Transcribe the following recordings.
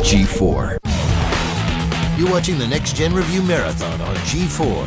G4. You're watching the Next Gen Review Marathon on G4.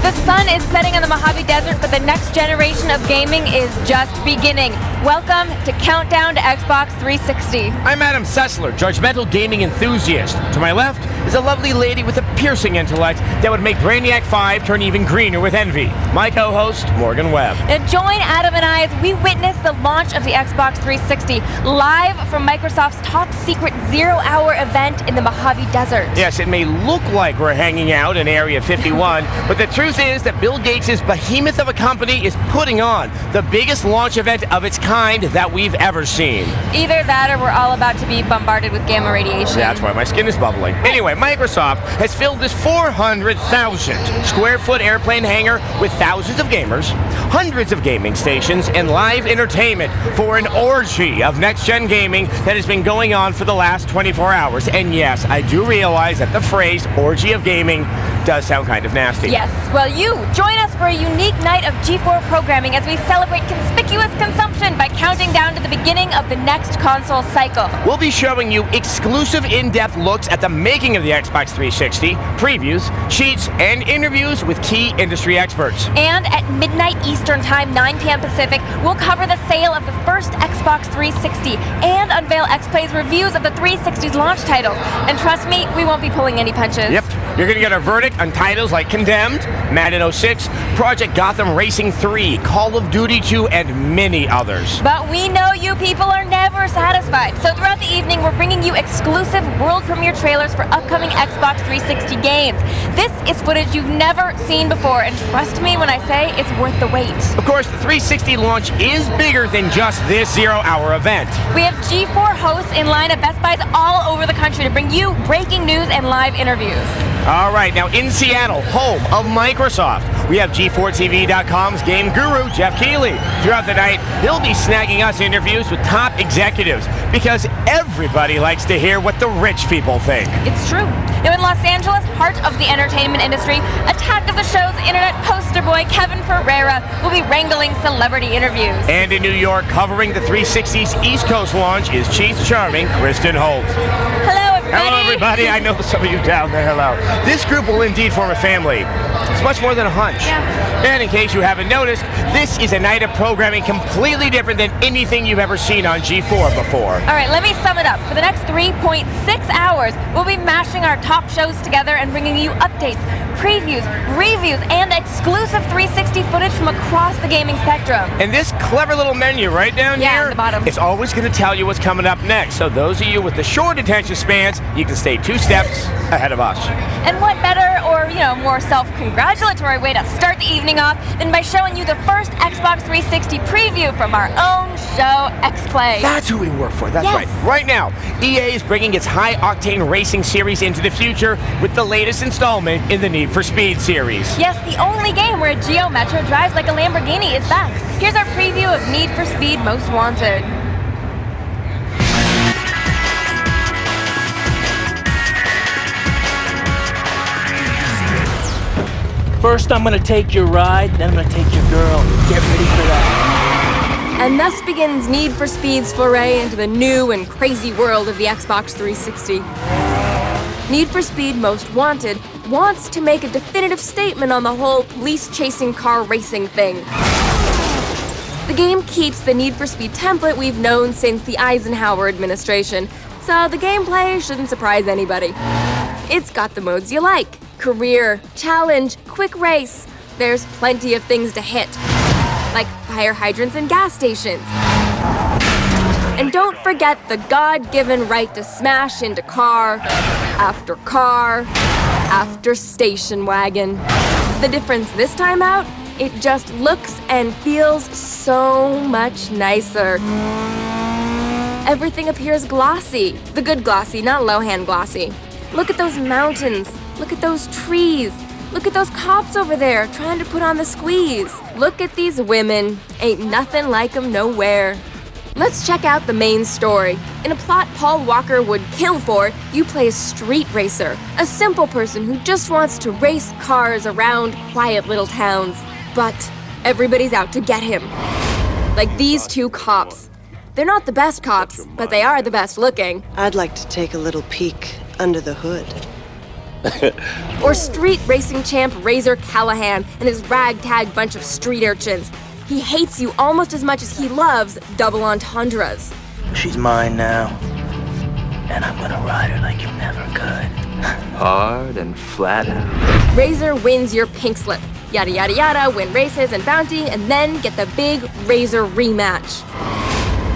The sun is setting on the Mojave Desert, but the next generation of gaming is just beginning. Welcome to Countdown to Xbox 360. I'm Adam Sessler, judgmental gaming enthusiast. To my left is a lovely lady with a piercing intellect that would make Brainiac 5 turn even greener with envy. My co-host, Morgan Webb. Now join Adam and I as we witness the launch of the Xbox 360 live from Microsoft's top secret 0-hour event in the Mojave Desert. Yes, it may look like we're hanging out in Area 51, but the truth is that Bill Gates' behemoth of a company is putting on the biggest launch event of its kind that we've ever seen. Either that or we're all about to be bombarded with gamma radiation. That's why my skin is bubbling. Anyway, Microsoft has filled this 400,000 square foot airplane hangar with thousands of gamers, hundreds of gaming stations, and live entertainment for an orgy of next-gen gaming that has been going on for the last 24 hours. And yes, I do realize that the phrase orgy of gaming does sound kind of nasty. Yes. Well, you join us for a unique night of G4 programming as we celebrate conspicuous consumption by counting down to the beginning of the next console cycle. We'll be showing you exclusive in-depth looks at the making of the Xbox 360, previews, cheats, and interviews with key industry experts. And at midnight Eastern Time, 9 p.m. Pacific, we'll cover the sale of the first Xbox 360 and unveil X-Play's reviews of the 360's launch titles. And trust me, we won't be pulling any punches. Yep. You're going to get a verdict on titles like Condemned, Madden 06, Project Gotham Racing 3, Call of Duty 2, and many others. But we know you people are never satisfied. So throughout the evening, we're bringing you exclusive world premiere trailers for upcoming Xbox 360 games. This is footage you've never seen before, and trust me when I say it's worth the wait. Of course, the 360 launch is bigger than just this 0-hour event. We have G4 hosts in line at Best Buys all over the country to bring you breaking news and live interviews. All right, now in Seattle, home of Microsoft, we have G4TV.com's game guru, Jeff Keighley. Throughout the night, he'll be snagging us interviews with top executives because everybody likes to hear what the rich people think. It's true. Now in Los Angeles, part of the entertainment industry, Attack of the Show's internet poster boy, Kevin Pereira, will be wrangling celebrity interviews. And in New York, covering the 360's East Coast launch is Chief Charming Kristen Holt. Hello, everybody. Hello, everybody. I know some of you down there. Hello. This group will indeed form a family. It's much more than a hunch. Yeah. And in case you haven't noticed, this is a night of programming completely different than anything you've ever seen on G4 before. All right, let me sum it up. For the next 3.6 hours, we'll be mashing our top shows together and bringing you updates, previews, reviews, and exclusive 360 footage from across the gaming spectrum. And this clever little menu right down here, at the bottom, it's always going to tell you what's coming up next. So those of you with the short attention spans, you can stay 2 steps ahead of us. And what better or, more self-congratulatory way to start the evening off than by showing you the first Xbox 360 preview from our own show, X-Play. That's who we work for. That's yes. right. Right now, EA is bringing its high-octane racing series into the future with the latest installment in the Need for Speed series. Yes, the only game where a Geo Metro drives like a Lamborghini is back. Here's our preview of Need for Speed Most Wanted. First, I'm gonna take your ride, then I'm gonna take your girl. Get ready for that. And thus begins Need for Speed's foray into the new and crazy world of the Xbox 360. Need for Speed Most Wanted wants to make a definitive statement on the whole police-chasing car racing thing. The game keeps the Need for Speed template we've known since the Eisenhower administration, so the gameplay shouldn't surprise anybody. It's got the modes you like. Career, challenge, quick race. There's plenty of things to hit, like fire hydrants and gas stations. And don't forget the God-given right to smash into car after station wagon. The difference this time out, it just looks and feels so much nicer. Everything appears glossy. The good glossy, not low-hand glossy. Look at those mountains. Look at those trees. Look at those cops over there trying to put on the squeeze. Look at these women. Ain't nothing like 'em nowhere. Let's check out the main story. In a plot Paul Walker would kill for, you play a street racer, a simple person who just wants to race cars around quiet little towns. But everybody's out to get him. Like these two cops. They're not the best cops, but they are the best looking. I'd like to take a little peek under the hood. Or street racing champ Razor Callahan and his ragtag bunch of street urchins. He hates you almost as much as he loves double entendres. She's mine now, and I'm gonna ride her like you never could. Hard and flat out. Razor wins your pink slip. Yada yada yada, win races and bounty, and then get the big Razor rematch.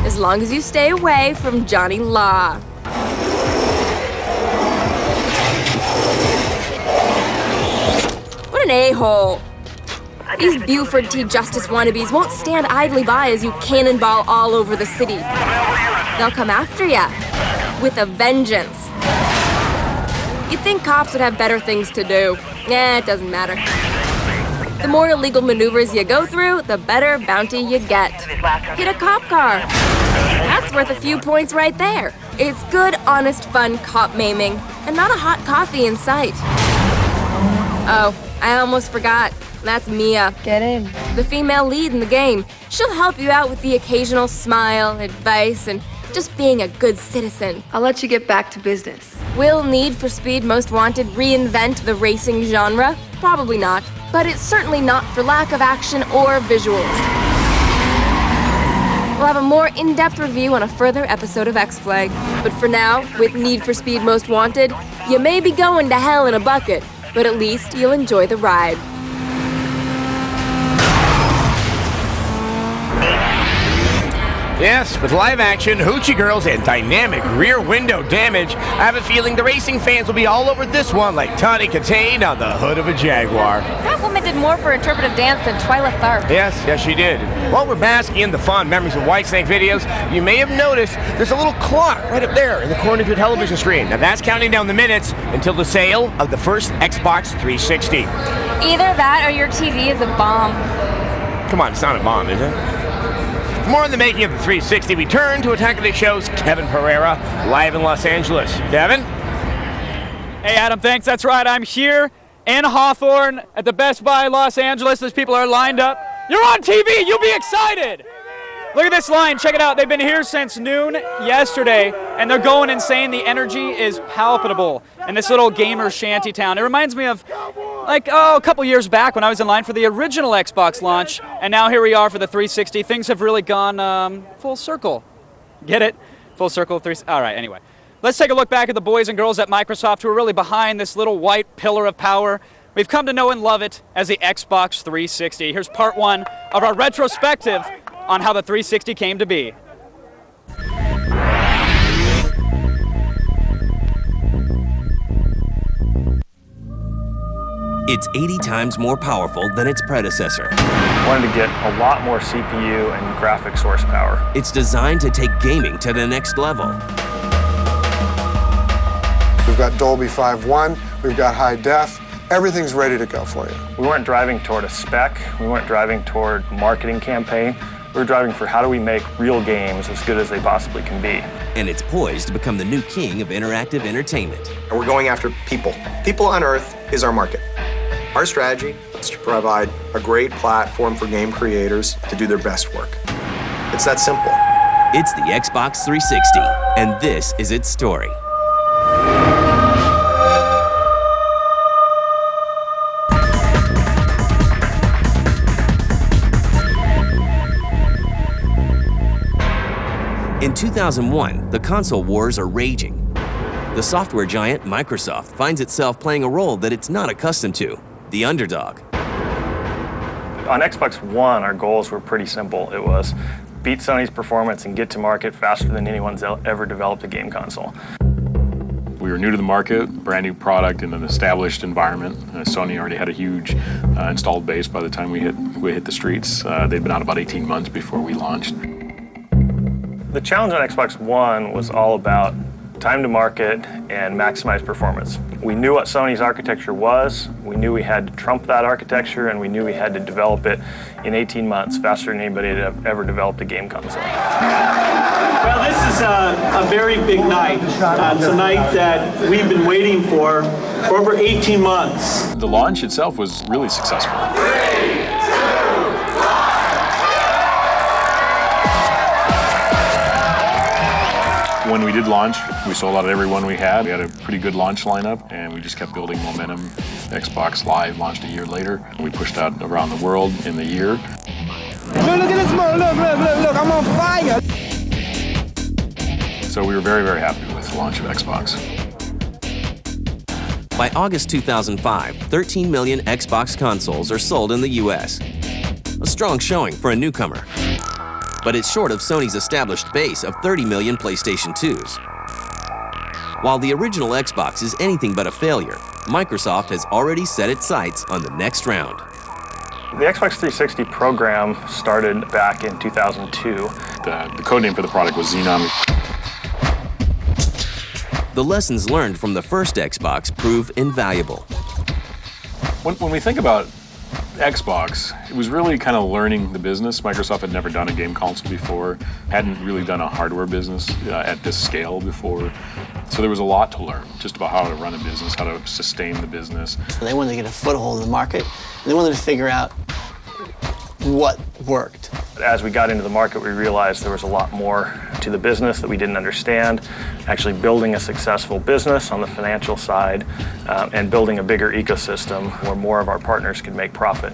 As long as you stay away from Johnny Law. What an a-hole. These Buford T. Justice wannabes won't stand idly by as you cannonball all over the city. They'll come after ya with a vengeance. You'd think cops would have better things to do. It doesn't matter. The more illegal maneuvers you go through, the better bounty you get. Hit a cop car. That's worth a few points right there. It's good, honest, fun cop maiming, and not a hot coffee in sight. Oh, I almost forgot. That's Mia. Get in. The female lead in the game. She'll help you out with the occasional smile, advice, and just being a good citizen. I'll let you get back to business. Will Need for Speed Most Wanted reinvent the racing genre? Probably not, but it's certainly not for lack of action or visuals. We'll have a more in-depth review on a further episode of X-Flag. But for now, with Need for Speed Most Wanted, you may be going to hell in a bucket, but at least you'll enjoy the ride. Yes, with live action, hoochie girls, and dynamic rear window damage, I have a feeling the racing fans will be all over this one like Tawny Katane on the hood of a Jaguar. That woman did more for interpretive dance than Twyla Tharp. Yes, she did. And while we're basking in the fond memories of Whitesnake videos, you may have noticed there's a little clock right up there in the corner of your television screen. Now that's counting down the minutes until the sale of the first Xbox 360. Either that or your TV is a bomb. Come on, it's not a bomb, is it? For more on the making of the 360, we turn to Attack of the Show's Kevin Pereira, live in Los Angeles. Kevin? Hey, Adam, thanks. That's right. I'm here in Hawthorne at the Best Buy Los Angeles. Those people are lined up. You're on TV. You'll be excited. Look at this line. Check it out. They've been here since noon yesterday, and they're going insane. The energy is palpable in this little gamer shanty town. It reminds me of, a couple years back when I was in line for the original Xbox launch, and now here we are for the 360. Things have really gone full circle. Get it? Full circle. All right, anyway. Let's take a look back at the boys and girls at Microsoft who are really behind this little white pillar of power. We've come to know and love it as the Xbox 360. Here's part one of our retrospective on how the 360 came to be. It's 80 times more powerful than its predecessor. Wanted to get a lot more CPU and graphics horsepower. It's designed to take gaming to the next level. We've got Dolby 5.1, we've got high def. Everything's ready to go for you. We weren't driving toward a spec, we weren't driving toward a marketing campaign. We're driving for how do we make real games as good as they possibly can be. And it's poised to become the new king of interactive entertainment. We're going after people. People on Earth is our market. Our strategy is to provide a great platform for game creators to do their best work. It's that simple. It's the Xbox 360, and this is its story. In 2001, the console wars are raging. The software giant Microsoft finds itself playing a role that it's not accustomed to, the underdog. On Xbox One, our goals were pretty simple. It was beat Sony's performance and get to market faster than anyone's ever developed a game console. We were new to the market, brand new product in an established environment. Sony already had a huge installed base by the time we hit the streets. They'd been out about 18 months before we launched. The challenge on Xbox One was all about time to market and maximize performance. We knew what Sony's architecture was, we knew we had to trump that architecture, and we knew we had to develop it in 18 months faster than anybody had ever developed a game console. very big night. It's a night that we've been waiting for over 18 months. The launch itself was really successful. When we did launch, we sold out every one we had. We had a pretty good launch lineup, and we just kept building momentum. Xbox Live launched a year later. We pushed out around the world in the year. Look at this smoke, look, I'm on fire! So we were very, very happy with the launch of Xbox. By August 2005, 13 million Xbox consoles are sold in the US. A strong showing for a newcomer. But it's short of Sony's established base of 30 million PlayStation 2s. While the original Xbox is anything but a failure, Microsoft has already set its sights on the next round. The Xbox 360 program started back in 2002. The code name for the product was Xenon. The lessons learned from the first Xbox prove invaluable. When we think about Xbox, it was really kind of learning the business. Microsoft had never done a game console before, hadn't really done a hardware business at this scale before. So there was a lot to learn, just about how to run a business, how to sustain the business. They wanted to get a foothold in the market, and they wanted to figure out what worked. As we got into the market, we realized there was a lot more to the business that we didn't understand. Actually building a successful business on the financial side and building a bigger ecosystem where more of our partners could make profit.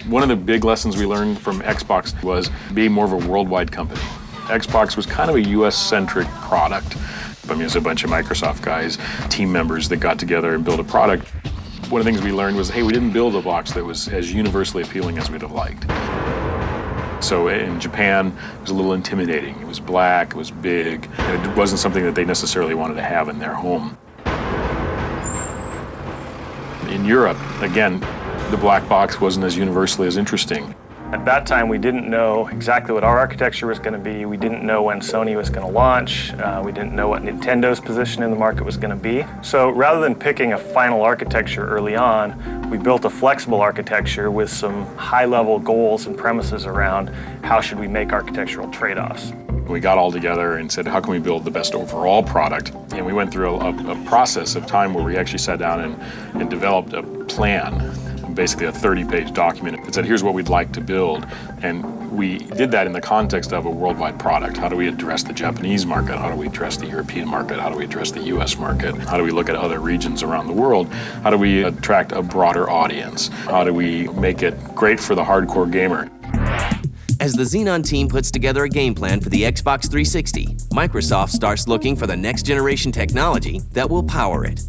One of the big lessons we learned from Xbox was being more of a worldwide company. Xbox was kind of a US-centric product. I mean, it's a bunch of Microsoft guys, team members that got together and built a product. One of the things we learned was, hey, we didn't build a box that was as universally appealing as we'd have liked. So in Japan, it was a little intimidating. It was black, it was big. It wasn't something that they necessarily wanted to have in their home. In Europe, again, the black box wasn't as universally as interesting. At that time, we didn't know exactly what our architecture was going to be. We didn't know when Sony was going to launch. We didn't know what Nintendo's position in the market was going to be. So rather than picking a final architecture early on, we built a flexible architecture with some high-level goals and premises around how should we make architectural trade-offs. We got all together and said, how can we build the best overall product? And we went through a process of time where we actually sat down and developed a plan, basically a 30-page document that said, here's what we'd like to build. And we did that in the context of a worldwide product. How do we address the Japanese market? How do we address the European market? How do we address the US market? How do we look at other regions around the world? How do we attract a broader audience? How do we make it great for the hardcore gamer? As the Xenon team puts together a game plan for the Xbox 360, Microsoft starts looking for the next generation technology that will power it.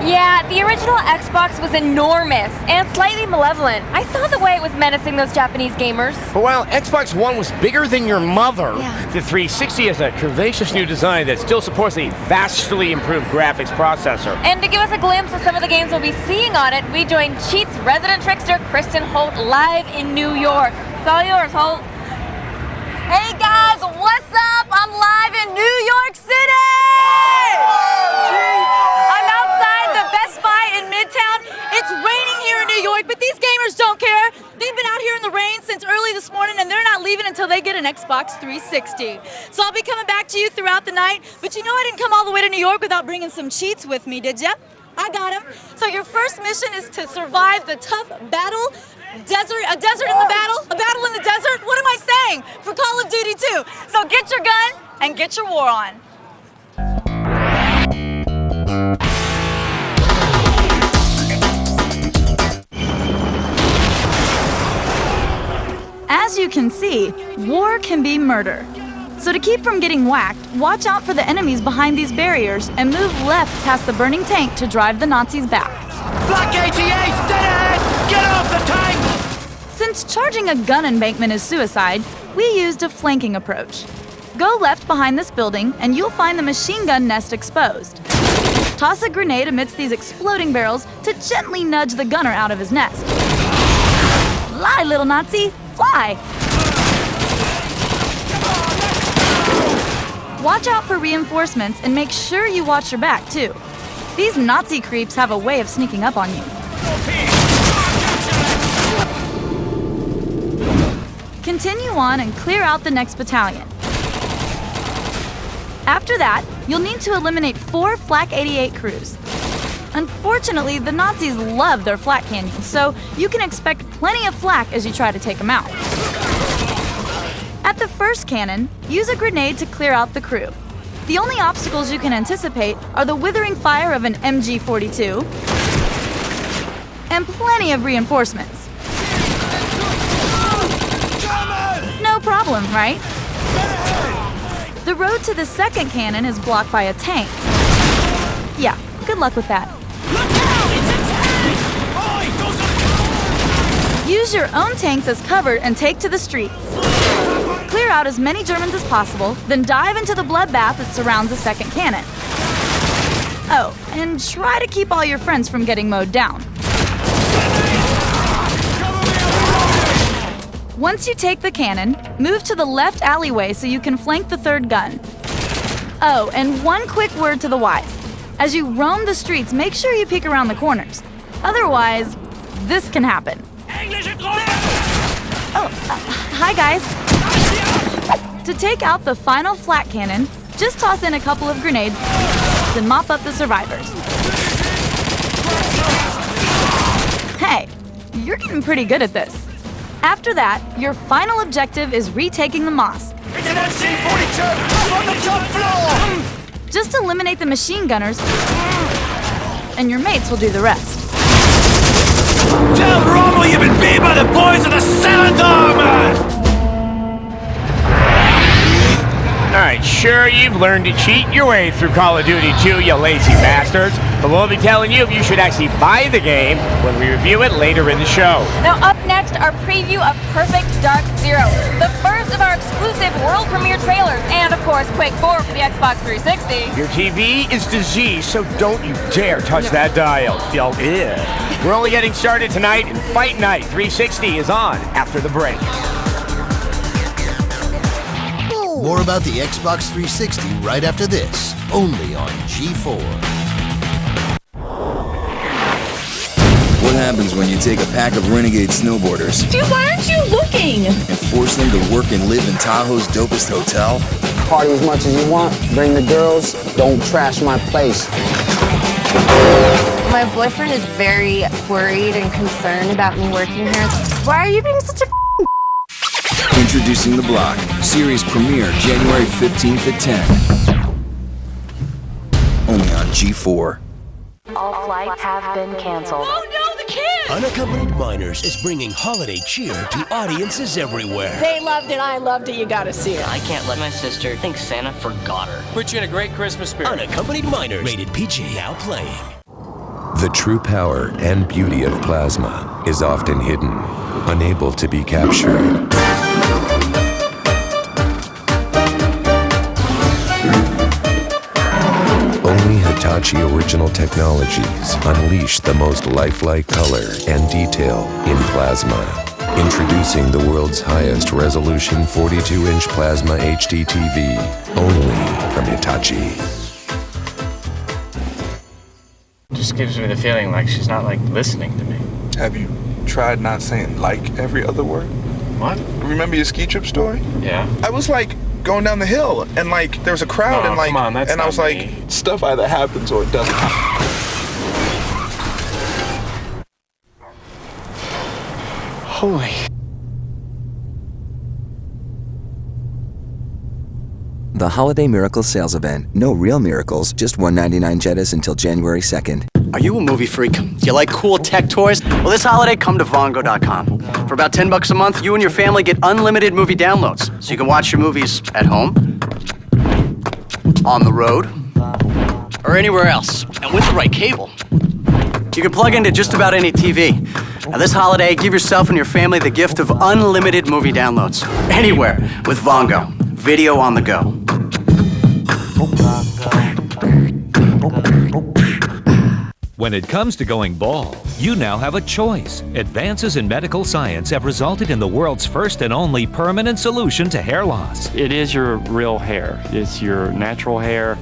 Yeah, the original Xbox was enormous and slightly malevolent. I saw the way it was menacing those Japanese gamers. But while Xbox One was bigger than your mother, the 360 is a curvaceous new design that still supports a vastly improved graphics processor. And to give us a glimpse of some of the games we'll be seeing on it, we joined Cheat's resident trickster, Kristen Holt, live in New York. It's all yours, Holt. Hey guys, what's up? I'm live in New York City! I'm outside the Best Buy in Midtown. It's raining here in New York, but these gamers don't care. They've been out here in the rain since early this morning, and they're not leaving until they get an Xbox 360. So I'll be coming back to you throughout the night, but you know I didn't come all the way to New York without bringing some cheats with me, did ya? I got them. So your first mission is to survive the tough battle. A desert in the battle? A battle in the desert? What am I saying? For Call of Duty 2. So get your gun and get your war on. As you can see, war can be murder. So to keep from getting whacked, watch out for the enemies behind these barriers and move left past the burning tank to drive the Nazis back. Black 88, dead ahead! Get off the tank! Since charging a gun embankment is suicide, we used a flanking approach. Go left behind this building and you'll find the machine gun nest exposed. Toss a grenade amidst these exploding barrels to gently nudge the gunner out of his nest. Fly, little Nazi, fly! Watch out for reinforcements and make sure you watch your back, too. These Nazi creeps have a way of sneaking up on you. Continue on and clear out the next battalion. After that, you'll need to eliminate 4 Flak 88 crews. Unfortunately, the Nazis love their flak canyons, so you can expect plenty of flak as you try to take them out. At the first cannon, use a grenade to clear out the crew. The only obstacles you can anticipate are the withering fire of an MG-42 and plenty of reinforcements. No problem, right? The road to the second cannon is blocked by a tank. Yeah, good luck with that. Use your own tanks as cover and take to the streets. Clear out as many Germans as possible, then dive into the bloodbath that surrounds the second cannon. Oh, and try to keep all your friends from getting mowed down. Once you take the cannon, move to the left alleyway so you can flank the third gun. Oh, and one quick word to the wise. As you roam the streets, make sure you peek around the corners. Otherwise, this can happen. Hi guys. To take out the final flak cannon, just toss in a couple of grenades and mop up the survivors. Hey, you're getting pretty good at this. After that, your final objective is retaking the mosque. It's an MC-42! Up on the top floor! Just eliminate the machine gunners, and your mates will do the rest. Tell Rommel you've been beat by the boys of the 7th Armor! Alright, sure, you've learned to cheat your way through Call of Duty 2, you lazy bastards. But we'll be telling you if you should actually buy the game when we review it later in the show. Now up next, our preview of Perfect Dark Zero, the first of our exclusive world premiere trailers, and of course, Quake 4 for the Xbox 360. Your TV is diseased, so don't you dare touch that dial. We're only getting started tonight, and Fight Night 360 is on after the break. More about the Xbox 360 right after this, only on G4. What happens when you take a pack of renegade snowboarders Dude, why aren't you looking? and force them to work and live in Tahoe's dopest hotel? Party as much as you want, bring the girls, don't trash my place. My boyfriend is very worried and concerned about me working here. Why are you being such a Introducing The Block, series premiere January 15th at 10. Only on G4. All flights have been canceled. Oh no, the kids! Unaccompanied Minors is bringing holiday cheer to audiences everywhere. They loved it, I loved it, you gotta see it. I can't let my sister think Santa forgot her. Put you in a great Christmas spirit. Unaccompanied Minors, rated PG, now playing. The true power and beauty of plasma is often hidden, unable to be captured. Only Hitachi original technologies unleash the most lifelike color and detail in plasma. Introducing the world's highest resolution 42-inch plasma HD TV, only from Hitachi. Just gives me the feeling like she's not listening to me. Have you tried not saying every other word? What? Remember your ski trip story? Yeah. I was going down the hill and there was a crowd and come on, that's and I was not me. Stuff either happens or it doesn't happen. Holy. The Holiday Miracle Sales Event. No real miracles, just $199 Jettas until January 2nd. Are you a movie freak? Do you like cool tech toys? Well, this holiday, come to Vongo.com. For about $10 a month, you and your family get unlimited movie downloads, so you can watch your movies at home, on the road, or anywhere else. And with the right cable, you can plug into just about any TV. Now this holiday, give yourself and your family the gift of unlimited movie downloads. Anywhere with Vongo. Video on the go. When it comes to going bald, you now have a choice. Advances in medical science have resulted in the world's first and only permanent solution to hair loss. It is your real hair. It's your natural hair.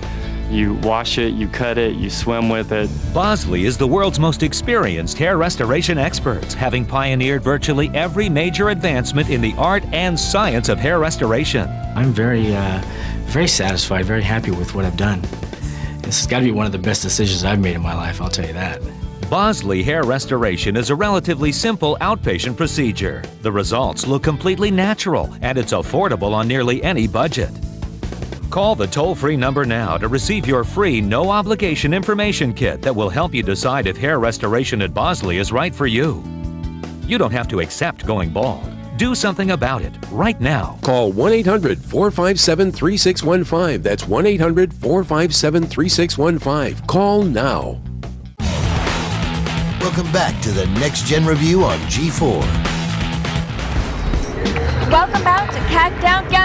You wash it, you cut it, you swim with it. Bosley is the world's most experienced hair restoration experts, having pioneered virtually every major advancement in the art and science of hair restoration. I'm very satisfied, very happy with what I've done. This has got to be one of the best decisions I've made in my life, I'll tell you that. Bosley hair restoration is a relatively simple outpatient procedure. The results look completely natural, and it's affordable on nearly any budget. Call the toll-free number now to receive your free, no-obligation information kit that will help you decide if hair restoration at Bosley is right for you. You don't have to accept going bald. Do something about it right now. Call 1-800-457-3615. That's 1-800-457-3615. Call now. Welcome back to the Next Gen Review on G4. Welcome back to Countdown to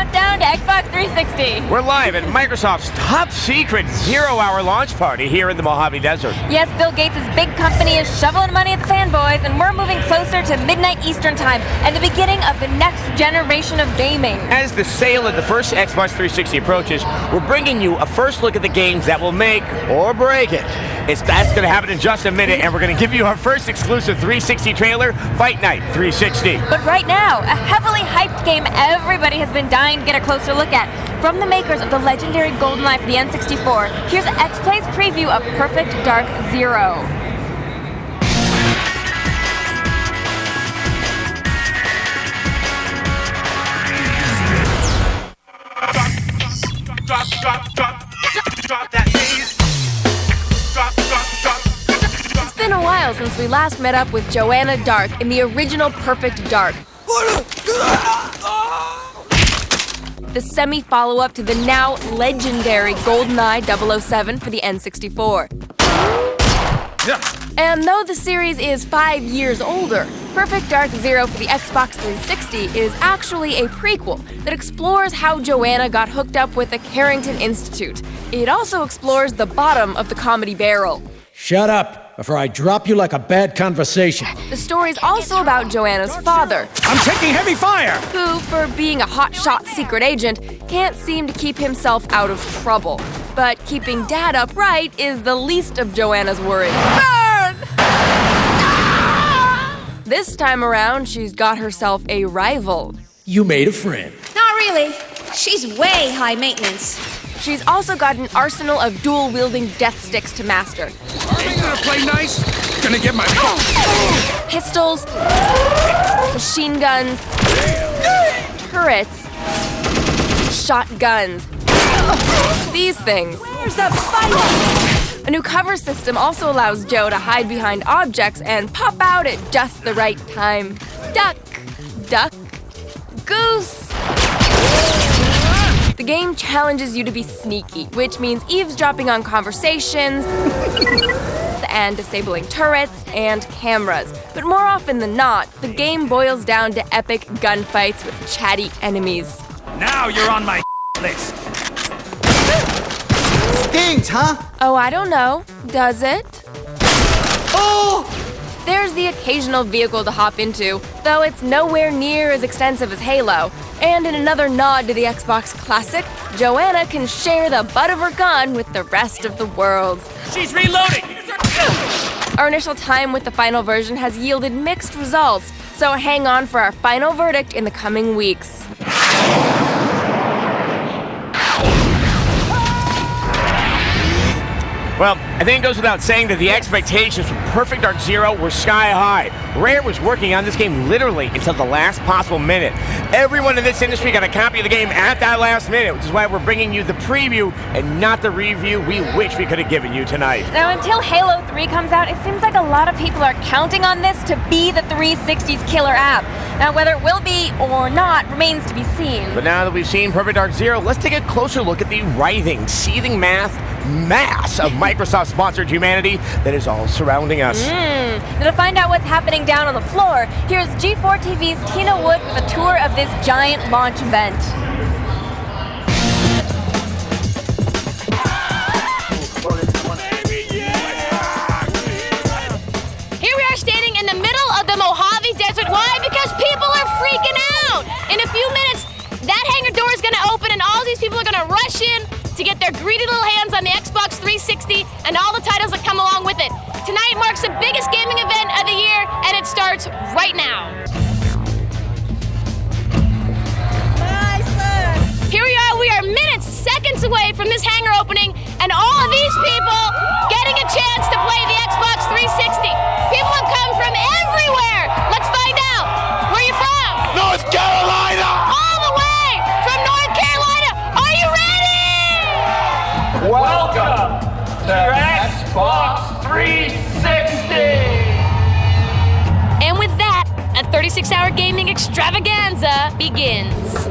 Xbox 360. We're live at Microsoft's top secret 0-hour launch party here in the Mojave Desert. Yes, Bill Gates' big company is shoveling money at the fanboys, and we're moving closer to midnight Eastern time and the beginning of the next generation of gaming. As the sale of the first Xbox 360 approaches, we're bringing you a first look at the games that will make or break it. That's going to happen in just a minute, and we're going to give you our first exclusive 360 trailer, Fight Night 360. But right now, a heavily hyped game everybody has been dying to get a closer look at. From the makers of the legendary GoldenEye for the N64, here's X-Play's preview of Perfect Dark Zero. It's been a while since we last met up with Joanna Dark in the original Perfect Dark. The semi-follow-up to the now legendary GoldenEye 007 for the N64. And though the series is 5 years older, Perfect Dark Zero for the Xbox 360 is actually a prequel that explores how Joanna got hooked up with the Carrington Institute. It also explores the bottom of the comedy barrel. Shut up, before I drop you like a bad conversation. The story's also about Joanna's father. I'm taking heavy fire! Who, for being a hotshot secret agent, can't seem to keep himself out of trouble. But keeping Dad upright is the least of Joanna's worries. Burn! This time around, she's got herself a rival. You made a friend. Not really. She's way high maintenance. She's also got an arsenal of dual-wielding death sticks to master. Are you gonna play nice? Gonna get my Pistols, machine guns, turrets, shotguns. These things. Where's the fight? A new cover system also allows Joe to hide behind objects and pop out at just the right time. Duck, duck, goose. The game challenges you to be sneaky, which means eavesdropping on conversations and disabling turrets and cameras. But more often than not, the game boils down to epic gunfights with chatty enemies. Now you're on my list. Stinks, huh? Oh, I don't know. Does it? Oh! There's the occasional vehicle to hop into, though it's nowhere near as extensive as Halo. And in another nod to the Xbox Classic, Joanna can share the butt of her gun with the rest of the world. She's reloading! Our initial time with the final version has yielded mixed results, so hang on for our final verdict in the coming weeks. Well, I think it goes without saying that the expectations for Perfect Dark Zero were sky high. Rare was working on this game literally until the last possible minute. Everyone in this industry got a copy of the game at that last minute, which is why we're bringing you the preview and not the review we wish we could have given you tonight. Now, until Halo 3 comes out, it seems like a lot of people are counting on this to be the 360's killer app. Now, whether it will be or not remains to be seen. But now that we've seen Perfect Dark Zero, let's take a closer look at the writhing, seething mass of Microsoft-sponsored humanity that is all surrounding us. Now, to find out what's happening down on the floor, here's G4 TV's Tina Wood with a tour of this giant launch event. Here we are standing in the middle of the Mojave Desert. Why? Because people are freaking out. In a few minutes, that hangar door is going to open and all these people are going to rush in to to get their greedy little hands on the Xbox 360 and all the titles that come along with it. Tonight marks the biggest gaming event of the year, and it starts right now. Here we are minutes, seconds away from this hangar opening, and all of these people getting a chance to play the Xbox 360. People have come from everywhere. Let's find out. Where are you from? North Carolina! All the way from North Carolina. Are you ready? Welcome to Xbox 360! And with that, a 36-hour gaming extravaganza begins.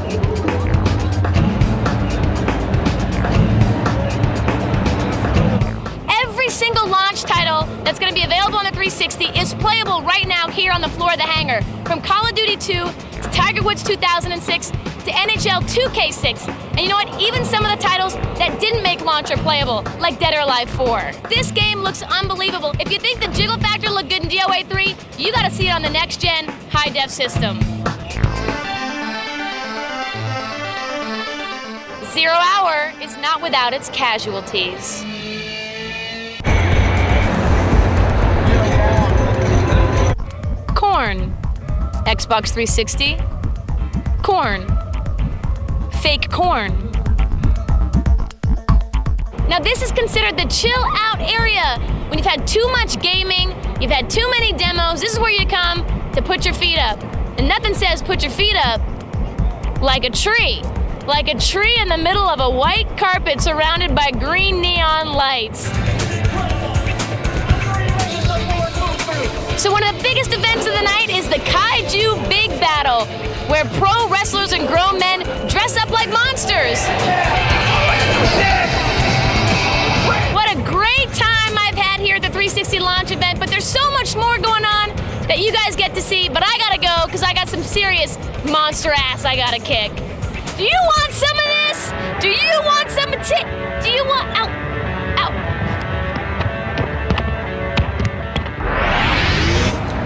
Every single launch title that's going to be available on the 360 is playable right now here on the floor of the hangar. From Call of Duty 2 to Tiger Woods 2006 to NHL 2K6. And you know what? Even some of the titles that didn't make launch are playable, like Dead or Alive 4. This game looks unbelievable. If you think the jiggle factor looked good in DOA 3, you got to see it on the next-gen high-def system. 0 Hour is not without its casualties. Corn. Xbox 360. Corn. Fake corn. Now this is considered the chill out area. When you've had too much gaming, you've had too many demos, this is where you come to put your feet up. And nothing says put your feet up like a tree. Like a tree in the middle of a white carpet surrounded by green neon lights. So one of the biggest events of the night is the Kaiju Big Battle, where pro wrestlers and grown men dress up like monsters. What a great time I've had here at the 360 launch event, but there's so much more going on that you guys get to see, but I gotta go because I got some serious monster ass I gotta kick. Do you want some of this? Do you want some of do you want, ow, ow.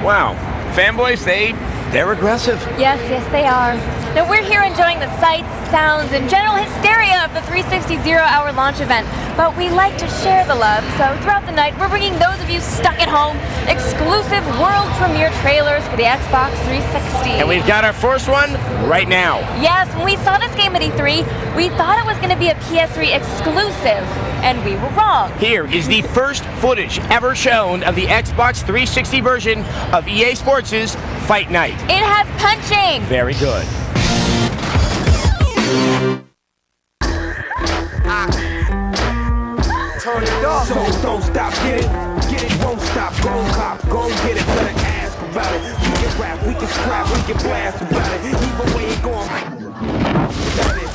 Wow, fanboys, they're aggressive. Yes, they are. Now we're here enjoying the sights, sounds, and general hysteria of the 360 0-hour launch event. But we like to share the love, so throughout the night, we're bringing those of you stuck at home exclusive world premiere trailers for the Xbox 360. And we've got our first one right now. Yes, when we saw this game at E3, we thought it was going to be a PS3 exclusive, and we were wrong. Here is the first footage ever shown of the Xbox 360 version of EA Sports' Fight Night. It has punching. Very good. Turn it up. So don't stop, get it, won't stop, go cop, go get it, better ask about it. We can rap, we can scrap, we can blast about it. Either way it going.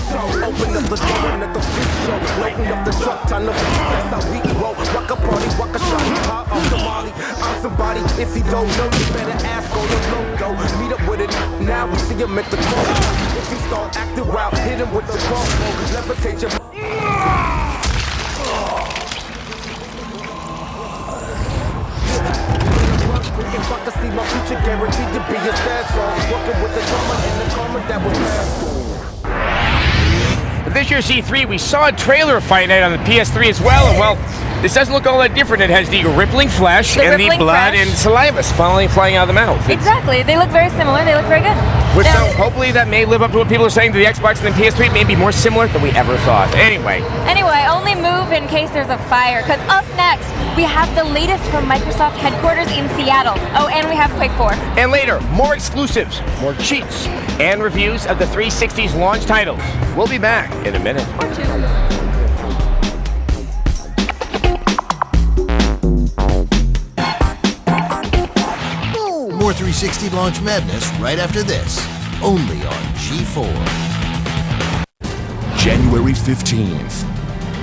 So open up the door and let the freak show. Loading up the truck, time to that's how we roll. Rock a party, rock a shot, hot off the molly. I'm somebody, if he don't know, you better ask on the logo. Meet up with it, now we see him at the corner. If he start acting wild, hit him with the crossbow. Levitate your if I could see my future guaranteed to be a sad song. Working with the drama and the karma that was passed. This year's E3, we saw a trailer of Fight Night on the PS3 as well, and well, this doesn't look all that different. It has the rippling flesh and the blood and saliva flying out of the mouth. Exactly. They look very similar. They look very good. So hopefully that may live up to what people are saying to the Xbox and the PS3. May be more similar than we ever thought. Anyway, only move in case there's a fire, because up next, we have the latest from Microsoft headquarters in Seattle. Oh, and we have Quake 4. And later, more exclusives, more cheats, and reviews of the 360's launch titles. We'll be back in a minute or two. More 360 launch madness right after this, only on G4. January 15th.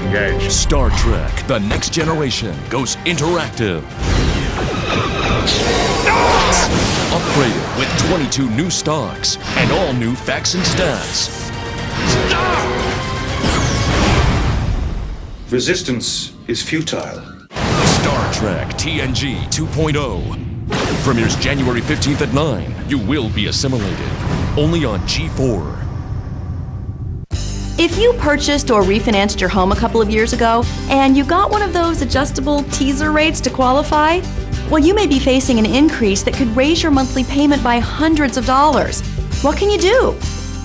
Engage. Star Trek: The Next Generation goes interactive. Upgraded with 22 new stocks and all new facts and stats. Resistance is futile. Star Trek TNG 2.0. Premieres January 15th at 9. You will be assimilated. Only on G4. If you purchased or refinanced your home a couple of years ago and you got one of those adjustable teaser rates to qualify, well, you may be facing an increase that could raise your monthly payment by hundreds of dollars. What can you do?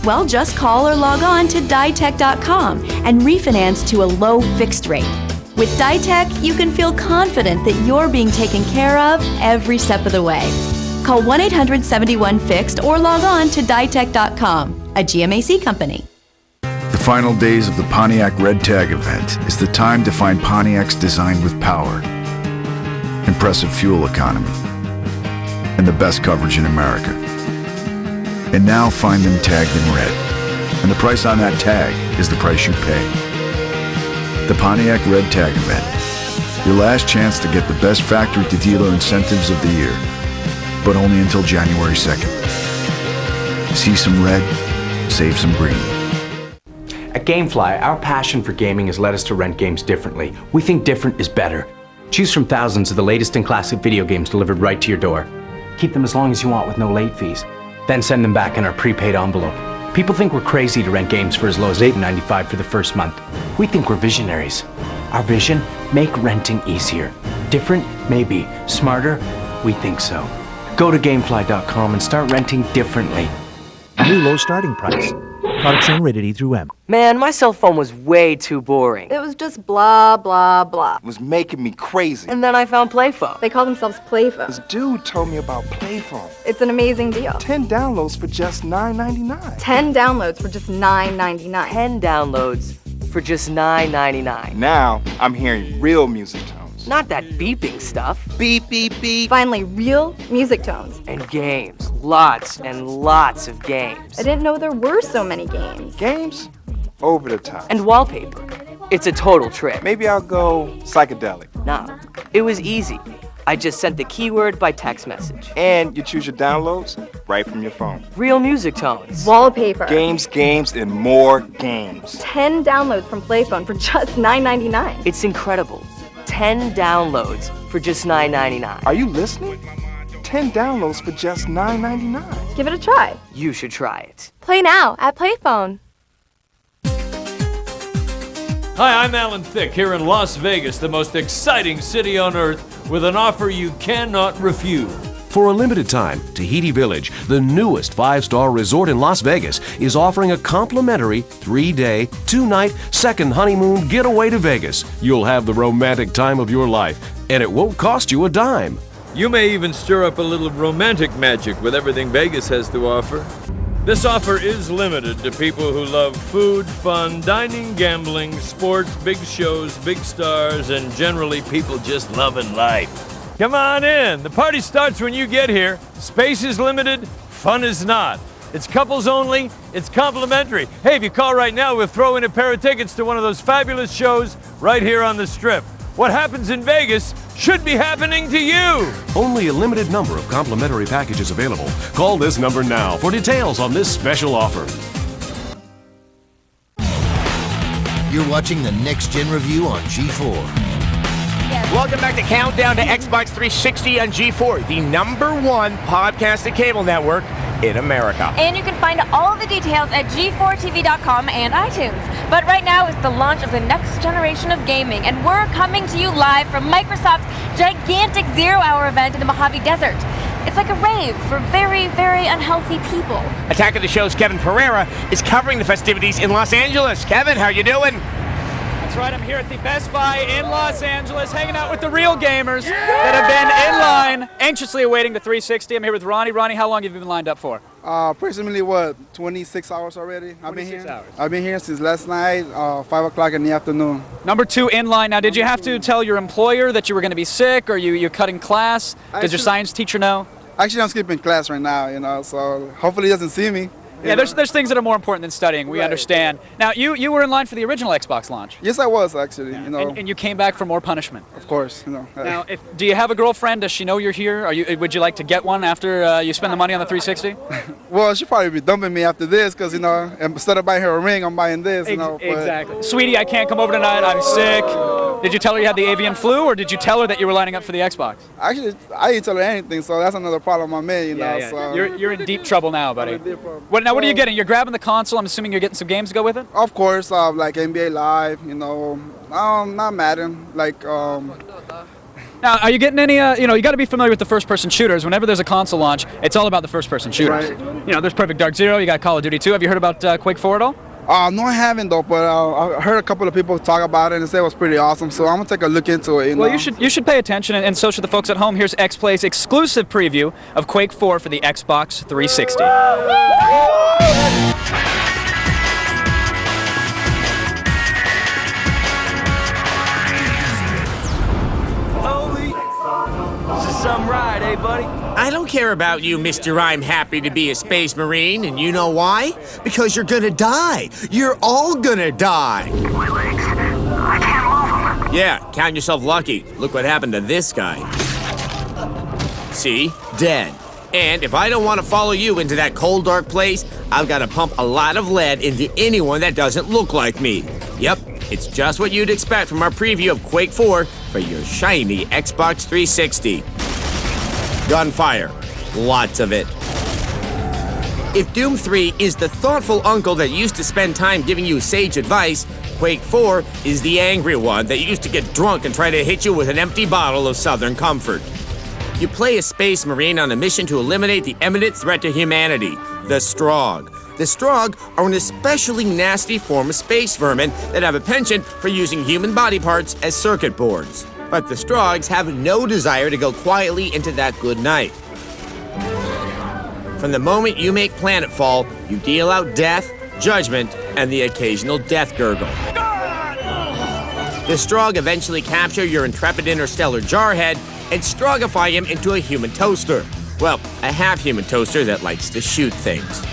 Well, just call or log on to ditech.com and refinance to a low fixed rate. With Ditech, you can feel confident that you're being taken care of every step of the way. Call 1-800-71-FIXED or log on to ditech.com, a GMAC company. The final days of the Pontiac Red Tag event is the time to find Pontiacs designed with power, impressive fuel economy, and the best coverage in America. And now find them tagged in red. And the price on that tag is the price you pay. The Pontiac Red Tag event. Your last chance to get the best factory-to-dealer incentives of the year, but only until January 2nd. See some red, save some green. At Gamefly, our passion for gaming has led us to rent games differently. We think different is better. Choose from thousands of the latest and classic video games delivered right to your door. Keep them as long as you want with no late fees. Then send them back in our prepaid envelope. People think we're crazy to rent games for as low as $8.95 for the first month. We think we're visionaries. Our vision? Make renting easier. Different? Maybe. Smarter? We think so. Go to Gamefly.com and start renting differently. New low starting price. Products and rated E through M. Man, my cell phone was way too boring. It was just blah, blah, blah. It was making me crazy. And then I found Playphone. They call themselves Playphone. This dude told me about Playphone. It's an amazing deal. 10 downloads for just $9.99. 10 downloads for just $9.99. 10 downloads for just $9.99. Now I'm hearing real music tones. Not that beeping stuff. Beep, beep, beep. Finally, real music tones. And games. Lots and lots of games. I didn't know there were so many games. Games? Over the top. And wallpaper. It's a total trip. Maybe I'll go psychedelic. No, it was easy. I just sent the keyword by text message. And you choose your downloads right from your phone. Real music tones. Wallpaper. Games, games, and more games. 10 downloads from Playphone for just $9.99. It's incredible. 10 downloads for just $9.99. Are you listening? 10 downloads for just $9.99. Give it a try. You should try it. Play now at Playphone. Hi, I'm Alan Thicke here in Las Vegas, the most exciting city on earth, with an offer you cannot refuse. For a limited time, Tahiti Village, the newest 5-star resort in Las Vegas, is offering a complimentary 3-day, 2-night, second honeymoon getaway to Vegas. You'll have the romantic time of your life, and it won't cost you a dime. You may even stir up a little romantic magic with everything Vegas has to offer. This offer is limited to people who love food, fun, dining, gambling, sports, big shows, big stars, and generally people just loving life. Come on in. The party starts when you get here. Space is limited. Fun is not. It's couples only. It's complimentary. Hey, if you call right now, we'll throw in a pair of tickets to one of those fabulous shows right here on the Strip. What happens in Vegas should be happening to you. Only a limited number of complimentary packages available. Call this number now for details on this special offer. You're watching the Next Gen Review on G4. Welcome back to Countdown to Xbox 360 on G4, the #1 podcasted cable network in America. And you can find all the details at g4tv.com and iTunes. But right now is the launch of the next generation of gaming, and we're coming to you live from Microsoft's gigantic zero-hour event in the Mojave Desert. It's like a rave for very, very unhealthy people. Attack of the Show's Kevin Pereira is covering the festivities in Los Angeles. Kevin, how you doing? That's right, I'm here at the Best Buy in Los Angeles, hanging out with the real gamers that have been in line, anxiously awaiting the 360. I'm here with Ronnie. Ronnie, how long have you been lined up for? Approximately, 26 hours already? I've been here. Hours. I've been here since last night, 5 o'clock in the afternoon. #2 in line. Now, did you have to tell your employer that you were going to be sick, or you're cutting class? Does your science teacher know? Actually, I'm skipping class right now, so hopefully he doesn't see me. Yeah, there's things that are more important than studying. We understand. Now, you were in line for the original Xbox launch. Yes, I was actually. And you came back for more punishment. Of course, Now, do you have a girlfriend? Does she know you're here? Would you like to get one after you spend the money on the 360? Well, she'll probably be dumping me after this because instead of buying her a ring, I'm buying this. Exactly. Sweetie, I can't come over tonight. I'm sick. Did you tell her you had the avian flu, or did you tell her that you were lining up for the Xbox? Actually, I didn't tell her anything, so that's another problem I made, you know. Yeah. So. You're in deep trouble now, buddy. What are you getting? You're grabbing the console. I'm assuming you're getting some games to go with it? Of course, like NBA Live, you know, not Madden, like. Now, are you getting any, you got to be familiar with the first-person shooters. Whenever there's a console launch, it's all about the first-person shooters. Right. There's Perfect Dark Zero, you got Call of Duty 2. Have you heard about Quake 4 at all? No, I haven't though, but I heard a couple of people talk about it and say it was pretty awesome, so I'm gonna take a look into it. Well, you should pay attention, and so should the folks at home. Here's XPlay's exclusive preview of Quake 4 for the Xbox 360. Some ride, eh, buddy? I don't care about you, Mr. I'm happy to be a space marine, and you know why? Because you're gonna die. You're all gonna die. My legs. I can't move them. Yeah, count yourself lucky. Look what happened to this guy. See? Dead. And if I don't want to follow you into that cold, dark place, I've got to pump a lot of lead into anyone that doesn't look like me. Yep, it's just what you'd expect from our preview of Quake 4 for your shiny Xbox 360. Gunfire. Lots of it. If Doom 3 is the thoughtful uncle that used to spend time giving you sage advice, Quake 4 is the angry one that used to get drunk and try to hit you with an empty bottle of Southern Comfort. You play a space marine on a mission to eliminate the imminent threat to humanity, the Strogg. The Strogg are an especially nasty form of space vermin that have a penchant for using human body parts as circuit boards. But the Stroggs have no desire to go quietly into that good night. From the moment you make planetfall, you deal out death, judgment, and the occasional death gurgle. The Strogg eventually capture your intrepid interstellar jarhead and Stroggify him into a human toaster. Well, a half-human toaster that likes to shoot things.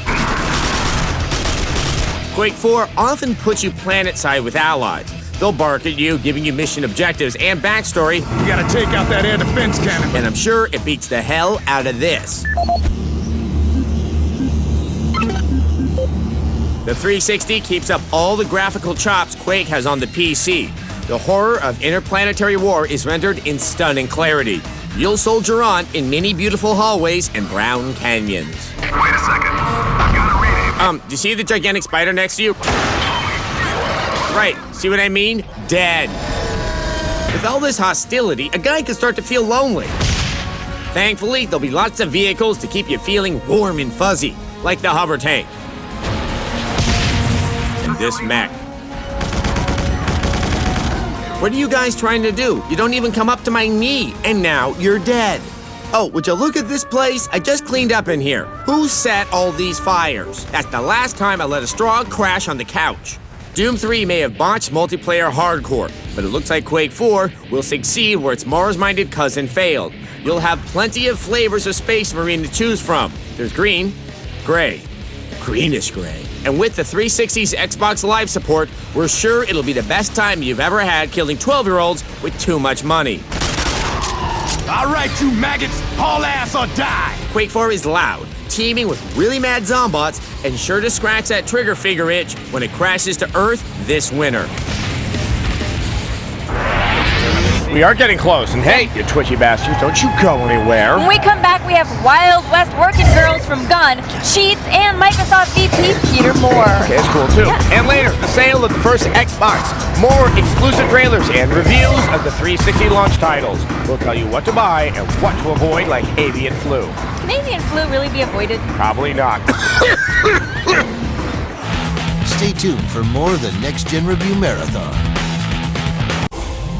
Quake 4 often puts you planet-side with allies. They'll bark at you, giving you mission objectives and backstory. You gotta take out that air defense cannon. And I'm sure it beats the hell out of this. The 360 keeps up all the graphical chops Quake has on the PC. The horror of interplanetary war is rendered in stunning clarity. You'll soldier on in many beautiful hallways and brown canyons. Wait a second. I've got a reading. Do you see the gigantic spider next to you? Right, see what I mean? Dead. With all this hostility, a guy can start to feel lonely. Thankfully, there'll be lots of vehicles to keep you feeling warm and fuzzy, like the hover tank. And this mech. What are you guys trying to do? You don't even come up to my knee, and now you're dead. Oh, would you look at this place? I just cleaned up in here. Who set all these fires? That's the last time I let a Strogg crash on the couch. Doom 3 may have botched multiplayer hardcore, but it looks like Quake 4 will succeed where its Mars-minded cousin failed. You'll have plenty of flavors of Space Marine to choose from. There's green, gray, greenish gray. And with the 360's Xbox Live support, we're sure it'll be the best time you've ever had killing 12-year-olds with too much money. All right, you maggots, haul ass or die! Quake 4 is loud, teeming with really mad zombots, and sure to scratch that trigger finger itch when it crashes to Earth this winter. We are getting close, and hey, you twitchy bastards, don't you go anywhere. When we come back, we have Wild West Working Girls from Gun, Cheats, and Microsoft VP Peter Moore. Okay, that's cool too. Yeah. And later, the sale of the first Xbox. More exclusive trailers and reviews of the 360 launch titles. We'll tell you what to buy and what to avoid, like avian flu. Can avian flu really be avoided? Probably not. Stay tuned for more of the Next Gen Review Marathon.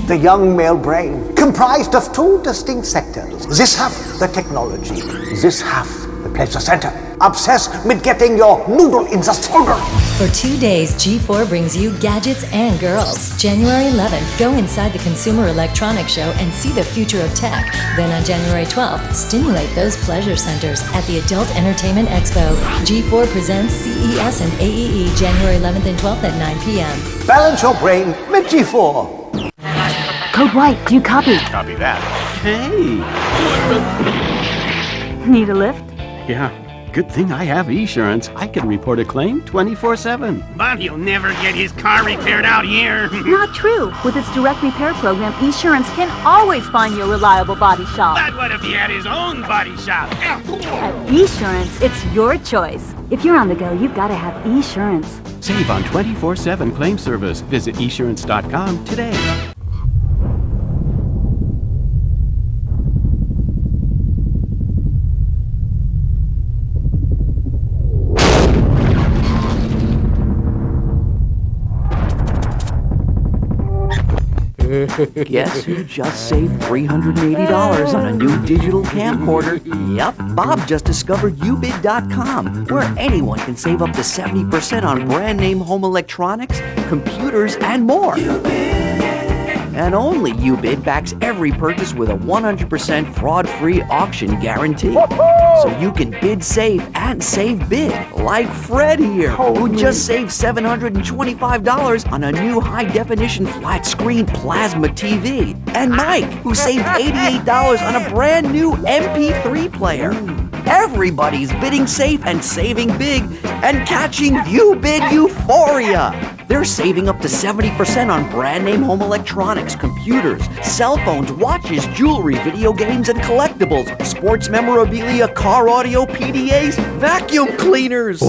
The young male brain, comprised of two distinct sectors. This half, the technology. This half, the pleasure center. Obsessed with getting your noodle in the struggle. For 2 days, G4 brings you gadgets and girls. January 11th, go inside the Consumer Electronics Show and see the future of tech. Then on January 12th, stimulate those pleasure centers at the Adult Entertainment Expo. G4 presents CES and AEE January 11th and 12th at 9 p.m. Balance your brain with G4. Code White, do you copy? Copy that. Need a lift? Yeah. Good thing I have Esurance. I can report a claim 24/7. But he'll never get his car repaired out here. Not true. With its direct repair program, Esurance can always find you a reliable body shop. But what if he had his own body shop? At Esurance, it's your choice. If you're on the go, you've got to have Esurance. Save on 24/7 claim service. Visit esurance.com today. Guess who just saved $380 on a new digital camcorder? Yup, Bob just discovered ubid.com, where anyone can save up to 70% on brand name home electronics, computers, and more. And only Ubid backs every purchase with a 100% fraud-free auction guarantee. So you can bid safe and save big, like Fred here, who just saved $725 on a new high-definition flat-screen plasma TV. And Mike, who saved $88 on a brand new MP3 player. Everybody's bidding safe and saving big and catching Ubid euphoria. They're saving up to 70% on brand name home electronics, computers, cell phones, watches, jewelry, video games, and collectibles, sports memorabilia, car audio, PDAs, vacuum cleaners.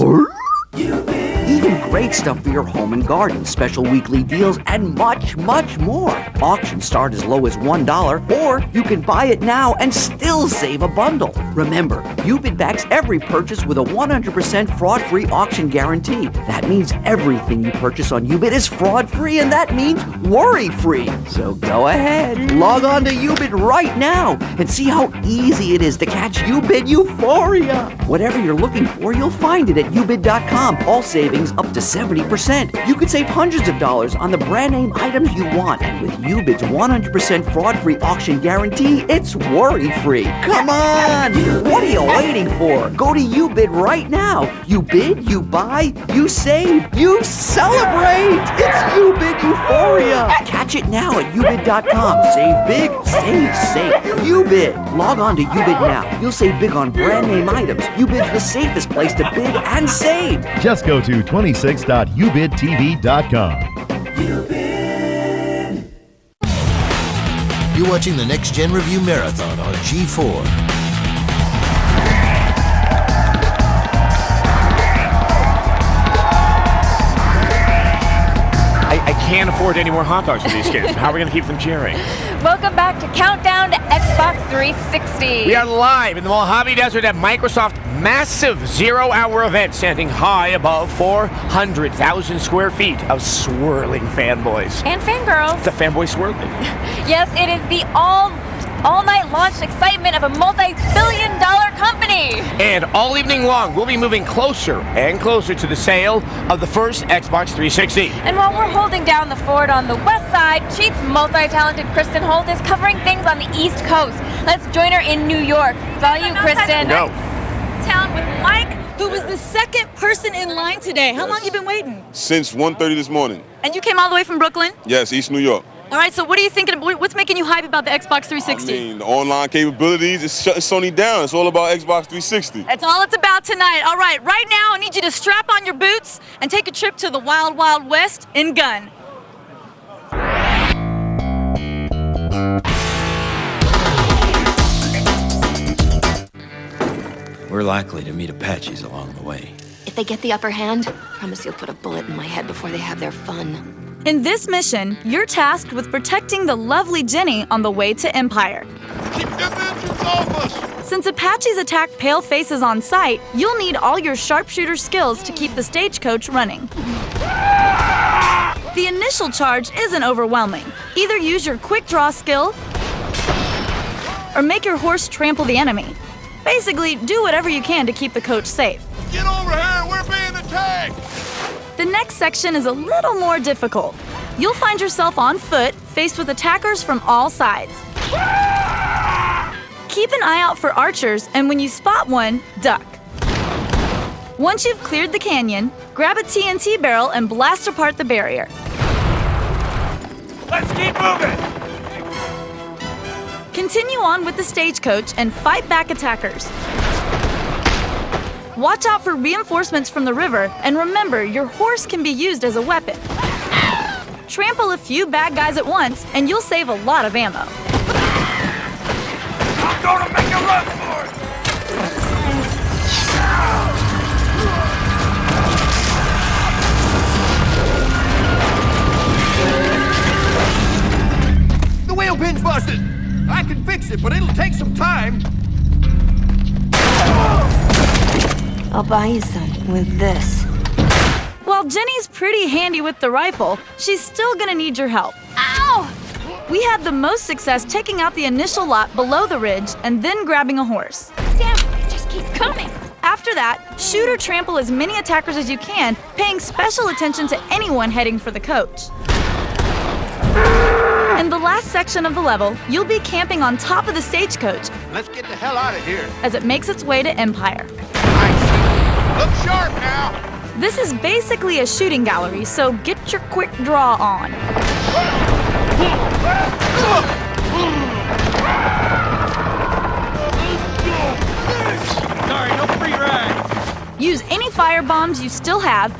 Even great stuff for your home and garden, special weekly deals, and much, much more. Auctions start as low as $1, or you can buy it now and still save a bundle. Remember, Ubid backs every purchase with a 100% fraud-free auction guarantee. That means everything you purchase on Ubid is fraud-free, and that means worry-free. So go ahead, log on to Ubid right now and see how easy it is to catch Ubid euphoria. Whatever you're looking for, you'll find it at ubid.com. All savings up to 70%. You could save hundreds of dollars on the brand name items you want, and with Ubid's 100% fraud-free auction guarantee, it's worry-free. Come on! What are you waiting for? Go to Ubid right now. You bid, you buy, you save, you celebrate! It's Ubid euphoria! Catch it now at ubid.com. Save big, save safe. Ubid. Log on to Ubid now. You'll save big on brand name items. Ubid's the safest place to bid and save. Just go to 26.ubidtv.com. You're watching the Next Gen Review Marathon on G4. I can't afford any more hot dogs for these kids. How are we going to keep them cheering? Welcome back to Countdown to Xbox 360. We are live in the Mojave Desert at Microsoft's massive zero-hour event, standing high above 400,000 square feet of swirling fanboys. And fangirls. It's a fanboy swirling. Yes, it is the all-night launch excitement of a multi-billion-dollar company. And all evening long, we'll be moving closer and closer to the sale of the first Xbox 360. And while we're holding down the fort on the west side, Cheat's multi-talented Kristen Holt is covering things on the East Coast. Let's join her in New York. It's all you, Kristen. Go. Town with Mike, who was the second person in line today. How long have you been waiting? Since 1:30 this morning. And you came all the way from Brooklyn? Yes, East New York. All right, so what are you thinking? What's making you hype about the Xbox 360? I mean, the online capabilities, it's shutting Sony down. It's all about Xbox 360. That's all it's about tonight. All right, right now I need you to strap on your boots and take a trip to the Wild Wild West in Gun. We're likely to meet Apaches along the way. If they get the upper hand, promise you'll put a bullet in my head before they have their fun. In this mission, you're tasked with protecting the lovely Jenny on the way to Empire. Keep them engines off us! Since Apaches attack pale faces on sight, you'll need all your sharpshooter skills to keep the stagecoach running. The initial charge isn't overwhelming. Either use your quick draw skill or make your horse trample the enemy. Basically, do whatever you can to keep the coach safe. Get over here! We're being attacked! The next section is a little more difficult. You'll find yourself on foot, faced with attackers from all sides. Keep an eye out for archers, and when you spot one, duck. Once you've cleared the canyon, grab a TNT barrel and blast apart the barrier. Let's keep moving! Continue on with the stagecoach and fight back attackers. Watch out for reinforcements from the river, and remember, your horse can be used as a weapon. Trample a few bad guys at once, and you'll save a lot of ammo. I'm gonna make a run for it! The wheel pin's busted! I can fix it, but it'll take some time. I'll buy you some with this. While Jenny's pretty handy with the rifle, she's still gonna need your help. Ow! We had the most success taking out the initial lot below the ridge and then grabbing a horse. Damn, it just keeps coming. After that, shoot or trample as many attackers as you can, paying special attention to anyone heading for the coach. In the last section of the level, you'll be camping on top of the stagecoach Let's get the hell out of here. as it makes its way to Empire. Look sharp now. This is basically a shooting gallery, so get your quick draw on. Sorry, no free ride. Use any fire bombs you still have,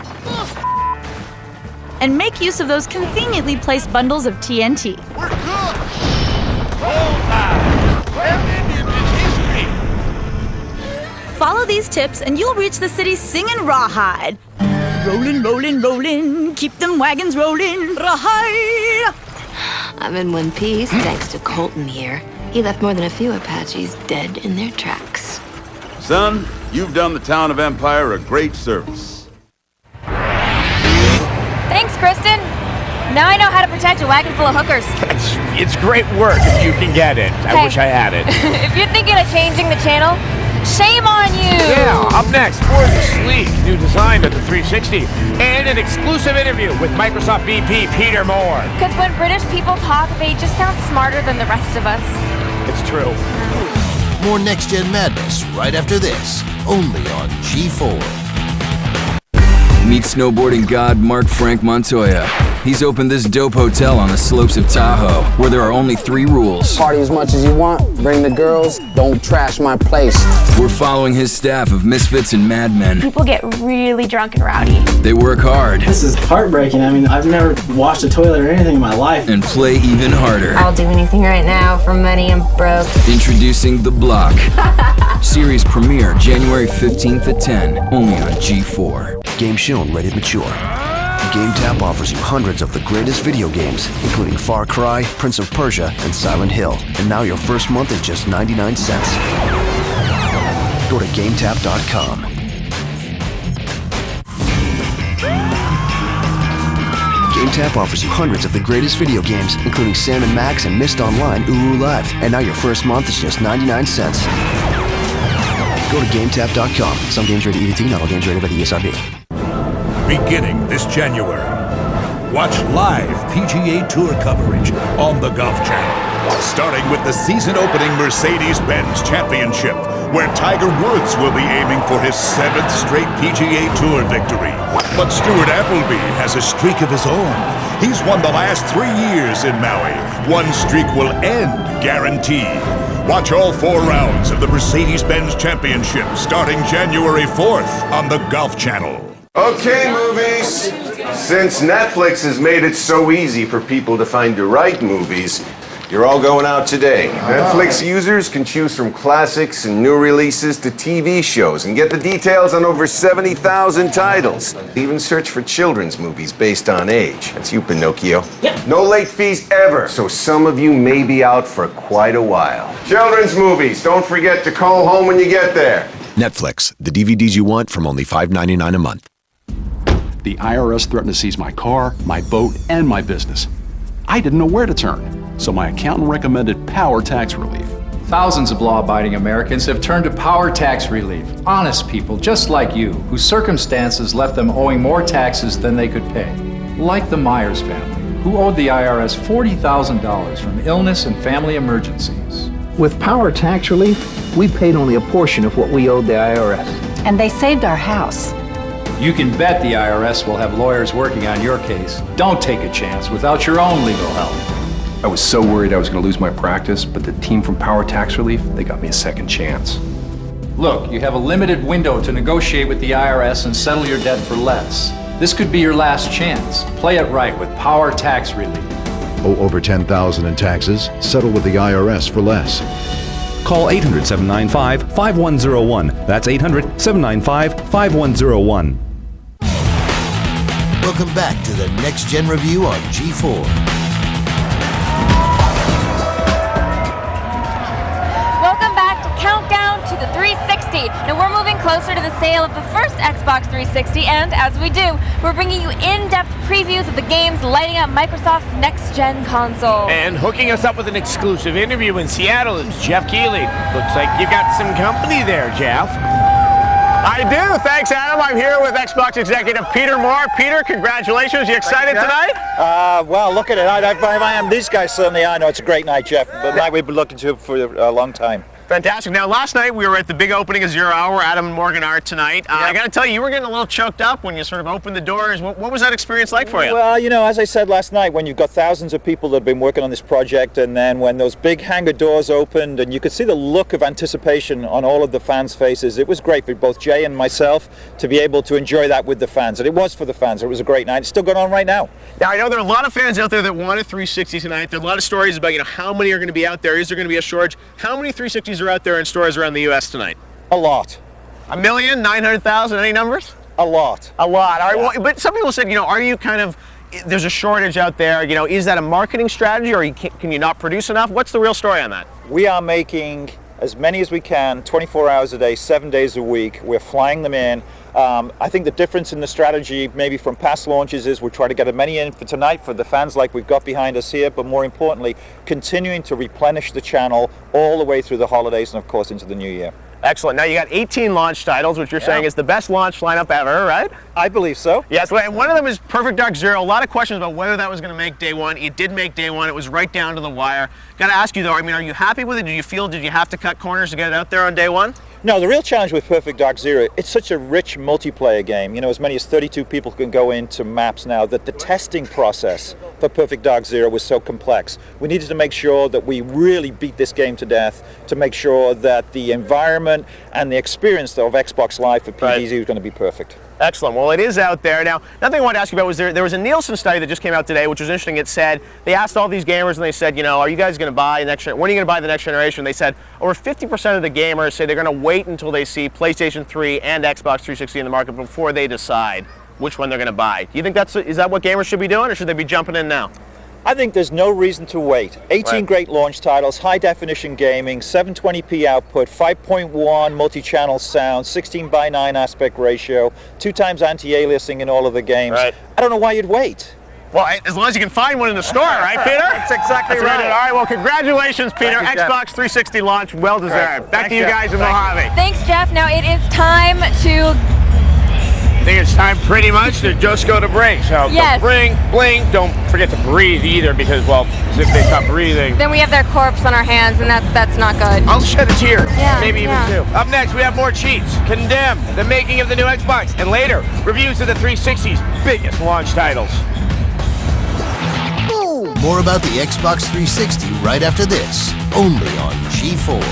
and make use of those conveniently placed bundles of TNT. We're good. Indians in history. Follow these tips and you'll reach the city singing rawhide. Rollin', rollin', rollin', keep them wagons rollin', rawhide. I'm in one piece thanks to Colton here. He left more than a few Apaches dead in their tracks. Son, you've done the town of Empire a great service. Thanks, Kristen. Now I know how to protect a wagon full of hookers. It's great work if you can get it. I wish I had it. If you're thinking of changing the channel, shame on you! Yeah, up next, more of the sleek new design of the 360 and an exclusive interview with Microsoft VP Peter Moore. Because when British people talk, they just sound smarter than the rest of us. It's true. More Next Gen Madness right after this, only on G4. Meet snowboarding god Mark Frank Montoya. He's opened this dope hotel on the slopes of Tahoe, where there are only 3 rules. Party as much as you want, bring the girls, don't trash my place. We're following his staff of misfits and madmen. People get really drunk and rowdy. They work hard. This is heartbreaking. I mean, I've never washed a toilet or anything in my life. And play even harder. I'll do anything right now for money. I'm broke. Introducing The Block. Series premiere January 15th at 10, only on G4. Game shown rated mature. GameTap offers you hundreds of the greatest video games, including Far Cry, Prince of Persia, and Silent Hill. And now your first month is just 99 cents. Go to GameTap.com. GameTap offers you hundreds of the greatest video games, including Sam & Max and Myst Online Uru Live. And now your first month is just 99 cents. Go to GameTap.com. Some games rated EDT, not all games rated by the ESRB. Beginning this January, watch live PGA Tour coverage on the Golf Channel, starting with the season-opening Mercedes-Benz Championship, where Tiger Woods will be aiming for his 7th straight PGA Tour victory. But Stuart Appleby has a streak of his own. He's won the last 3 years in Maui. One streak will end, guaranteed. Watch all 4 rounds of the Mercedes-Benz Championship starting January 4th on the Golf Channel. Okay, movies. Since Netflix has made it so easy for people to find the right movies, you're all going out today. Netflix users can choose from classics and new releases to TV shows and get the details on over 70,000 titles. Even search for children's movies based on age. That's you, Pinocchio. Yep. No late fees ever, so some of you may be out for quite a while. Children's movies, don't forget to call home when you get there. Netflix, the DVDs you want from only $5.99 a month. The IRS threatened to seize my car, my boat, and my business. I didn't know where to turn, so my accountant recommended Power Tax Relief. Thousands of law-abiding Americans have turned to Power Tax Relief. Honest people just like you, whose circumstances left them owing more taxes than they could pay. Like the Myers family, who owed the IRS $40,000 from illness and family emergencies. With Power Tax Relief, we paid only a portion of what we owed the IRS. And they saved our house. You can bet the IRS will have lawyers working on your case. Don't take a chance without your own legal help. I was so worried I was going to lose my practice, but the team from Power Tax Relief, they got me a second chance. Look, you have a limited window to negotiate with the IRS and settle your debt for less. This could be your last chance. Play it right with Power Tax Relief. Owe over $10,000 in taxes? Settle with the IRS for less. Call 800-795-5101. That's 800-795-5101. Welcome back to the Next Gen Review on G4. Welcome back to Countdown to the 360. Now we're moving closer to the sale of the first Xbox 360, and as we do, we're bringing you in-depth previews of the games lighting up Microsoft's next-gen console. And hooking us up with an exclusive interview in Seattle is Jeff Keighley. Looks like you got some company there, Jeff. I do. Thanks, Adam. I'm here with Xbox executive Peter Moore. Peter, congratulations. You excited tonight? Well, look at it. I am. These guys certainly are. I know it's a great night, Jeff. But night we've been looking to for a long time. Fantastic. Now, last night we were at the big opening of 0 Hour. Adam and Morgan are tonight. I got to tell you, you were getting a little choked up when you sort of opened the doors. What was that experience like for you? Well, you know, as I said last night, when you've got thousands of people that have been working on this project, and then when those big hangar doors opened and you could see the look of anticipation on all of the fans' faces, it was great for both Jay and myself to be able to enjoy that with the fans. And it was for the fans. It was a great night. It's still going on right now. Now, I know there are a lot of fans out there that want a 360 tonight. There are a lot of stories about, how many are going to be out there? Is there going to be a shortage? How many 360s are out there in stores around the U.S. tonight? A lot. 1,900,000? Any numbers? A lot. A lot. All right. Well, but some people said, are you kind of, there's a shortage out there, is that a marketing strategy, or can you not produce enough? What's the real story on that? We are making as many as we can, 24 hours a day, 7 days a week. We're flying them in. I think the difference in the strategy maybe from past launches is we're trying to get as many in for tonight for the fans like we've got behind us here, but more importantly, continuing to replenish the channel all the way through the holidays and of course into the new year. Excellent. Now you got 18 launch titles, which you're saying is the best launch lineup ever, right? I believe so. Yes, and one of them is Perfect Dark Zero. A lot of questions about whether that was going to make day one. It did make day one. It was right down to the wire. Got to ask you though, are you happy with it? Did you have to cut corners to get it out there on day one? No, the real challenge with Perfect Dark Zero, it's such a rich multiplayer game. As many as 32 people can go into maps now, that the testing process for Perfect Dark Zero was so complex. We needed to make sure that we really beat this game to death to make sure that the environment and the experience of Xbox Live for PDZ was going to be perfect. Excellent. Well, it is out there. Now, another thing I wanted to ask you about was there was a Nielsen study that just came out today, which was interesting. It said, they asked all these gamers and they said, are you guys going to buy when are you going to buy the next generation? They said over 50% of the gamers say they're going to wait until they see PlayStation 3 and Xbox 360 in the market before they decide which one they're going to buy. Do you think is that what gamers should be doing, or should they be jumping in now? I think there's no reason to wait. 18 great launch titles, high definition gaming, 720p output, 5.1 multi-channel sound, 16:9 aspect ratio, 2 times anti-aliasing in all of the games. Right. I don't know why you'd wait. Well, as long as you can find one in the store, right, Peter? That's exactly right. All right, well, congratulations, Peter. Thank you, Xbox 360 launch, well deserved. Back to you guys in Thank Mojave. Thanks, Jeff. Now it is time to... I think it's time pretty much to just go to break. So Yes. don't blink, don't forget to breathe either, because, well, if they stop breathing. Then we have their corpse on our hands, and that's not good. I'll shed a tear. Yeah, Maybe even yeah. 2. Up next, we have more cheats, Condemn, the making of the new Xbox, and later, reviews of the 360's biggest launch titles. More about the Xbox 360 right after this, only on G4.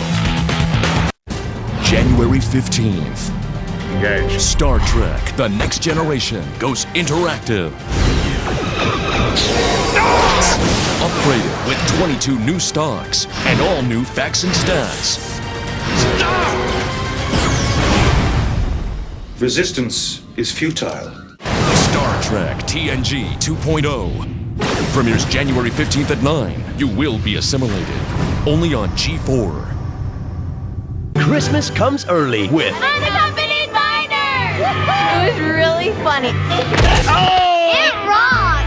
January 15th. Engage. Star Trek The Next Generation goes interactive. Upgraded with 22 new stocks and all new facts and stats. Resistance is futile. Star Trek TNG 2.0 premieres January 15th at 9. You will be assimilated. Only on G4. Christmas comes early with Unaccompanied minor! It was really funny. Oh! It rocked!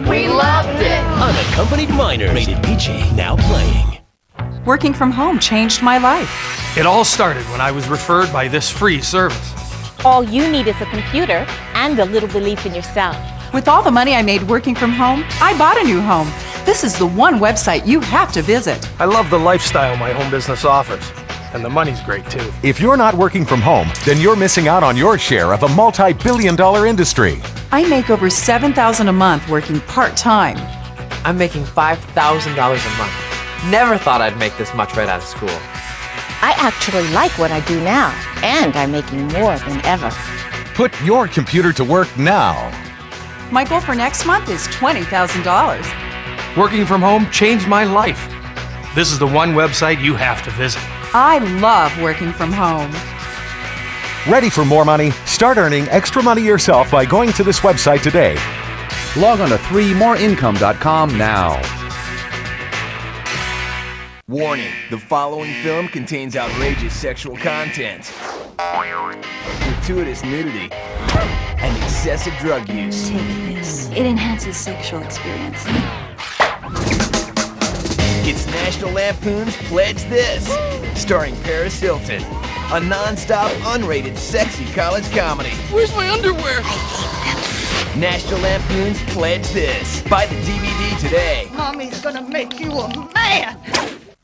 We loved it. Unaccompanied Minors. Rated PG. Now playing. Working from home changed my life. It all started when I was referred by this free service. All you need is a computer and a little belief in yourself. With all the money I made working from home, I bought a new home. This is the one website you have to visit. I love the lifestyle my home business offers. And the money's great too. If you're not working from home, then you're missing out on your share of a multi-billion-dollar industry. I make over $7,000 a month working part-time. I'm making $5,000 a month. Never thought I'd make this much right out of school. I actually like what I do now, and I'm making more than ever. Put your computer to work now. My goal for next month is $20,000. Working from home changed my life. This is the one website you have to visit. I love working from home. Ready for more money? Start earning extra money yourself by going to this website today. Log on to 3moreincome.com now. Warning, the following film contains outrageous sexual content, gratuitous nudity, and excessive drug use. Take this. It enhances sexual experience. It's National Lampoon's Pledge This, starring Paris Hilton, a non-stop, unrated, sexy college comedy. Where's my underwear? National Lampoon's Pledge This. Buy the DVD today. Mommy's gonna make you a man!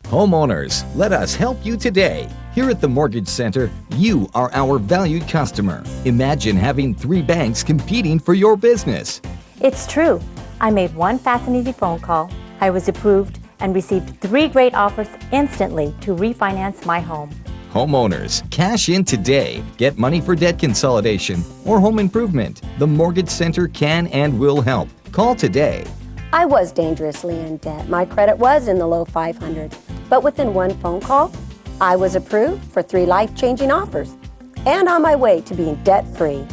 Homeowners, let us help you today. Here at the Mortgage Center, you are our valued customer. Imagine having 3 banks competing for your business. It's true. I made one fast and easy phone call. I was approved and received 3 great offers instantly to refinance my home. Homeowners, cash in today. Get money for debt consolidation or home improvement. The Mortgage Center can and will help. Call today. I was dangerously in debt. My credit was in the low 500s. But within one phone call, I was approved for 3 life-changing offers and on my way to being debt-free.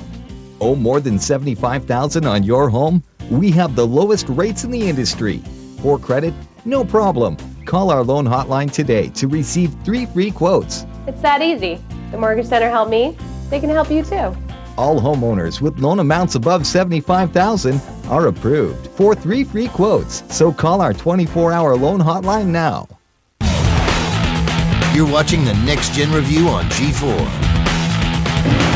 Owe more than $75,000 on your home? We have the lowest rates in the industry. Poor credit? No problem. Call our loan hotline today to receive 3 free quotes. It's that easy. The Mortgage Center helped me. They can help you too. All homeowners with loan amounts above $75,000 are approved for 3 free quotes. So call our 24-hour loan hotline now. You're watching the Next Gen Review on G4.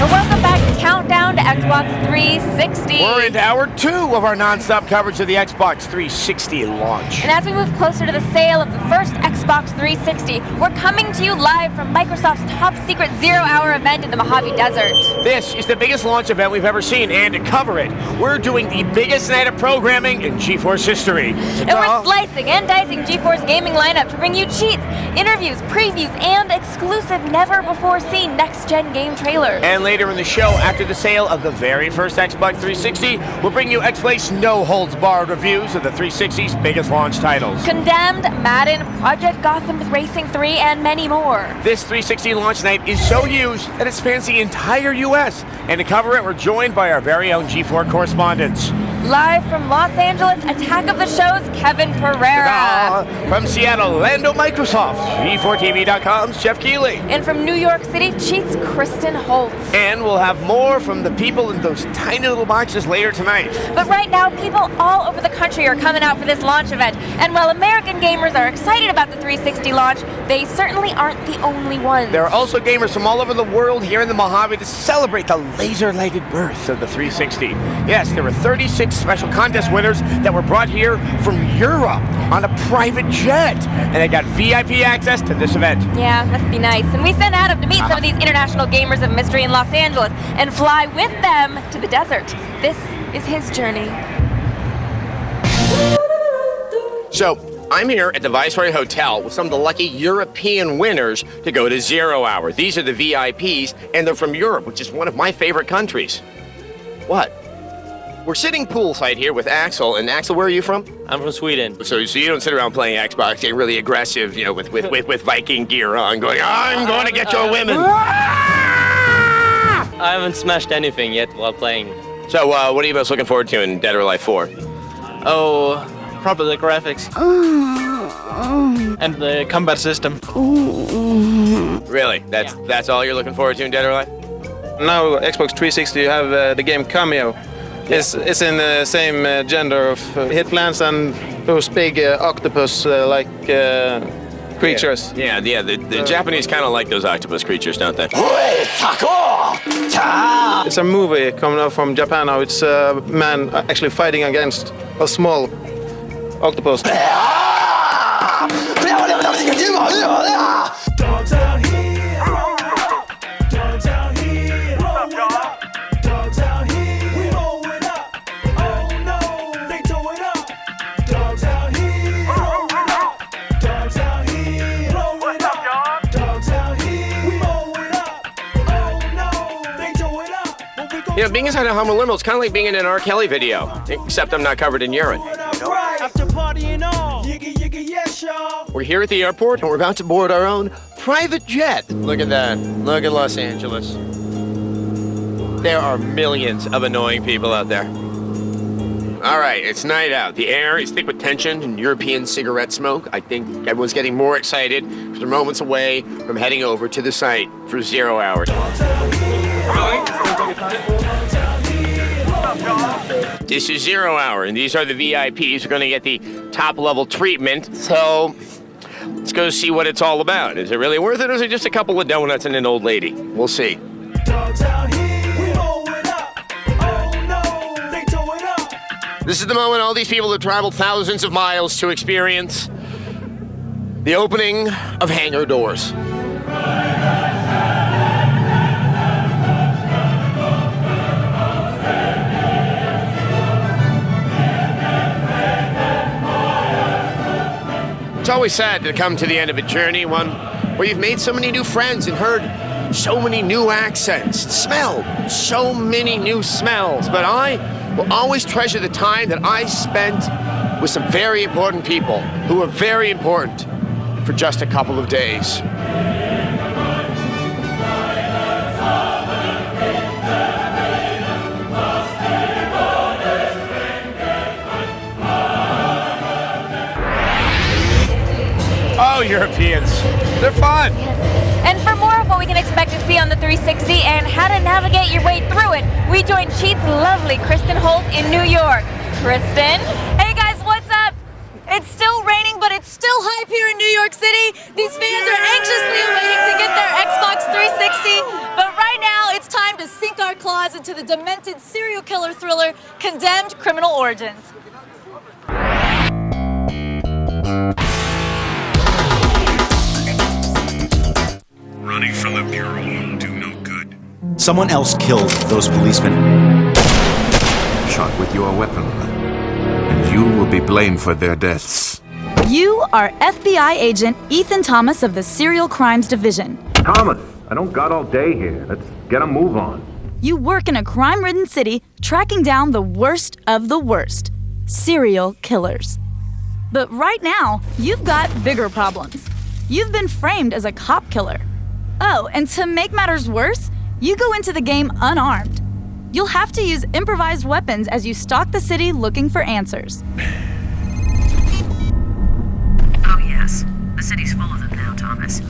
And welcome back to Countdown to Xbox 360. We're into hour 2 of our non-stop coverage of the Xbox 360 launch. And as we move closer to the sale of the first Xbox 360, we're coming to you live from Microsoft's top secret 0-hour event in the Mojave Desert. This is the biggest launch event we've ever seen, and to cover it, we're doing the biggest night of programming in GeForce history. And we're slicing and dicing GeForce gaming lineup to bring you cheats, interviews, previews, and exclusive never-before-seen next-gen game trailers. And later in the show, after the sale of the very first Xbox 360, we'll bring you X-Play's no-holds-barred reviews of the 360's biggest launch titles. Condemned, Madden, Project Gotham Racing 3, and many more. This 360 launch night is so huge that it spans the entire U.S. And to cover it, we're joined by our very own G4 correspondents. Live from Los Angeles, Attack of the Show's Kevin Pereira. From Seattle, Lando Microsoft, G4TV.com's Jeff Keighley. And from New York City, Cheats Kristen Holt. And we'll have more from the people in those tiny little boxes later tonight. But right now, people all over the country are coming out for this launch event. And while American gamers are excited about the 360 launch, they certainly aren't the only ones. There are also gamers from all over the world here in the Mojave to celebrate the laser-lighted birth of the 360. Yes, there were 36 special contest winners that were brought here from Europe on a private jet. And they got VIP access to this event. Yeah, must be nice. And we sent Adam to meet some of these international gamers of mystery in Los Angeles and fly with them to the desert. This is his journey. So, I'm here at the Viceroy Hotel with some of the lucky European winners to go to 0 Hour. These are the VIPs, and they're from Europe, which is one of my favorite countries. What? We're sitting poolside here with Axel, and Axel, where are you from? I'm from Sweden. So you don't sit around playing Xbox, getting really aggressive, you know, with Viking gear on, going, I'm going to get your women. I haven't smashed anything yet while playing. So what are you most looking forward to in Dead or Alive 4? Oh, probably the graphics. And the combat system. Really? That's all you're looking forward to in Dead or Alive? Now, Xbox 360, you have the game Cameo. It's in the same gender of hit plants and those big octopus-like creatures. Yeah, the Japanese kind of like those octopus creatures, don't they? It's a movie coming out from Japan now. It's a man actually fighting against a small octopus. You know, being inside a Hummer limo is kind of like being in an R. Kelly video, except I'm not covered in urine. We're here at the airport, and we're about to board our own private jet. Look at that. Look at Los Angeles. There are millions of annoying people out there. All right, it's night out. The air is thick with tension and European cigarette smoke. I think everyone's getting more excited because they're moments away from heading over to the site for 0 hours. This is 0 hour, and these are the VIPs. We're going to get the top-level treatment. So let's go see what it's all about. Is it really worth it, or is it just a couple of donuts and an old lady? We'll see. This is the moment all these people have traveled thousands of miles to experience the opening of hangar doors. It's always sad to come to the end of a journey, one where you've made so many new friends and heard so many new accents, smelled so many new smells, but I will always treasure the time that I spent with some very important people who were very important for just a couple of days. Oh, Europeans, they're fun. And for more of what we can expect to see on the 360 and how to navigate your way through it, we joined Cheat's lovely Kristen Holt in New York. Kristen? Hey guys, what's up? It's still raining, but it's still hype here in New York City. These fans are anxiously awaiting to get their Xbox 360. But right now, it's time to sink our claws into the demented serial killer thriller, Condemned: Criminal Origins. Running from the Bureau will do no good. Someone else killed those policemen. Shot with your weapon, and you will be blamed for their deaths. You are FBI agent Ethan Thomas of the Serial Crimes Division. Thomas, I don't got all day here. Let's get a move on. You work in a crime-ridden city tracking down the worst of the worst, serial killers. But right now, you've got bigger problems. You've been framed as a cop killer. Oh, and to make matters worse, you go into the game unarmed. You'll have to use improvised weapons as you stalk the city looking for answers. Oh yes, the city's full of them now, Thomas.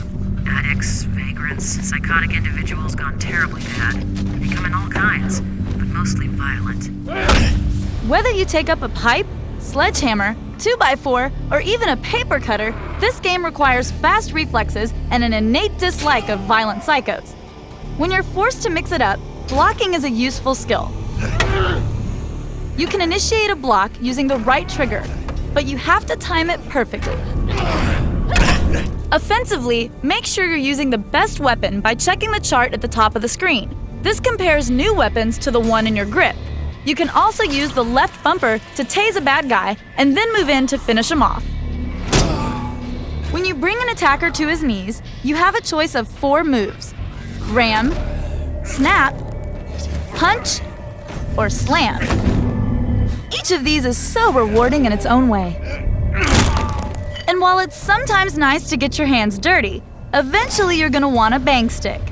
Addicts, vagrants, psychotic individuals gone terribly bad. They come in all kinds, but mostly violent. Whether you take up a pipe, sledgehammer, 2x4, or even a paper cutter, this game requires fast reflexes and an innate dislike of violent psychos. When you're forced to mix it up, blocking is a useful skill. You can initiate a block using the right trigger, but you have to time it perfectly. Offensively, make sure you're using the best weapon by checking the chart at the top of the screen. This compares new weapons to the one in your grip. You can also use the left bumper to tase a bad guy and then move in to finish him off. When you bring an attacker to his knees, you have a choice of 4 moves: ram, snap, punch, or slam. Each of these is so rewarding in its own way. And while it's sometimes nice to get your hands dirty, eventually you're gonna want a bang stick.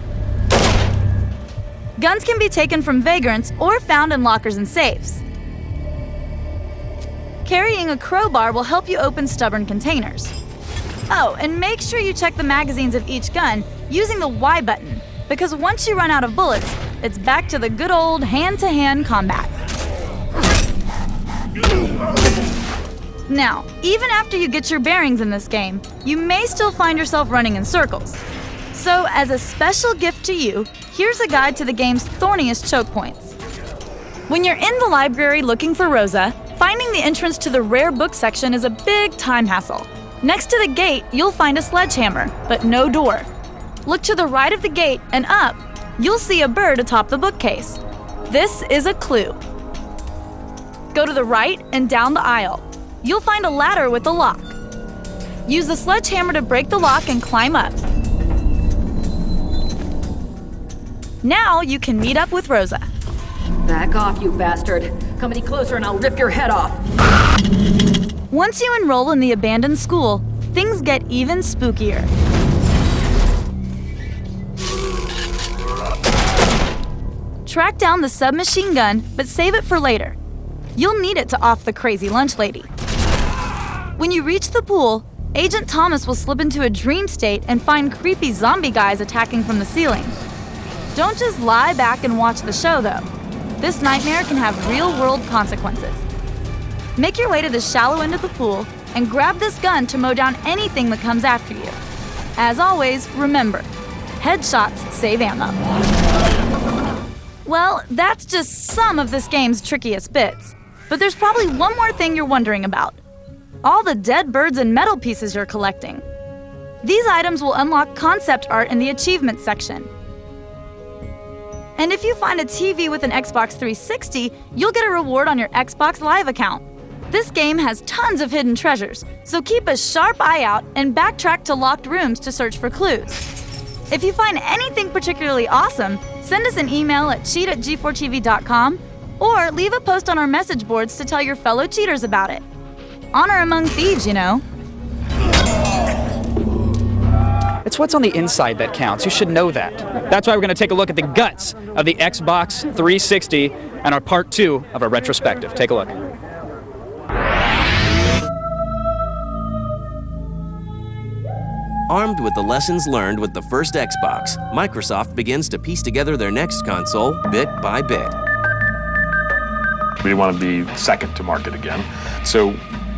Guns can be taken from vagrants or found in lockers and safes. Carrying a crowbar will help you open stubborn containers. Oh, and make sure you check the magazines of each gun using the Y button, because once you run out of bullets, it's back to the good old hand-to-hand combat. Now, even after you get your bearings in this game, you may still find yourself running in circles. So, as a special gift to you, here's a guide to the game's thorniest choke points. When you're in the library looking for Rosa, finding the entrance to the rare book section is a big time hassle. Next to the gate, you'll find a sledgehammer, but no door. Look to the right of the gate and up, you'll see a bird atop the bookcase. This is a clue. Go to the right and down the aisle. You'll find a ladder with a lock. Use the sledgehammer to break the lock and climb up. Now you can meet up with Rosa. Back off, you bastard. Come any closer and I'll rip your head off. Once you enroll in the abandoned school, things get even spookier. Track down the submachine gun, but save it for later. You'll need it to off the crazy lunch lady. When you reach the pool, Agent Thomas will slip into a dream state and find creepy zombie guys attacking from the ceiling. Don't just lie back and watch the show, though. This nightmare can have real-world consequences. Make your way to the shallow end of the pool and grab this gun to mow down anything that comes after you. As always, remember, headshots save ammo. Well, that's just some of this game's trickiest bits. But there's probably one more thing you're wondering about. All the dead birds and metal pieces you're collecting. These items will unlock concept art in the achievements section. And if you find a TV with an Xbox 360, you'll get a reward on your Xbox Live account. This game has tons of hidden treasures, so keep a sharp eye out and backtrack to locked rooms to search for clues. If you find anything particularly awesome, send us an email at cheat@g4tv.com or leave a post on our message boards to tell your fellow cheaters about it. Honor among thieves, you know. It's what's on the inside that counts. You should know that. That's why we're going to take a look at the guts of the Xbox 360 and our part 2 of our retrospective. Take a look. Armed with the lessons learned with the first Xbox, Microsoft begins to piece together their next console bit by bit. We didn't want to be second to market again. So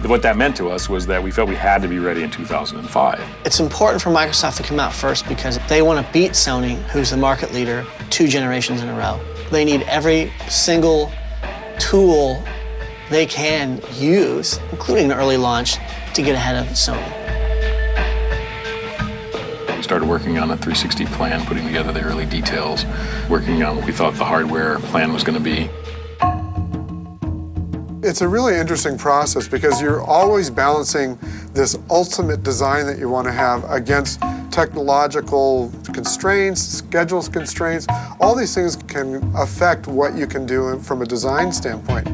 what that meant to us was that we felt we had to be ready in 2005. It's important for Microsoft to come out first because they want to beat Sony, who's the market leader, 2 generations in a row. They need every single tool they can use, including an early launch, to get ahead of Sony. We started working on a 360 plan, putting together the early details, working on what we thought the hardware plan was going to be. It's a really interesting process because you're always balancing this ultimate design that you want to have against technological constraints, schedules constraints. All these things can affect what you can do from a design standpoint.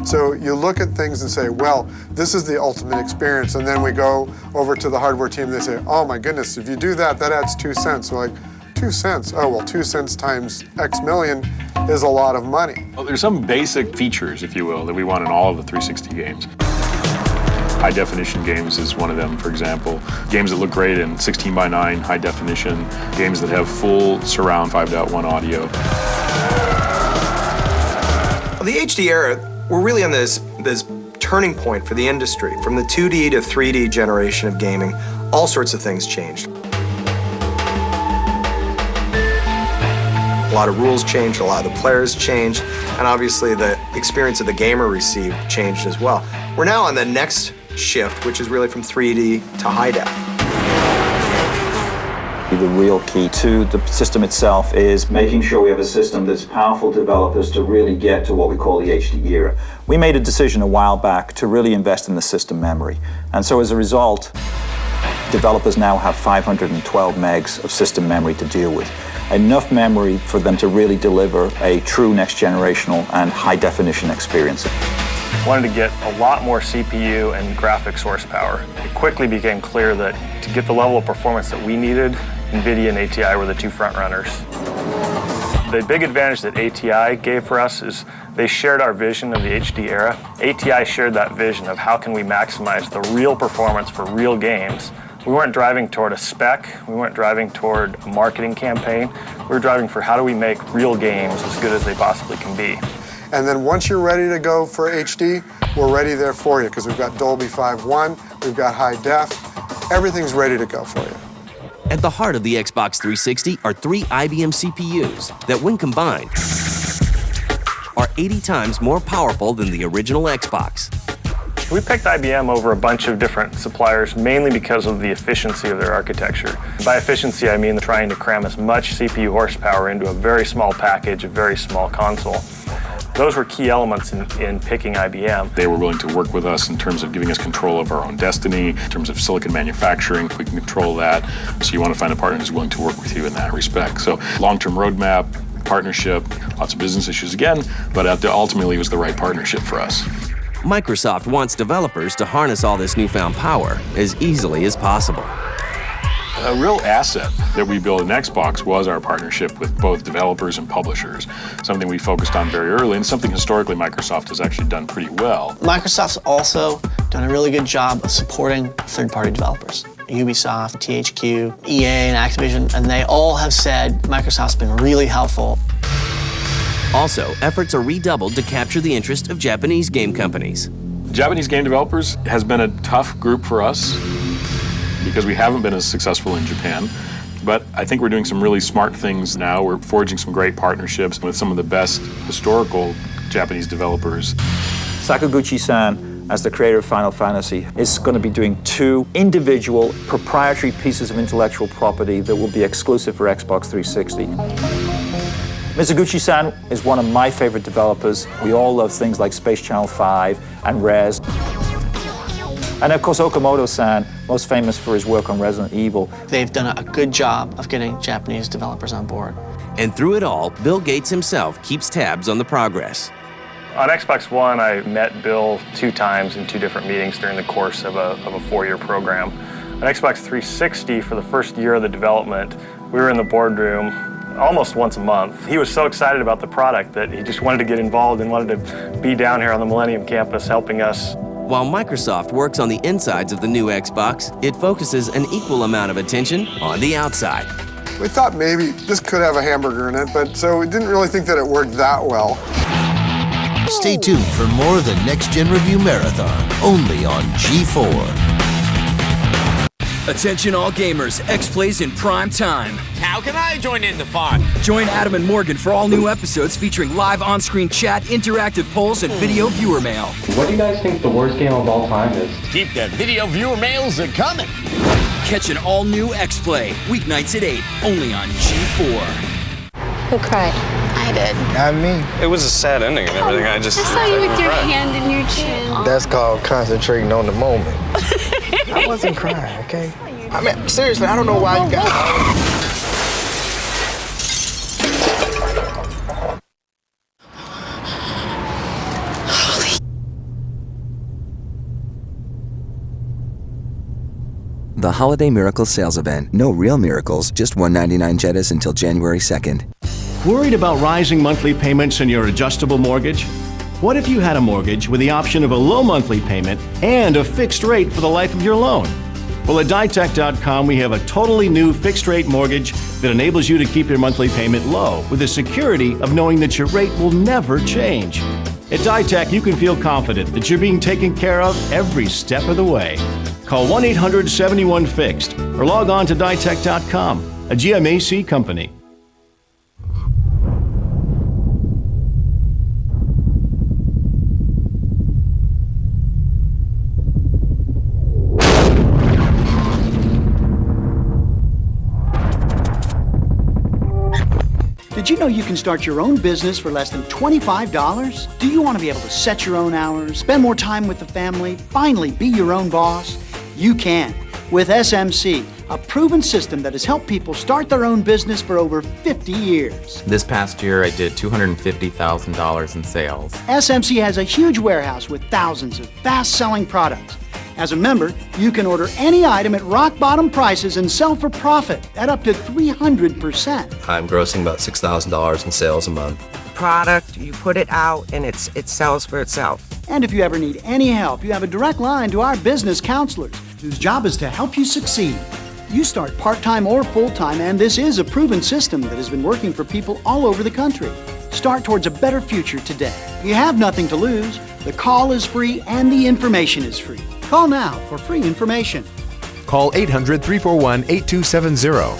So you look at things and say, well, this is the ultimate experience. And then we go over to the hardware team and they say, oh my goodness, if you do that, that adds 2 cents. We're like, 2 cents? Oh, well, 2 cents times X million is a lot of money. Well, there's some basic features, if you will, that we want in all of the 360 games. High definition games is one of them, for example. Games that look great in 16:9 high definition. Games that have full surround 5.1 audio. The HD era, we're really on this turning point for the industry. From the 2D to 3D generation of gaming, all sorts of things changed. A lot of rules changed, a lot of the players changed, and obviously the experience of the gamer received changed as well. We're now on the next shift, which is really from 3D to high def. The real key to the system itself is making sure we have a system that's powerful to developers to really get to what we call the HD era. We made a decision a while back to really invest in the system memory, and so as a result, developers now have 512 megs of system memory to deal with. Enough memory for them to really deliver a true next-generational and high-definition experience. Wanted to get a lot more CPU and graphics horsepower. It quickly became clear that to get the level of performance that we needed, NVIDIA and ATI were the 2 front runners. The big advantage that ATI gave for us is they shared our vision of the HD era. ATI shared that vision of how can we maximize the real performance for real games. We weren't driving toward a spec, we weren't driving toward a marketing campaign, we were driving for how do we make real games as good as they possibly can be. And then once you're ready to go for HD, we're ready there for you because we've got Dolby 5.1, we've got high def, everything's ready to go for you. At the heart of the Xbox 360 are 3 IBM CPUs that, when combined, are 80 times more powerful than the original Xbox. We picked IBM over a bunch of different suppliers, mainly because of the efficiency of their architecture. By efficiency, I mean trying to cram as much CPU horsepower into a very small package, a very small console. Those were key elements in picking IBM. They were willing to work with us in terms of giving us control of our own destiny, in terms of silicon manufacturing, we can control that. So you want to find a partner who's willing to work with you in that respect. So long-term roadmap, partnership, lots of business issues again, but ultimately it was the right partnership for us. Microsoft wants developers to harness all this newfound power as easily as possible. A real asset that we built in Xbox was our partnership with both developers and publishers, something we focused on very early and something historically Microsoft has actually done pretty well. Microsoft's also done a really good job of supporting third-party developers. Ubisoft, THQ, EA, and Activision, and they all have said Microsoft's been really helpful. Also, efforts are redoubled to capture the interest of Japanese game companies. Japanese game developers has been a tough group for us because we haven't been as successful in Japan. But I think we're doing some really smart things now. We're forging some great partnerships with some of the best historical Japanese developers. Sakaguchi-san, as the creator of Final Fantasy, is going to be doing 2 individual proprietary pieces of intellectual property that will be exclusive for Xbox 360. Mizuguchi-san is one of my favorite developers. We all love things like Space Channel 5 and Rez. And of course, Okamoto-san, most famous for his work on Resident Evil. They've done a good job of getting Japanese developers on board. And through it all, Bill Gates himself keeps tabs on the progress. On Xbox One, I met Bill 2 times in 2 different meetings during the course of a 4-year program. On Xbox 360, for the first year of the development, we were in the boardroom almost once a month. He was so excited about the product that he just wanted to get involved and wanted to be down here on the Millennium campus helping us. While Microsoft works on the insides of the new Xbox, it focuses an equal amount of attention on the outside. We thought maybe this could have a hamburger in it, but so we didn't really think that it worked that well. Stay tuned for more of the Next Gen Review Marathon, only on G4. Attention all gamers, X plays in prime time. How can I join in the fun? Join Adam and Morgan for all new episodes featuring live on-screen chat, interactive polls, and video viewer mail. What do you guys think the worst game of all time is? Keep the video viewer mails coming. Catch an all-new X Play, weeknights at 8, only on G4. Who cried? I did. Not me. It was a sad ending and everything. I saw you with your hand in your chin. That's called concentrating on the moment. I wasn't crying, okay? I mean, seriously, I don't know why you got... The Holiday Miracle Sales Event. No real miracles, just $199 Jettas until January 2nd. Worried about rising monthly payments in your adjustable mortgage? What if you had a mortgage with the option of a low monthly payment and a fixed rate for the life of your loan? Well, at ditech.com, we have a totally new fixed rate mortgage that enables you to keep your monthly payment low with the security of knowing that your rate will never change. At Ditech, you can feel confident that you're being taken care of every step of the way. Call 1-800-71-FIXED or log on to ditech.com, a GMAC company. Did you know you can start your own business for less than $25? Do you want to be able to set your own hours, spend more time with the family, finally be your own boss? You can with SMC, a proven system that has helped people start their own business for over 50 years. This past year, I did $250,000 in sales. SMC has a huge warehouse with thousands of fast-selling products. As a member, you can order any item at rock-bottom prices and sell for profit at up to 300%. I'm grossing about $6,000 in sales a month. Product, you put it out, and it sells for itself. And if you ever need any help, you have a direct line to our business counselors, whose job is to help you succeed. You start part-time or full-time, and this is a proven system that has been working for people all over the country. Start towards a better future today. You have nothing to lose. The call is free, and the information is free. Call now for free information. Call 800-341-8270.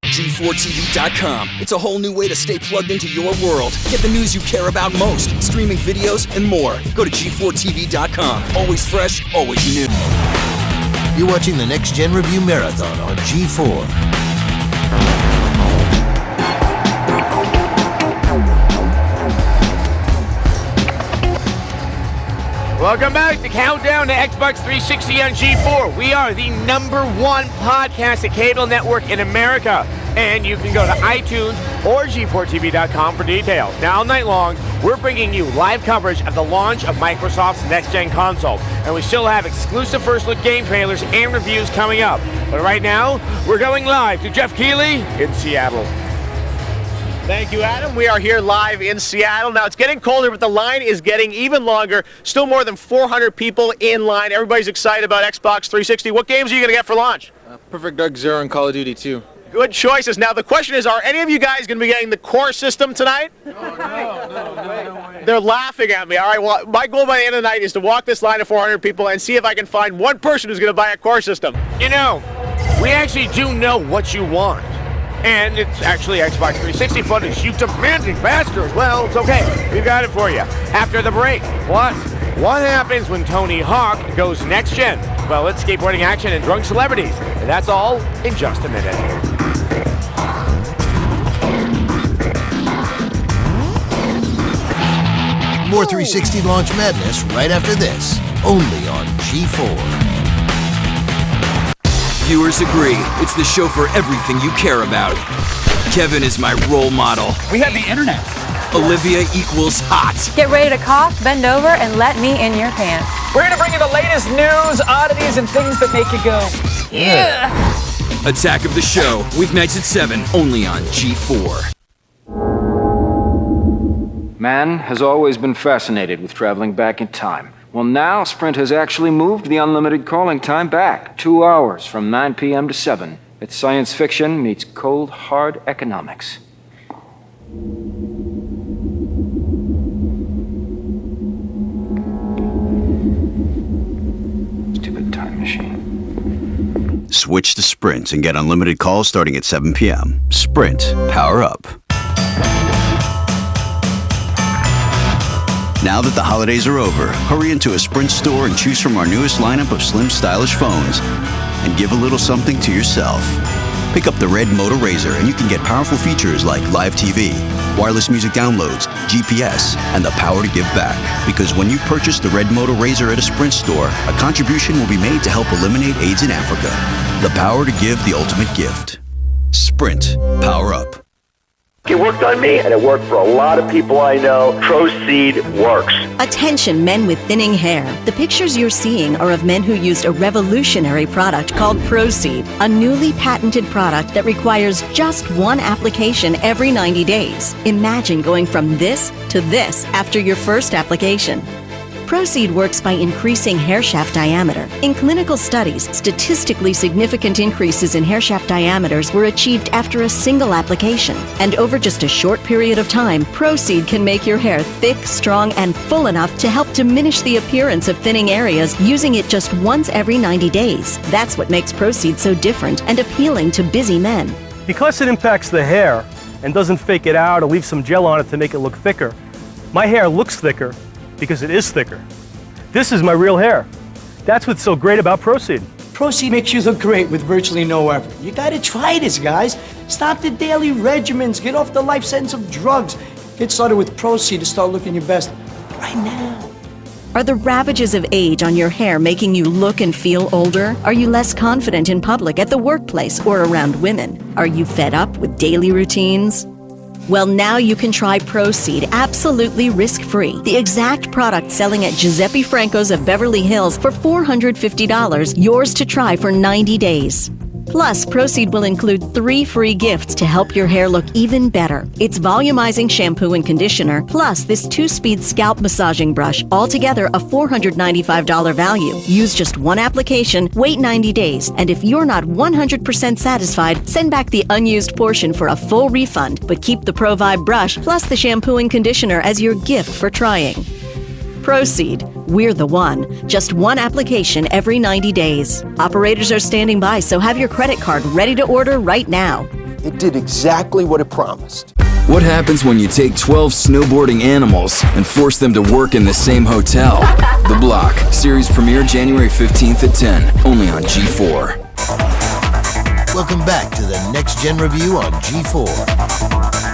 G4TV.com. It's a whole new way to stay plugged into your world. Get the news you care about most, streaming videos, and more. Go to G4TV.com. Always fresh, always new. You're watching the Next Gen Review Marathon on G4. Welcome back to Countdown to Xbox 360 on G4. We are the #1 podcast cable network in America. And you can go to iTunes or G4TV.com for details. Now, all night long, we're bringing you live coverage of the launch of Microsoft's next-gen console. And we still have exclusive first-look game trailers and reviews coming up. But right now, we're going live to Jeff Keighley in Seattle. Thank you, Adam. We are here live in Seattle. Now, it's getting colder, but the line is getting even longer. Still more than 400 people in line. Everybody's excited about Xbox 360. What games are you going to get for launch? Perfect Dark Zero and Call of Duty 2. Good choices. Now, the question is, are any of you guys going to be getting the core system tonight? No. They're laughing at me. All right, well, my goal by the end of the night is to walk this line of 400 people and see if I can find one person who's going to buy a core system. You know, we actually do know what you want. And it's actually Xbox 360 footage. You demanding faster as well. It's okay. We've got it for you. After the break. Plus, what happens when Tony Hawk goes next gen? Well, it's skateboarding action and drunk celebrities. And that's all in just a minute. More 360 launch madness right after this, only on G4. Viewers agree, it's the show for everything you care about. Kevin is my role model. We have the internet. Olivia equals hot. Get ready to cough, bend over, and let me in your pants. We're going to bring you the latest news, oddities, and things that make you go, yeah. Attack of the Show, weeknights at 7, only on G4. Man has always been fascinated with traveling back in time. Well, now Sprint has actually moved the unlimited calling time back 2 hours from 9 p.m. to 7. It's science fiction meets cold, hard economics. Stupid time machine. Switch to Sprint and get unlimited calls starting at 7 p.m. Sprint. Power up. Now that the holidays are over, hurry into a Sprint store and choose from our newest lineup of slim, stylish phones. And give a little something to yourself. Pick up the Red Moto Razr and you can get powerful features like live TV, wireless music downloads, GPS, and the power to give back. Because when you purchase the Red Moto Razr at a Sprint store, a contribution will be made to help eliminate AIDS in Africa. The power to give the ultimate gift. Sprint. Power up. It worked on me, and it worked for a lot of people I know. Proceed works. Attention, men with thinning hair. The pictures you're seeing are of men who used a revolutionary product called Proceed, a newly patented product that requires just one application every 90 days. Imagine going from this to this after your first application. Proceed works by increasing hair shaft diameter. In clinical studies, statistically significant increases in hair shaft diameters were achieved after a single application. And over just a short period of time, Proceed can make your hair thick, strong, and full enough to help diminish the appearance of thinning areas using it just once every 90 days. That's what makes Proceed so different and appealing to busy men. Because it impacts the hair and doesn't fake it out or leave some gel on it to make it look thicker, my hair looks thicker because it is thicker. This is my real hair. That's what's so great about Proceed. Proceed makes you look great with virtually no effort. You gotta try this, guys. Stop the daily regimens. Get off the life sentence of drugs. Get started with Proceed to start looking your best right now. Are the ravages of age on your hair making you look and feel older? Are you less confident in public, at the workplace, or around women? Are you fed up with daily routines? Well, now you can try Proceed absolutely risk-free. The exact product selling at Giuseppe Franco's of Beverly Hills for $450, yours to try for 90 days. Plus, Proceed will include 3 free gifts to help your hair look even better. It's volumizing shampoo and conditioner, plus this 2-speed scalp massaging brush, altogether a $495 value. Use just one application, wait 90 days, and if you're not 100% satisfied, send back the unused portion for a full refund, but keep the Pro Vibe brush plus the shampoo and conditioner as your gift for trying. Proceed. We're the one. Just one application every 90 days. Operators are standing by, so have your credit card ready to order right now. It did exactly what it promised. What happens when you take 12 snowboarding animals and force them to work in the same hotel? The Block. Series premiere January 15th at 10, only on G4. Welcome back to the Next Gen Review on G4.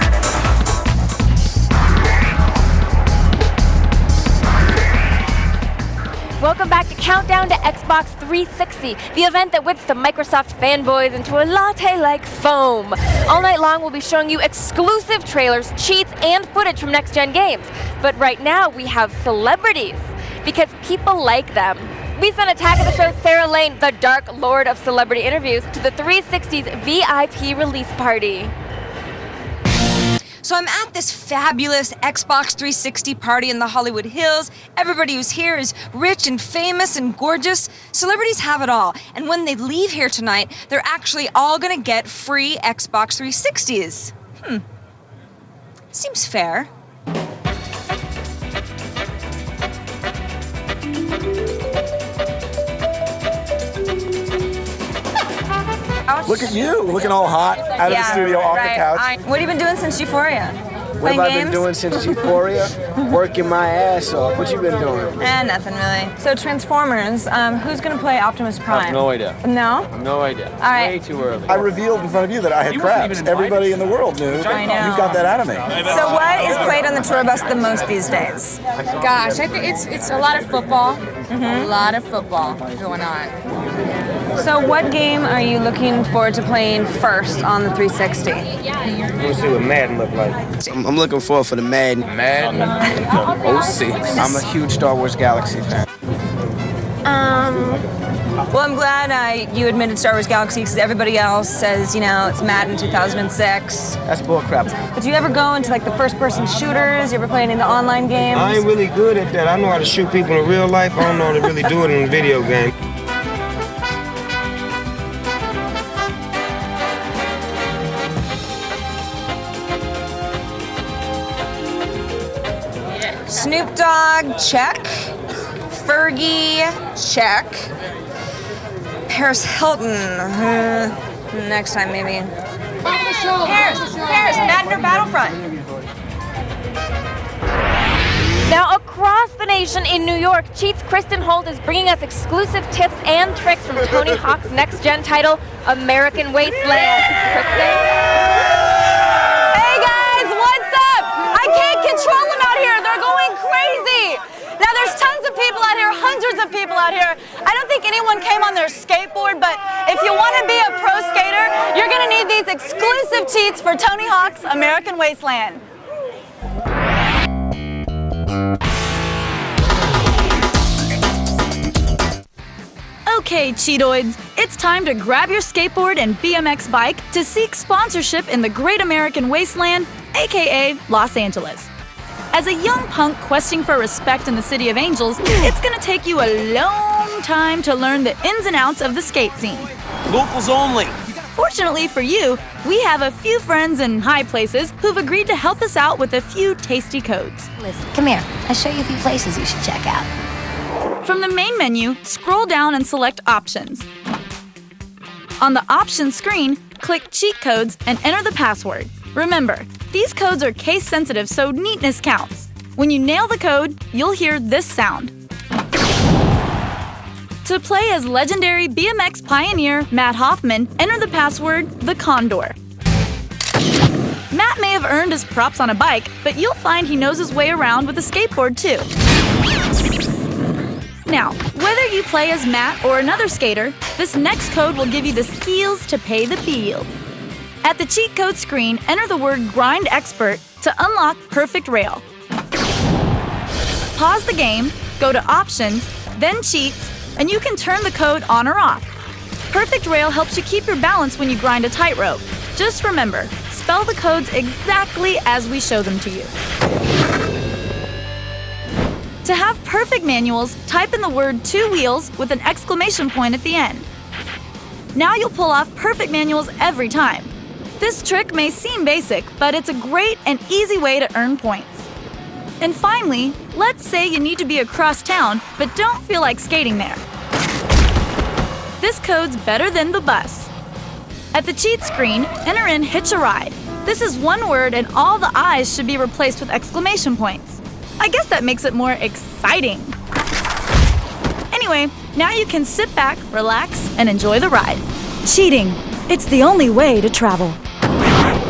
welcome back to Countdown to Xbox 360, the event that whips the Microsoft fanboys into a latte-like foam. All night long, we'll be showing you exclusive trailers, cheats, and footage from next-gen games. But right now, we have celebrities, because people like them. We sent Attack of the Show Sarah Lane, the Dark Lord of celebrity interviews, to the 360's VIP release party. So I'm at this fabulous Xbox 360 party in the Hollywood Hills. Everybody who's here is rich and famous and gorgeous. Celebrities have it all. And when they leave here tonight, they're actually all gonna get free Xbox 360s. Seems fair. Look at you, looking all hot out of the studio, off the couch. What have you been doing since Euphoria? What have I been doing since Euphoria? Working my ass off. What you been doing? Nothing really. So Transformers, who's gonna play Optimus Prime? I have no idea. No? No idea. All right. Way too early. I revealed in front of you that I had crabs. Everybody in the world knew. I know. You got that out of me. So what is played on the tour bus the most these days? Gosh, I think it's a lot of football. A lot of football going on. So what game are you looking forward to playing first on the 360? We'll see what Madden look like. I'm looking forward for the Madden. Madden 06. I'm a huge Star Wars Galaxy fan. Well, I'm glad you admitted Star Wars Galaxy because everybody else says, it's Madden 2006. That's bullcrap. But do you ever go into like the first-person shooters? You ever play any of the online games? I ain't really good at that. I know how to shoot people in real life. I don't know how to really do it in a video game. Snoop Dogg, check. Fergie, check. Paris Hilton, next time maybe. Paris, Madden or Battlefront? Now, across the nation in New York, Cheats Kristen Holt is bringing us exclusive tips and tricks from Tony Hawk's next-gen title, American Wasteland. Kristen? Hey guys, what's up? I can't control them out here. They're going crazy. Now, there's tons of people out here, hundreds of people out here. I don't think anyone came on their skateboard, but if you want to be a pro skater, you're going to need these exclusive cheats for Tony Hawk's American Wasteland. Okay, Cheatoids, it's time to grab your skateboard and BMX bike to seek sponsorship in the Great American Wasteland, aka Los Angeles. As a young punk questing for respect in the City of Angels, it's gonna take you a long time to learn the ins and outs of the skate scene. Locals only. Fortunately for you, we have a few friends in high places who've agreed to help us out with a few tasty codes. Listen, come here. I'll show you a few places you should check out. From the main menu, scroll down and select Options. On the Options screen, click Cheat Codes and enter the password. Remember, these codes are case sensitive, so neatness counts. When you nail the code, you'll hear this sound. To play as legendary BMX pioneer Matt Hoffman, enter the password The Condor. Matt may have earned his props on a bike, but you'll find he knows his way around with a skateboard too. Now, whether you play as Matt or another skater, this next code will give you the skills to pay the bill. At the cheat code screen, enter the word Grind Expert to unlock Perfect Rail. Pause the game, go to Options, then Cheats, and you can turn the code on or off. Perfect Rail helps you keep your balance when you grind a tightrope. Just remember, spell the codes exactly as we show them to you. To have perfect manuals, type in the word 2 wheels with an exclamation point at the end. Now you'll pull off perfect manuals every time. This trick may seem basic, but it's a great and easy way to earn points. And finally, let's say you need to be across town, but don't feel like skating there. This code's better than the bus. At the cheat screen, enter in Hitch a Ride. This is one word and all the I's should be replaced with exclamation points. I guess that makes it more exciting. Anyway, now you can sit back, relax, and enjoy the ride. Cheating. It's the only way to travel.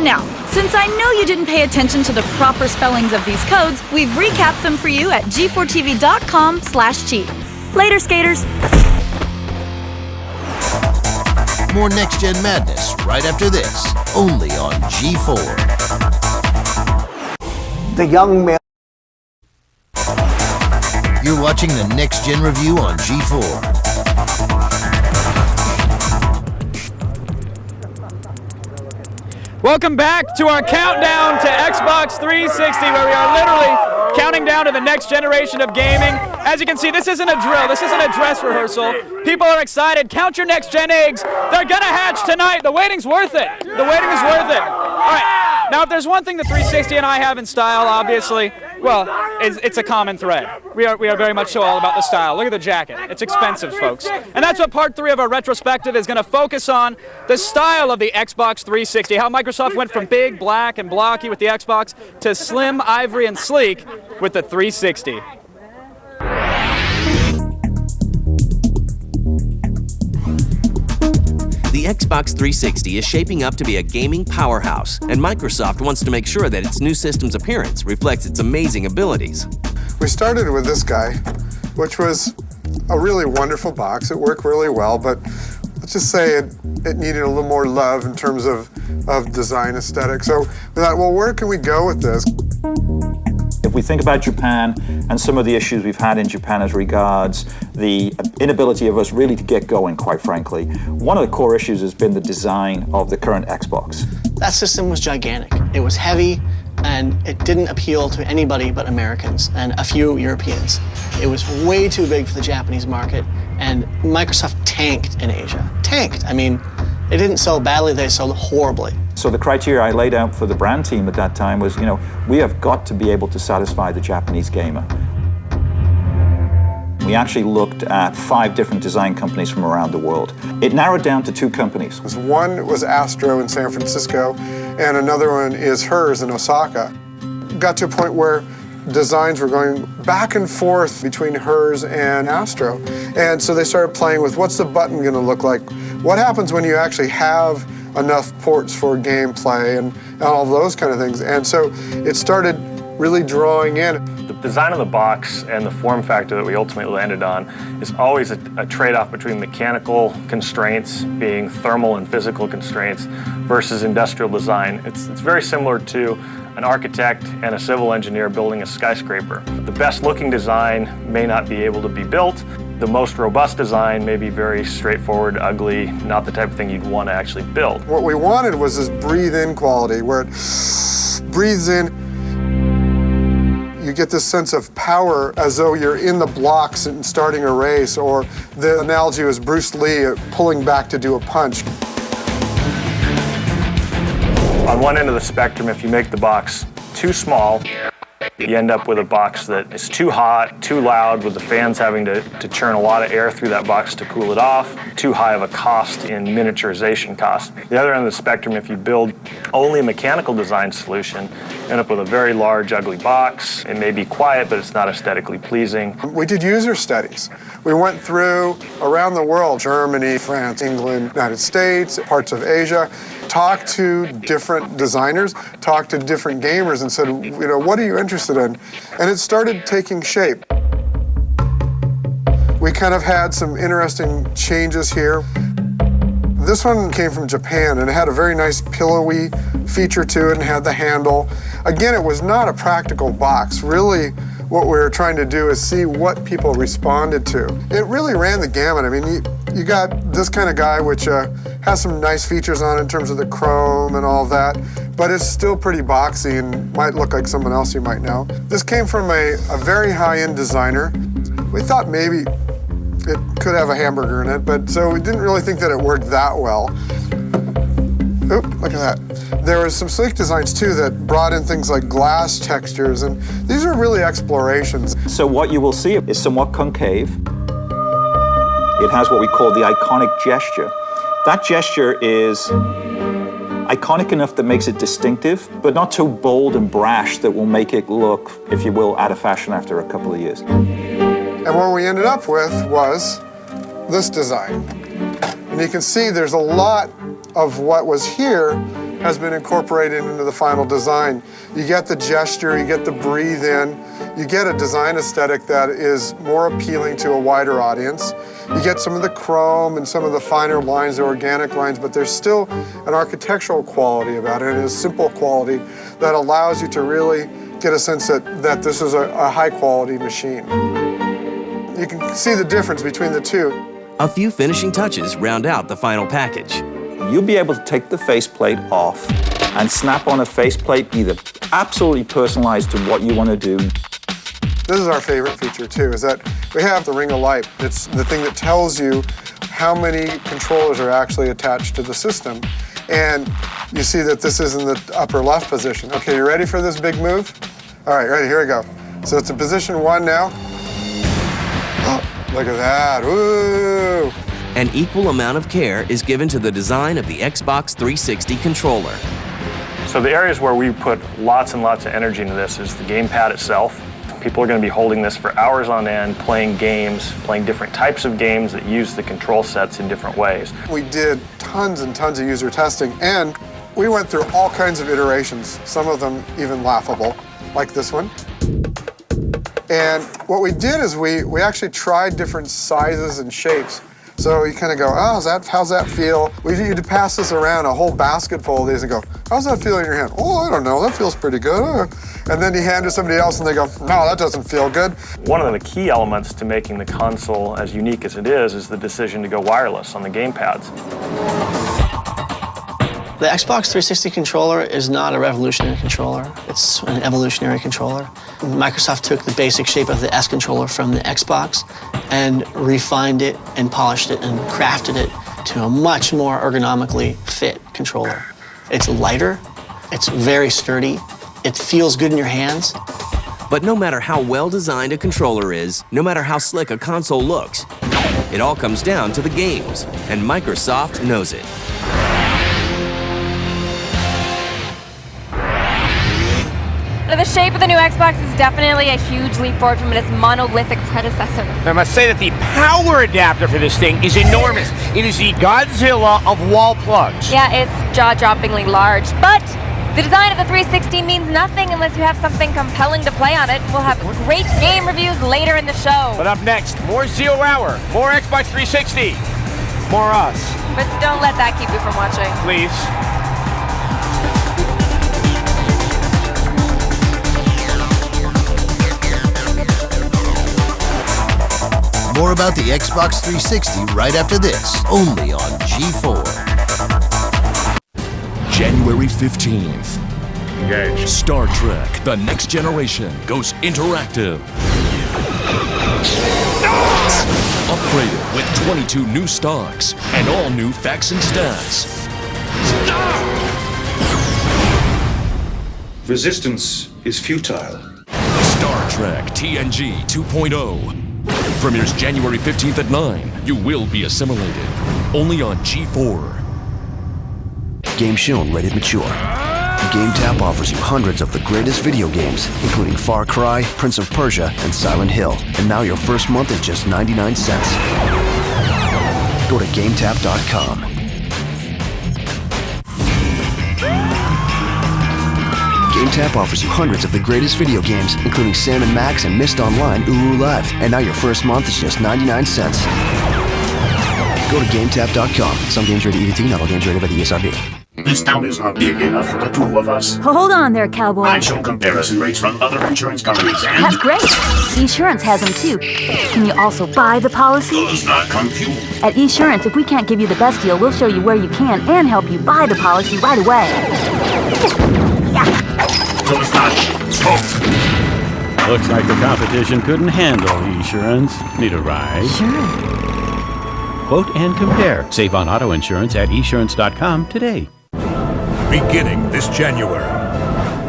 Now, since I know you didn't pay attention to the proper spellings of these codes, we've recapped them for you at g4tv.com/cheat. Later, skaters. More Next Gen Madness right after this, only on G4. The young man. You're watching the Next Gen Review on G4. Welcome back to our countdown to Xbox 360, where we are literally counting down to the next generation of gaming. As you can see, this isn't a drill, this isn't a dress rehearsal. People are excited. Count your next gen eggs. They're gonna hatch tonight. The waiting's worth it. The waiting is worth it. All right, now if there's one thing the 360 and I have in style, obviously, well, it's a common thread. We are very much so all about the style. Look at the jacket. It's expensive, folks. And that's what part 3 of our retrospective is going to focus on, the style of the Xbox 360, how Microsoft went from big, black, and blocky with the Xbox to slim, ivory, and sleek with the 360. The Xbox 360 is shaping up to be a gaming powerhouse, and Microsoft wants to make sure that its new system's appearance reflects its amazing abilities. We started with this guy, which was a really wonderful box. It worked really well, but let's just say it needed a little more love in terms of design aesthetic. So we thought, well, where can we go with this? If we think about Japan and some of the issues we've had in Japan as regards the inability of us really to get going, quite frankly, one of the core issues has been the design of the current Xbox. That system was gigantic. It was heavy, and it didn't appeal to anybody but Americans and a few Europeans. It was way too big for the Japanese market, and Microsoft tanked in Asia. Tanked. I mean, they didn't sell badly, they sold horribly. So the criteria I laid out for the brand team at that time was, we have got to be able to satisfy the Japanese gamer. We actually looked at 5 different design companies from around the world. It narrowed down to 2 companies. One was Astro in San Francisco, and another one is hers in Osaka. Got to a point where designs were going back and forth between hers and Astro. And so they started playing with, what's the button going to look like? What happens when you actually have enough ports for gameplay and all those kind of things? And so it started really drawing in. The design of the box and the form factor that we ultimately landed on is always a trade-off between mechanical constraints, being thermal and physical constraints, versus industrial design. It's very similar to an architect and a civil engineer building a skyscraper. The best looking design may not be able to be built. The most robust design may be very straightforward, ugly, not the type of thing you'd want to actually build. What we wanted was this breathe-in quality, where it breathes in. You get this sense of power as though you're in the blocks and starting a race, or the analogy was Bruce Lee pulling back to do a punch. On one end of the spectrum, if you make the box too small, you end up with a box that is too hot, too loud, with the fans having to churn a lot of air through that box to cool it off, too high of a cost in miniaturization cost. The other end of the spectrum, if you build only a mechanical design solution, you end up with a very large, ugly box. It may be quiet, but it's not aesthetically pleasing. We did user studies. We went through around the world, Germany, France, England, United States, parts of Asia, talked to different designers, talked to different gamers and said, what are you interested in? And it started taking shape. We kind of had some interesting changes here. This one came from Japan, and it had a very nice pillowy feature to it and had the handle. Again, it was not a practical box. Really, what we were trying to do is see what people responded to. It really ran the gamut. I mean, you got this kind of guy, which has some nice features on it in terms of the chrome and all that, but it's still pretty boxy and might look like someone else you might know. This came from a very high-end designer. We thought maybe it could have a hamburger in it, but so we didn't really think that it worked that well. Oop, look at that. There were some sleek designs too that brought in things like glass textures, and these are really explorations. So what you will see is somewhat concave. It has what we call the iconic gesture. That gesture is iconic enough that makes it distinctive, but not too bold and brash that will make it look, if you will, out of fashion after a couple of years. And what we ended up with was this design. And you can see there's a lot of what was here has been incorporated into the final design. You get the gesture, you get the breathe in, you get a design aesthetic that is more appealing to a wider audience. You get some of the chrome and some of the finer lines, the organic lines, but there's still an architectural quality about it, a simple quality that allows you to really get a sense that this is a high quality machine. You can see the difference between the two. A few finishing touches round out the final package. You'll be able to take the faceplate off and snap on a faceplate either absolutely personalized to what you want to do. This is our favorite feature too, is that we have the ring of light. It's the thing that tells you how many controllers are actually attached to the system. And you see that this is in the upper left position. Okay, you ready for this big move? All right, ready, here we go. So it's in position 1 now. Oh, look at that, ooh. An equal amount of care is given to the design of the Xbox 360 controller. So the areas where we put lots and lots of energy into this is the gamepad itself. People are going to be holding this for hours on end, playing games, playing different types of games that use the control sets in different ways. We did tons and tons of user testing, and we went through all kinds of iterations, some of them even laughable, like this one. And what we did is we actually tried different sizes and shapes. So you kind of go, oh, how's that feel? You'd pass this around, a whole basket full of these, and go, how's that feel in your hand? Oh, I don't know, that feels pretty good. And then you hand it to somebody else and they go, no, that doesn't feel good. One of the key elements to making the console as unique as it is the decision to go wireless on the gamepads. The Xbox 360 controller is not a revolutionary controller. It's an evolutionary controller. Microsoft took the basic shape of the S controller from the Xbox and refined it and polished it and crafted it to a much more ergonomically fit controller. It's lighter, it's very sturdy, it feels good in your hands. But no matter how well designed a controller is, no matter how slick a console looks, it all comes down to the games, and Microsoft knows it. The shape of the new Xbox is definitely a huge leap forward from its monolithic predecessor. I must say that the power adapter for this thing is enormous. It is the Godzilla of wall plugs. Yeah, it's jaw-droppingly large, but the design of the 360 means nothing unless you have something compelling to play on it. We'll have great game reviews later in the show. But up next, more Zero Hour, more Xbox 360, more us. But don't let that keep you from watching. Please. More about the Xbox 360 right after this, only on G4. January 15th. Engage. Star Trek: The Next Generation goes interactive. Upgraded with 22 new stocks and all new facts and stats. Resistance is futile. Star Trek TNG 2.0. Premieres January 15th at 9. You will be assimilated. Only on G4. Game shown, rated mature. GameTap offers you hundreds of the greatest video games, including Far Cry, Prince of Persia, and Silent Hill. And now your first month is just 99 cents. Go to GameTap.com. GameTap offers you hundreds of the greatest video games, including Sam & Max and Myst Online, Uru Live. And now your first month is just 99 cents. Go to GameTap.com. Some games rated EDT, not all games rated by the ESRB. This town is not big enough for the two of us. Hold on there, cowboy. I show comparison rates from other insurance companies and... That's great. Esurance has them too. Can you also buy the policy? Does not compute. At Esurance, if we can't give you the best deal, we'll show you where you can and help you buy the policy right away. Does not smoke. Looks like the competition couldn't handle Esurance. Need a ride? Sure. Quote and compare. Save on auto insurance at esurance.com today. Beginning this January.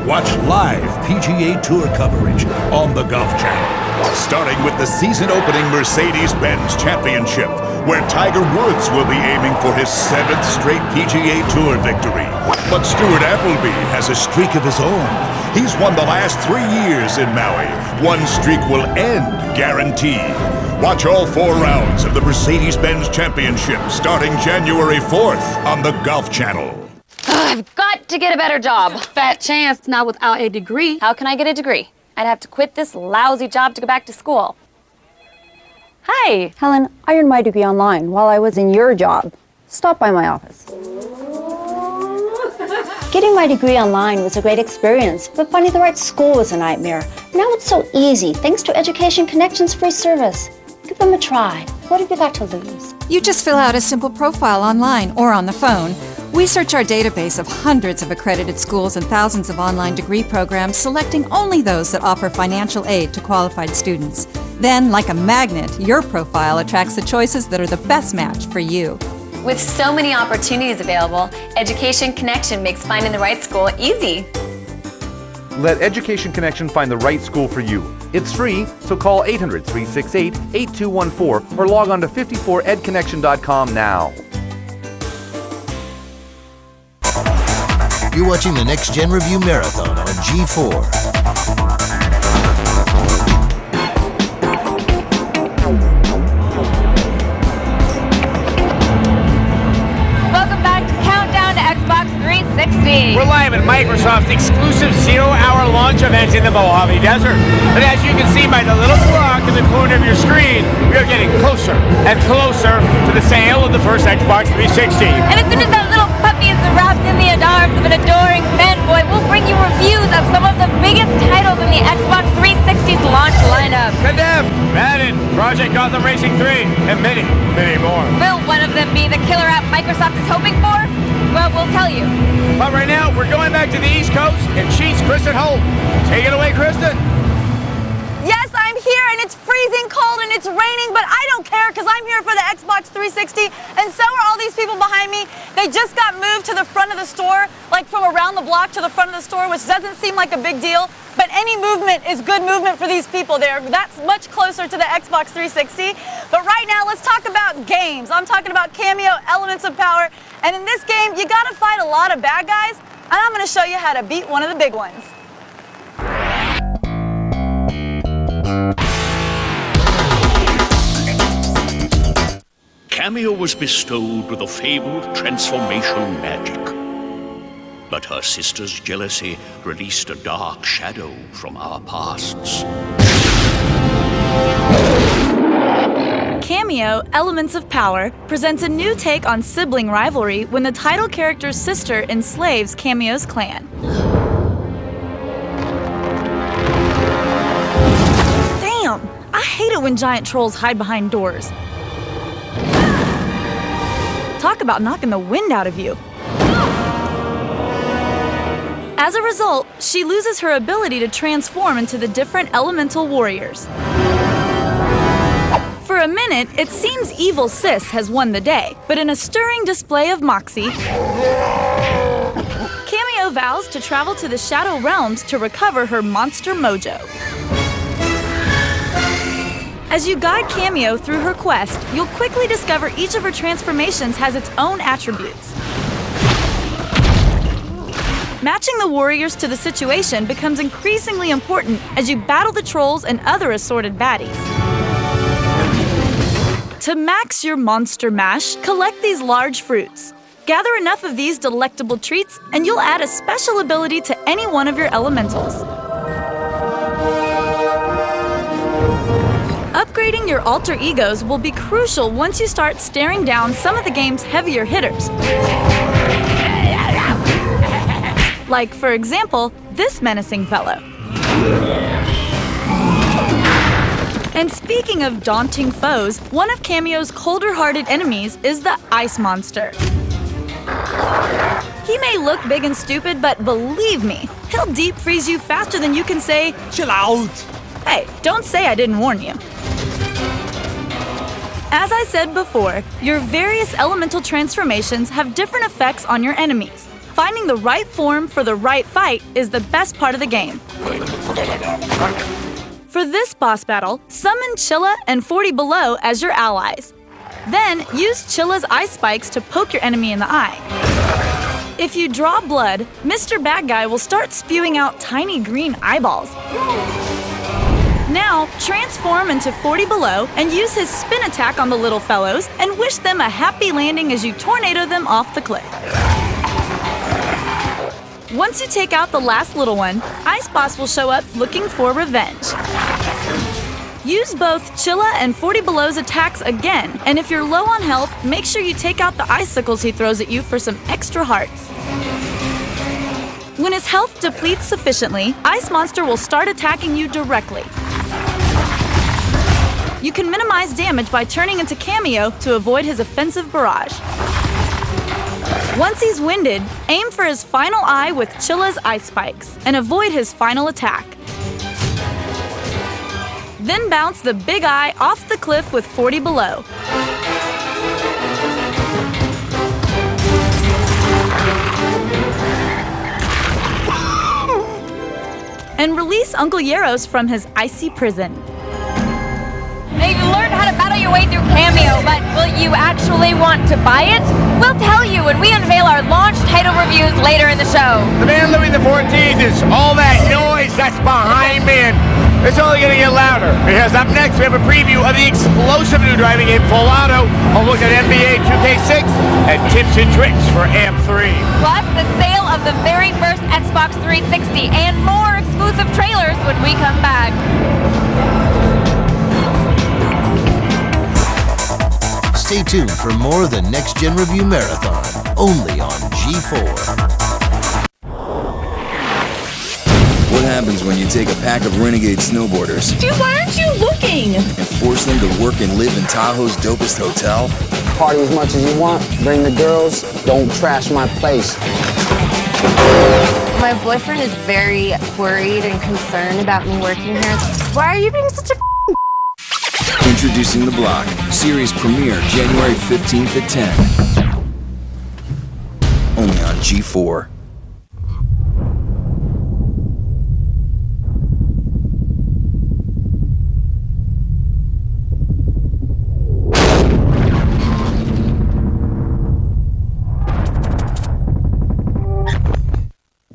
Watch live PGA Tour coverage on the Golf Channel. Starting with the season-opening Mercedes-Benz Championship, where Tiger Woods will be aiming for his 7th straight PGA Tour victory. But Stuart Appleby has a streak of his own. He's won the last 3 years in Maui. One streak will end, guaranteed. Watch all 4 rounds of the Mercedes-Benz Championship starting January 4th on the Golf Channel. I've got to get a better job. Fat chance, not without a degree. How can I get a degree? I'd have to quit this lousy job to go back to school. Hi. Helen, I earned my degree online while I was in your job. Stop by my office. Getting my degree online was a great experience, but finding the right school was a nightmare. Now it's so easy, thanks to Education Connection's free service. Give them a try. What have you got to lose? You just fill out a simple profile online or on the phone. We search our database of hundreds of accredited schools and thousands of online degree programs, selecting only those that offer financial aid to qualified students. Then, like a magnet, your profile attracts the choices that are the best match for you. With so many opportunities available, Education Connection makes finding the right school easy. Let Education Connection find the right school for you. It's free, so call 800-368-8214 or log on to 54edconnection.com now. You're watching the Next Gen Review Marathon on G4. We're live at Microsoft's exclusive zero-hour launch event in the Mojave Desert. But as you can see by the little clock in the corner of your screen, we are getting closer and closer to the sale of the first Xbox 360. And as soon as that little puppy is wrapped in the arms of an adoring fanboy, we'll bring you reviews of some of the biggest titles in the Xbox 360's launch lineup. Condemned, Madden, Project Gotham Racing 3, and many, many more. Will one of them be the killer app Microsoft is hoping for? Well, we'll tell you. But right now, we're going back to the East Coast and Chief's Kristen Holt. Take it away, Kristen. Yes, I'm here and it's freezing cold and it's raining, but I don't care because I'm here for the Xbox 360 and so are all these people behind me. They just got moved to the front of the store, like from around the block to the front of the store, which doesn't seem like a big deal, but any movement is good movement for these people there. That's much closer to the Xbox 360. But right now, let's talk about games. I'm talking about Cameo, Elements of Power, and in this game, you gotta fight a lot of bad guys, and I'm gonna show you how to beat one of the big ones. Cameo was bestowed with a fabled transformation magic. But her sister's jealousy released a dark shadow from our pasts. Cameo, Elements of Power, presents a new take on sibling rivalry when the title character's sister enslaves Cameo's clan. Damn! I hate it when giant trolls hide behind doors. Talk about knocking the wind out of you. As a result, she loses her ability to transform into the different elemental warriors. For a minute, it seems evil Sis has won the day, but in a stirring display of moxie, Cameo vows to travel to the Shadow Realms to recover her monster mojo. As you guide Cameo through her quest, you'll quickly discover each of her transformations has its own attributes. Matching the warriors to the situation becomes increasingly important as you battle the trolls and other assorted baddies. To max your monster mash, collect these large fruits. Gather enough of these delectable treats, and you'll add a special ability to any one of your elementals. Upgrading your alter egos will be crucial once you start staring down some of the game's heavier hitters. Like, for example, this menacing fellow. And speaking of daunting foes, one of Cameo's colder-hearted enemies is the Ice Monster. He may look big and stupid, but believe me, he'll deep freeze you faster than you can say, "Chill out." Hey, don't say I didn't warn you. As I said before, your various elemental transformations have different effects on your enemies. Finding the right form for the right fight is the best part of the game. For this boss battle, summon Chilla and 40 Below as your allies. Then, use Chilla's ice spikes to poke your enemy in the eye. If you draw blood, Mr. Bad Guy will start spewing out tiny green eyeballs. Now, transform into 40 Below and use his spin attack on the little fellows and wish them a happy landing as you tornado them off the cliff. Once you take out the last little one, Ice Boss will show up looking for revenge. Use both Chilla and 40 Below's attacks again, and if you're low on health, make sure you take out the icicles he throws at you for some extra hearts. When his health depletes sufficiently, Ice Monster will start attacking you directly. You can minimize damage by turning into Cameo to avoid his offensive barrage. Once he's winded, aim for his final eye with Chilla's Ice Spikes and avoid his final attack. Then bounce the big eye off the cliff with 40 Below. And release Uncle Yaros from his icy prison. Now you've learned how to battle your way through Cameo, but will you actually want to buy it? We'll tell you when we unveil our launch title reviews later in the show. The man Louis XIV is all that noise that's behind me, and it's only going to get louder, because up next we have a preview of the explosive new driving game Full Auto, a look at NBA 2K6, and tips and tricks for AMP3. Plus the sale of the very first Xbox 360 and more exclusive trailers when we come back. Stay tuned for more of the Next Gen Review Marathon, only on G4. What happens when you take a pack of renegade snowboarders Dude, why aren't you looking? and force them to work and live in Tahoe's dopest hotel? Party as much as you want. Bring the girls. Don't trash my place. My boyfriend is very worried and concerned about me working here. Why are you being such a Introducing The Block. Series premiere January 15th at 10. Only on G4.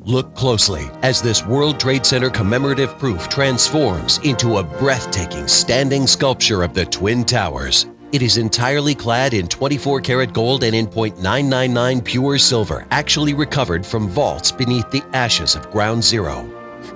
Look closely as this World Trade Center commemorative proof transforms into a breathtaking standing sculpture of the Twin Towers. It is entirely clad in 24-karat gold and in .999 pure silver, actually recovered from vaults beneath the ashes of Ground Zero.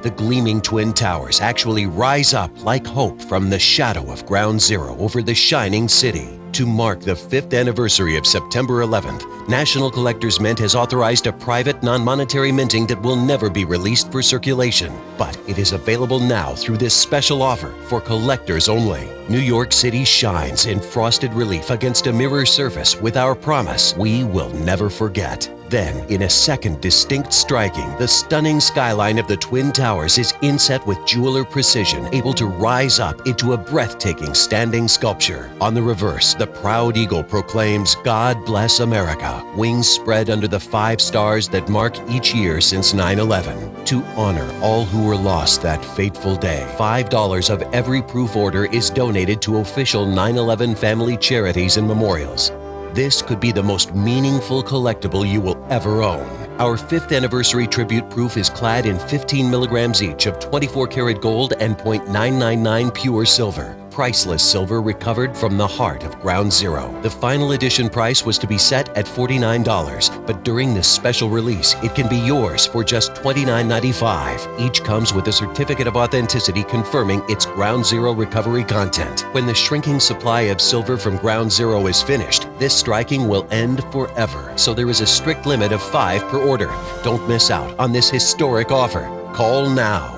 The gleaming Twin Towers actually rise up like hope from the shadow of Ground Zero over the shining city. To mark the 5th anniversary of September 11th, National Collectors Mint has authorized a private, non-monetary minting that will never be released for circulation. But it is available now through this special offer for collectors only. New York City shines in frosted relief against a mirror surface with our promise we will never forget. Then, in a second distinct striking, the stunning skyline of the Twin Towers is inset with jeweler precision, able to rise up into a breathtaking standing sculpture. On the reverse, the proud eagle proclaims, "God bless America," wings spread under the 5 stars that mark each year since 9/11. To honor all who were lost that fateful day, $5 of every proof order is donated to official 9/11 family charities and memorials. This could be the most meaningful collectible you will ever own. Our 5th anniversary tribute proof is clad in 15 milligrams each of 24-karat gold and .999 pure silver. Priceless silver recovered from the heart of Ground Zero. The final edition price was to be set at $49, but during this special release, it can be yours for just $29.95. Each comes with a certificate of authenticity confirming its Ground Zero recovery content. When the shrinking supply of silver from Ground Zero is finished, this striking will end forever. So there is a strict limit of 5 per order. Don't miss out on this historic offer. Call now.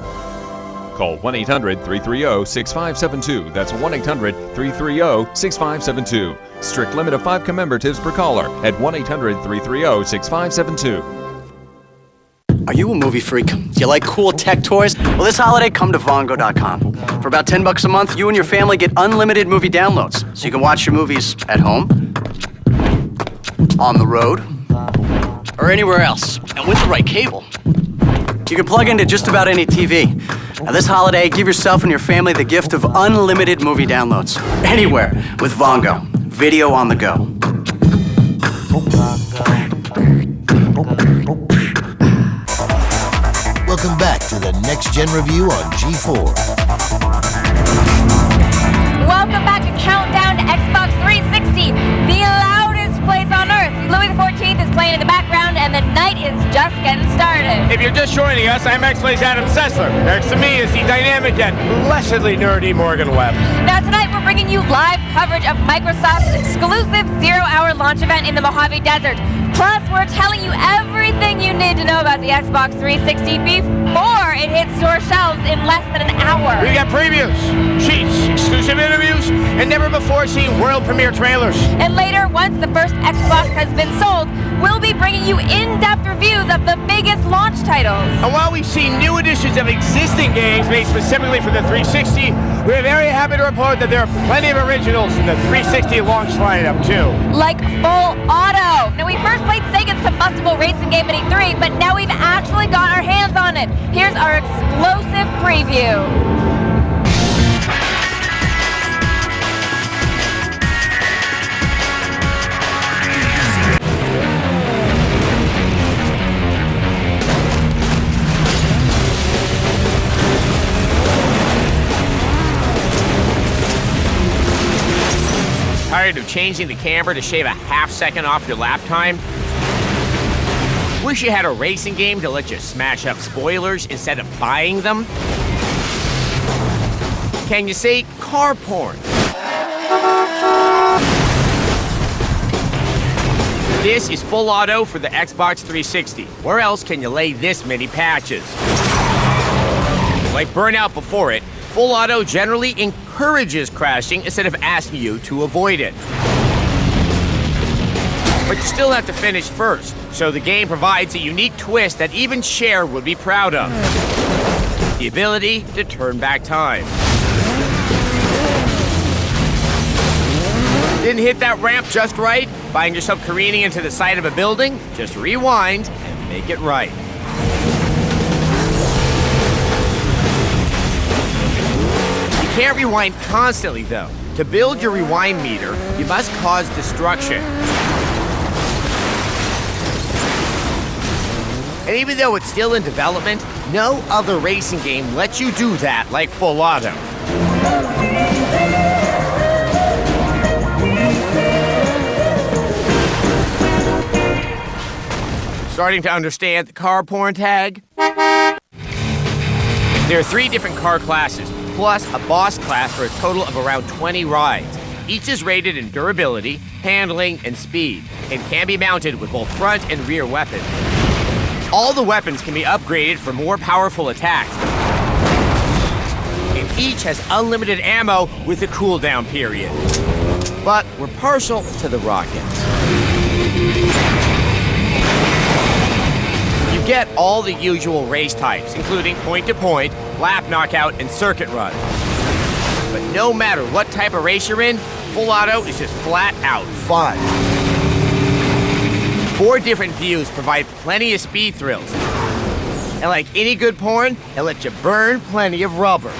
Call 1-800-330-6572. That's 1-800-330-6572. Strict limit of 5 commemoratives per caller at 1-800-330-6572. Are you a movie freak? Do you like cool tech toys? Well, this holiday, come to Vongo.com. For about $10 a month, you and your family get unlimited movie downloads, so you can watch your movies at home, on the road, or anywhere else. And with the right cable, you can plug into just about any TV. Now this holiday, give yourself and your family the gift of unlimited movie downloads. Anywhere with Vongo. Video on the go. Welcome back to the Next Gen Review on G4. Welcome back to Countdown to Xbox 360, the loudest place on Earth. Louis XIV is playing in the background, and the night is just getting started. If you're just joining us, I'm X-Play's Adam Sessler. Next to me is the dynamic yet blessedly nerdy Morgan Webb. Now tonight we're bringing you live coverage of Microsoft's exclusive 0-hour launch event in the Mojave Desert. Plus, we're telling you everything you need to know about the Xbox 360 before it hits store shelves in less than an hour. We got previews, cheats, exclusive interviews, and never-before-seen world premiere trailers. And later, once the first Xbox has been sold, we'll be bringing you in-depth reviews of the biggest launch titles. And while we've seen new editions of existing games made specifically for the 360, we're very happy to report that there are plenty of originals in the 360 launch lineup, too. Like Full Auto. Now, we first played Sega's combustible racing game at E3, but now we've actually got our hands on it. Here's our explosive preview. Tired of changing the camera to shave a half-second off your lap time? Wish you had a racing game to let you smash up spoilers instead of buying them? Can you say car porn? This is Full Auto for the Xbox 360. Where else can you lay this many patches? Like Burnout before it, Full Auto generally encourages crashing instead of asking you to avoid it. But you still have to finish first, so the game provides a unique twist that even Cher would be proud of. The ability to turn back time. Didn't hit that ramp just right? Find yourself careening into the side of a building? Just rewind and make it right. You can't rewind constantly, though. To build your rewind meter, you must cause destruction. And even though it's still in development, no other racing game lets you do that like Full Auto. Starting to understand the car porn tag? There are 3 different car classes, plus a boss class for a total of around 20 rides. Each is rated in durability, handling, and speed, and can be mounted with both front and rear weapons. All the weapons can be upgraded for more powerful attacks. And each has unlimited ammo with a cooldown period. But we're partial to the rockets. You get all the usual race types, including point-to-point, lap knockout, and circuit run. But no matter what type of race you're in, Full Auto is just flat-out fun. 4 different views provide plenty of speed thrills. And like any good porn, it'll let you burn plenty of rubber.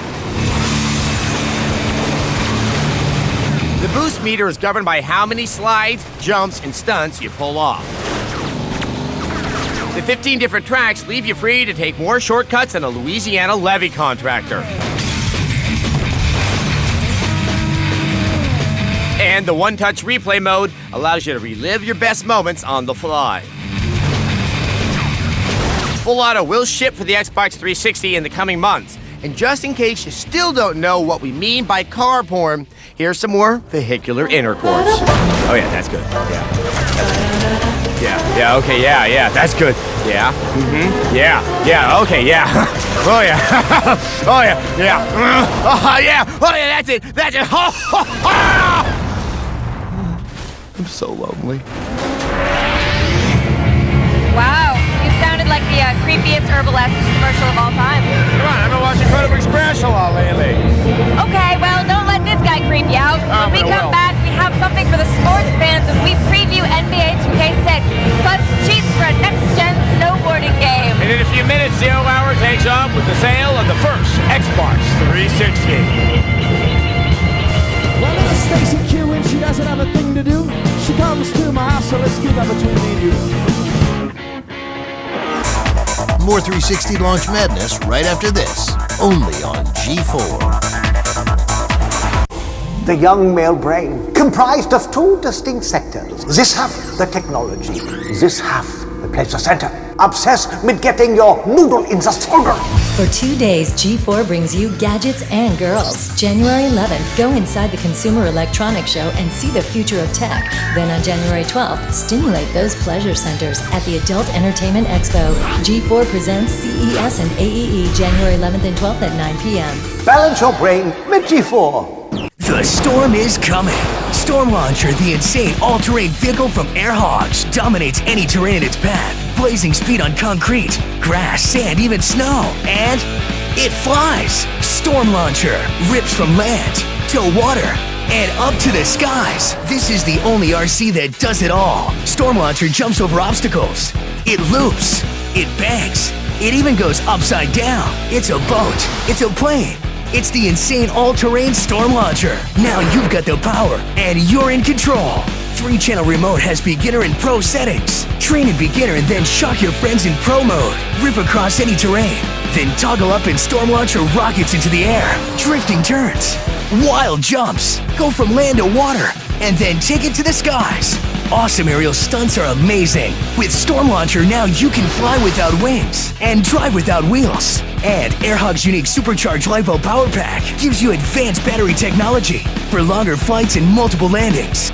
The boost meter is governed by how many slides, jumps, and stunts you pull off. The 15 different tracks leave you free to take more shortcuts than a Louisiana levee contractor. And the one-touch replay mode allows you to relive your best moments on the fly. Full Auto will ship for the Xbox 360 in the coming months. And just in case you still don't know what we mean by car porn, here's some more vehicular intercourse. Oh yeah, that's good. Yeah. Yeah, okay, yeah, that's good. Yeah, yeah, okay, yeah. Oh yeah, oh yeah, that's it. I'm so lonely. Wow, you sounded like the creepiest herbal essence commercial of all time. Come on, I've been watching Incredible Express a lot lately. Okay, well, don't let this guy creep you out. When we come back, we have something for the sports fans as we preview NBA 2K6, plus cheats for a next-gen snowboarding game. And in a few minutes, 0 Hour takes off with the sale of the first Xbox 360. Well, little Stacy Q, when she doesn't have a thing to do, she comes to my house, so let's keep that between me and you. More 360 launch madness right after this, only on G4. The young male brain, comprised of 2 distinct sectors. This half, the technology. This half, the replace the center. Obsessed with getting your noodle in the solder. For 2 days, G4 brings you gadgets and girls. January 11th, go inside the Consumer Electronics Show and see the future of tech. Then on January 12th, stimulate those pleasure centers at the Adult Entertainment Expo. G4 presents CES and AEE January 11th and 12th at 9 p.m. Balance your brain with G4. The storm is coming. Storm Launcher, the insane all-terrain vehicle from Air Hogs, dominates any terrain in its path. Blazing speed on concrete, grass, sand, even snow. And it flies. Storm Launcher rips from land to water and up to the skies. This is the only RC that does it all. Storm Launcher jumps over obstacles. It loops. It bangs. It even goes upside down. It's a boat. It's a plane. It's the insane all-terrain Storm Launcher. Now you've got the power, and you're in control. 3-channel remote has beginner and pro settings. Train in beginner and then shock your friends in pro mode. Rip across any terrain. Then toggle up and Storm Launcher rockets into the air. Drifting turns. Wild jumps. Go from land to water. And then take it to the skies. Awesome aerial stunts are amazing. With Storm Launcher, now you can fly without wings and drive without wheels. And AirHog's unique supercharged LiPo power pack gives you advanced battery technology for longer flights and multiple landings.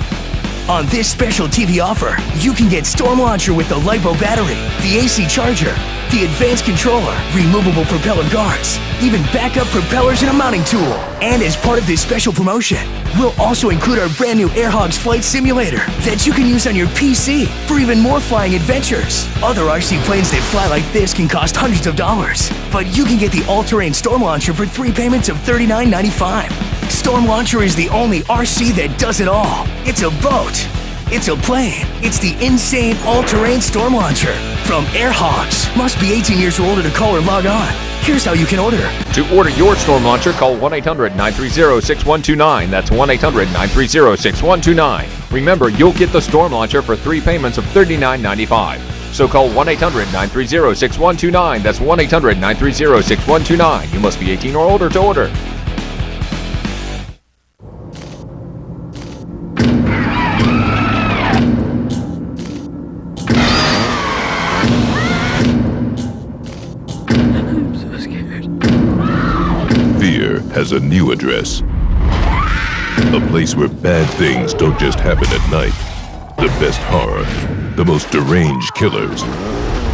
On this special TV offer, you can get Storm Launcher with the LiPo battery, the AC charger, the advanced controller, removable propeller guards, even backup propellers and a mounting tool. And as part of this special promotion, we'll also include our brand new AirHogs Flight Simulator that you can use on your PC for even more flying adventures. Other RC planes that fly like this can cost hundreds of dollars, but you can get the all-terrain Storm Launcher for 3 payments of $39.95. Storm Launcher is the only RC that does it all. It's a boat. It's a plane. It's the insane all-terrain Storm Launcher from Air Hogs. Must be 18 years or older to call or log on. Here's how you can order. To order your Storm Launcher, call 1-800-930-6129. That's 1-800-930-6129. Remember, you'll get the Storm Launcher for 3 payments of $39.95. So call 1-800-930-6129. That's 1-800-930-6129. You must be 18 or older to order. Has a new address. A place where bad things don't just happen at night. The best horror, the most deranged killers,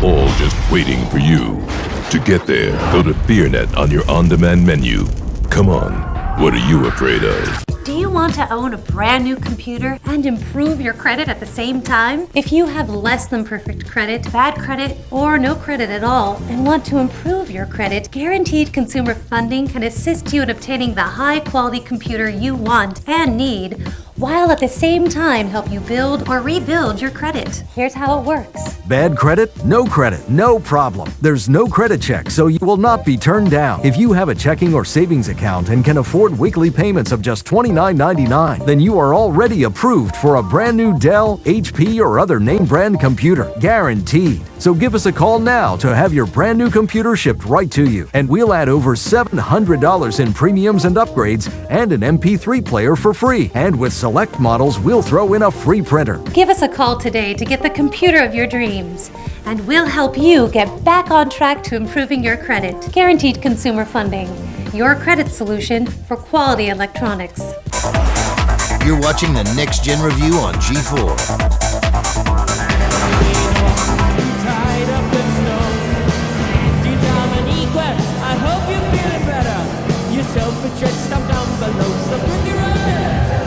all just waiting for you. To get there, go to FearNet on your on-demand menu. Come on, what are you afraid of? Do you want to own a brand new computer and improve your credit at the same time? If you have less than perfect credit, bad credit, or no credit at all, and want to improve your credit, Guaranteed Consumer Funding can assist you in obtaining the high-quality computer you want and need, while at the same time help you build or rebuild your credit. Here's how it works. Bad credit? No credit, no problem. There's no credit check, so you will not be turned down. If you have a checking or savings account and can afford weekly payments of just $29.99, then you are already approved for a brand new Dell, HP, or other name brand computer. Guaranteed. So give us a call now to have your brand new computer shipped right to you, and we'll add over $700 in premiums and upgrades and an MP3 player for free. And with select models, we'll throw in a free printer. Give us a call today to get the computer of your dreams, and we'll help you get back on track to improving your credit. Guaranteed Consumer Funding, your credit solution for quality electronics. You're watching the Next Gen Review on G4.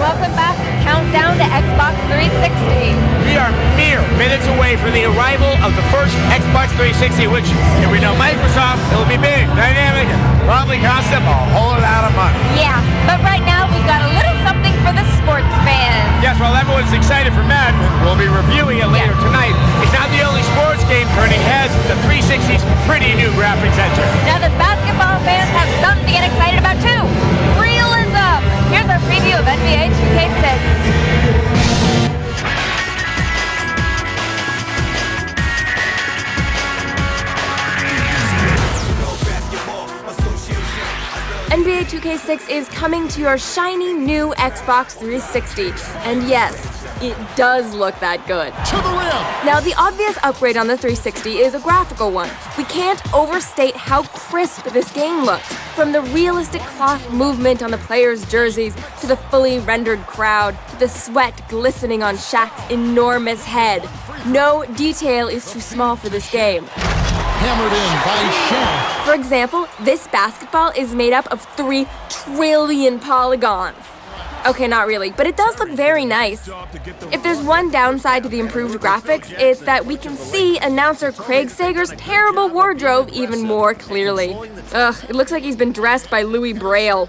Welcome back to Countdown to Xbox 360. We are mere minutes away from the arrival of the first Xbox 360, which, if we know Microsoft, it'll be big, dynamic, and probably cost them a whole lot of money. Yeah, but right now we've got a little something for the sports fans. Yes, well, everyone's excited for Madden. We'll be reviewing it later tonight. It's not the only sports game turning heads. The 360's pretty new graphics engine. Now the basketball fans have something to get excited about too. Realism! Here's our preview of NBA 2K6. NBA 2K6 is coming to your shiny new Xbox 360. And yes, it does look that good. To the rim! Now, the obvious upgrade on the 360 is a graphical one. We can't overstate how crisp this game looks. From the realistic cloth movement on the players' jerseys, to the fully rendered crowd, to the sweat glistening on Shaq's enormous head. No detail is too small for this game. Hammered in by Shaq. For example, this basketball is made up of 3 trillion polygons. Okay, not really, but it does look very nice. If there's one downside to the improved graphics, it's that we can see announcer Craig Sager's terrible wardrobe even more clearly. Ugh, it looks like he's been dressed by Louis Braille.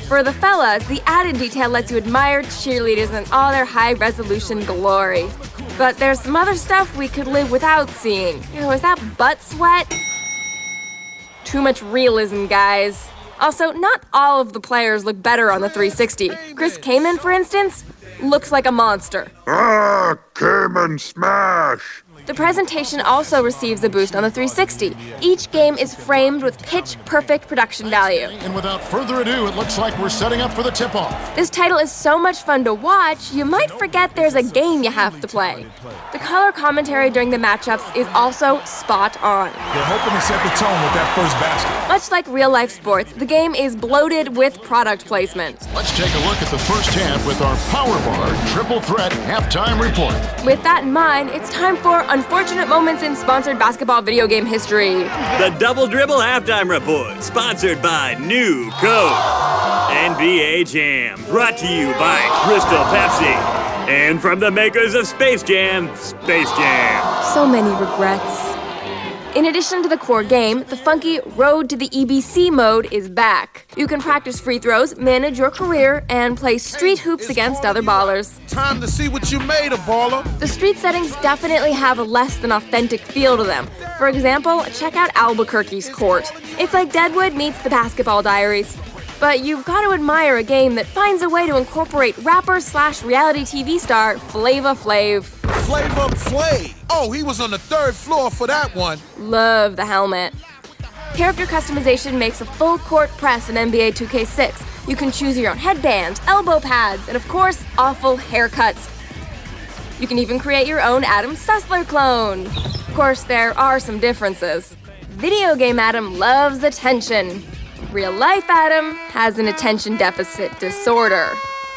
For the fellas, the added detail lets you admire cheerleaders in all their high-resolution glory. But there's some other stuff we could live without seeing. Is that butt sweat? Too much realism, guys. Also, not all of the players look better on the 360. Chris Kaman, for instance, looks like a monster. Ah, Kaman smash! The presentation also receives a boost on the 360. Each game is framed with pitch-perfect production value. And without further ado, it looks like we're setting up for the tip-off. This title is so much fun to watch, you might forget there's a game you have to play. The color commentary during the matchups is also spot on. They're hoping to set the tone with that first basket. Much like real-life sports, the game is bloated with product placement. Let's take a look at the first half with our Power Bar Triple Threat Halftime Report. With that in mind, it's time for Unfortunate Moments in Sponsored Basketball Video Game History. The Double Dribble Halftime Report, sponsored by New Coke. NBA Jam, brought to you by Crystal Pepsi. And from the makers of Space Jam, Space Jam. So many regrets. In addition to the core game, the funky Road to the EBC mode is back. You can practice free throws, manage your career, and play street hoops against other ballers. Time to see what you made, a baller. The street settings definitely have a less than authentic feel to them. For example, check out Albuquerque's court. It's like Deadwood meets the Basketball Diaries. But you've got to admire a game that finds a way to incorporate rapper/reality TV star Flava Flav. Flava Flav. Oh, he was on the 3rd floor for that one. Love the helmet. Character customization makes a full court press in NBA 2K6. You can choose your own headband, elbow pads, and of course, awful haircuts. You can even create your own Adam Sessler clone. Of course, there are some differences. Video game Adam loves attention. Real life Adam has an attention deficit disorder.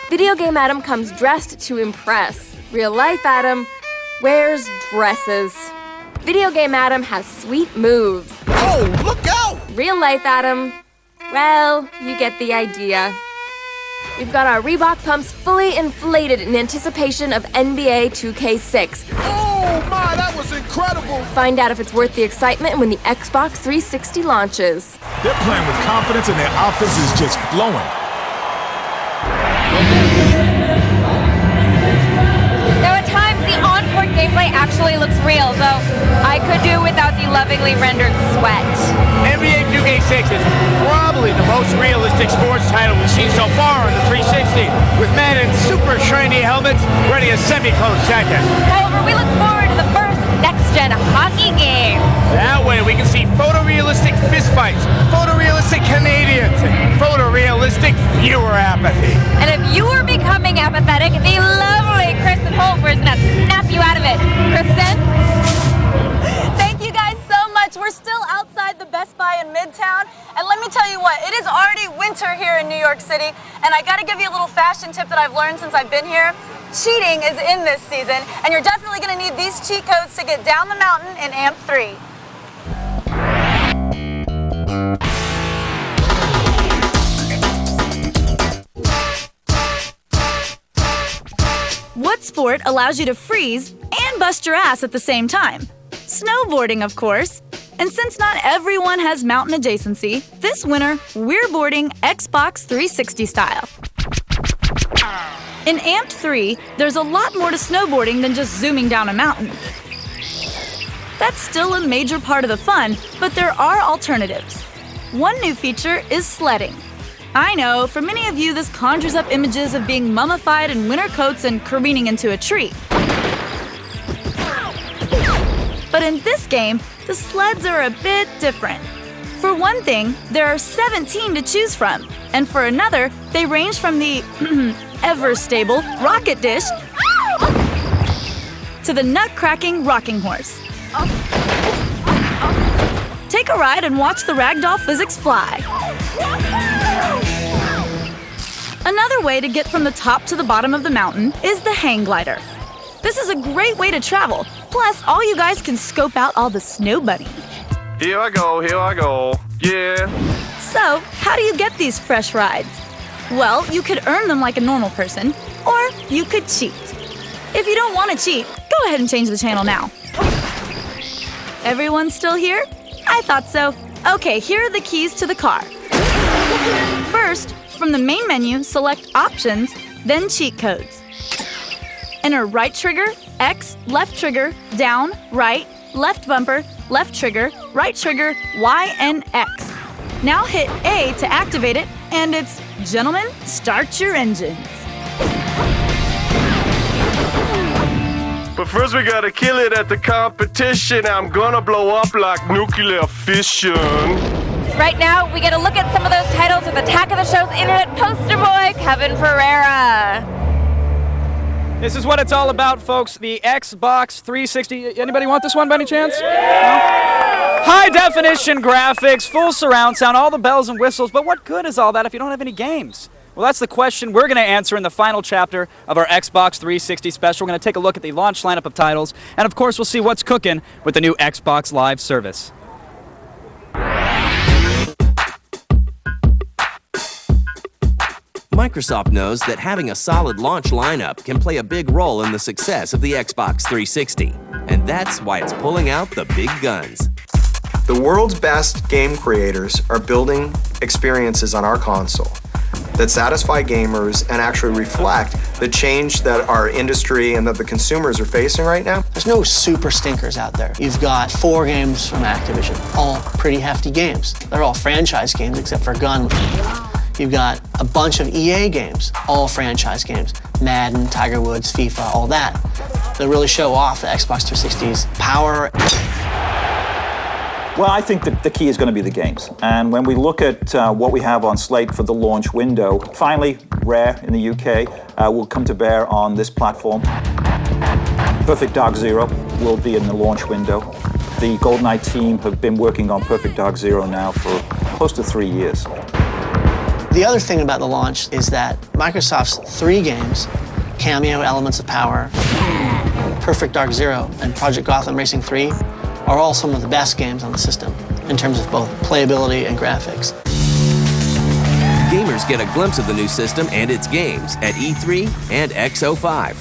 Video game Adam comes dressed to impress. Real life Adam wears dresses. Video game Adam has sweet moves. Oh, look out! Real life Adam, well, you get the idea. We've got our Reebok pumps fully inflated in anticipation of NBA 2K6. Oh my, that was incredible! Find out if it's worth the excitement when the Xbox 360 launches. They're playing with confidence and their offense is just flowing. Now at times, the on-court gameplay actually looks real, though I could do without the lovingly rendered sweat. NBA 2K6 is probably the most realistic sports title we've seen so far on the 360, with men in super shiny helmets running a semi-close second. However, we look forward to the first next-gen hockey game. That way we can see photorealistic fistfights, photorealistic Canadians, and photorealistic viewer apathy. And if you are becoming apathetic, the lovely Kristen Holt is going to snap you out of it. Kristen? Thank you guys so much. We're still outside the Best Buy in Midtown. And let me tell you what, it is already winter here in New York City. And I got to give you a little fashion tip that I've learned since I've been here. Cheating is in this season, and you're definitely going to need these cheat codes to get down the mountain in AMP 3. What sport allows you to freeze and bust your ass at the same time? Snowboarding, of course. And since not everyone has mountain adjacency, this winter, we're boarding Xbox 360 style. In AMP 3, there's a lot more to snowboarding than just zooming down a mountain. That's still a major part of the fun, but there are alternatives. One new feature is sledding. I know, for many of you, this conjures up images of being mummified in winter coats and careening into a tree. But in this game, the sleds are a bit different. For one thing, there are 17 to choose from, and for another, they range from the ever-stable rocket dish to the nut-cracking rocking horse. Take a ride and watch the ragdoll physics fly. Another way to get from the top to the bottom of the mountain is the hang glider. This is a great way to travel. Plus, all you guys can scope out all the snow bunnies. Here I go, yeah. So, how do you get these fresh rides? Well, you could earn them like a normal person, or you could cheat. If you don't want to cheat, go ahead and change the channel now. Everyone still here? I thought so. Okay, here are the keys to the car. First, from the main menu, select Options, then Cheat Codes. Enter right trigger, X, left trigger, down, right, left bumper, left trigger, right trigger, Y, and X. Now hit A to activate it, and it's, gentlemen, start your engines. But first we gotta kill it at the competition. I'm gonna blow up like nuclear fission. Right now, we get a look at some of those titles with Attack of the Show's internet poster boy, Kevin Pereira. This is what it's all about, folks. The Xbox 360. Anybody want this one by any chance? No? High definition graphics, full surround sound, all the bells and whistles. But what good is all that if you don't have any games? Well, that's the question we're going to answer in the final chapter of our Xbox 360 special. We're going to take a look at the launch lineup of titles. And of course, we'll see what's cooking with the new Xbox Live service. Microsoft knows that having a solid launch lineup can play a big role in the success of the Xbox 360. And that's why it's pulling out the big guns. The world's best game creators are building experiences on our console that satisfy gamers and actually reflect the change that our industry and that the consumers are facing right now. There's no super stinkers out there. You've got 4 games from Activision, all pretty hefty games. They're all franchise games except for Gun. You've got a bunch of EA games, all franchise games. Madden, Tiger Woods, FIFA, all that. They really show off the Xbox 360's power. Well, I think that the key is going to be the games. And when we look at what we have on slate for the launch window, finally, Rare in the UK will come to bear on this platform. Perfect Dark Zero will be in the launch window. The GoldenEye team have been working on Perfect Dark Zero now for close to 3 years. The other thing about the launch is that Microsoft's 3 games, Cameo, Elements of Power, Perfect Dark Zero, and Project Gotham Racing 3, are all some of the best games on the system in terms of both playability and graphics. Gamers get a glimpse of the new system and its games at E3 and X05.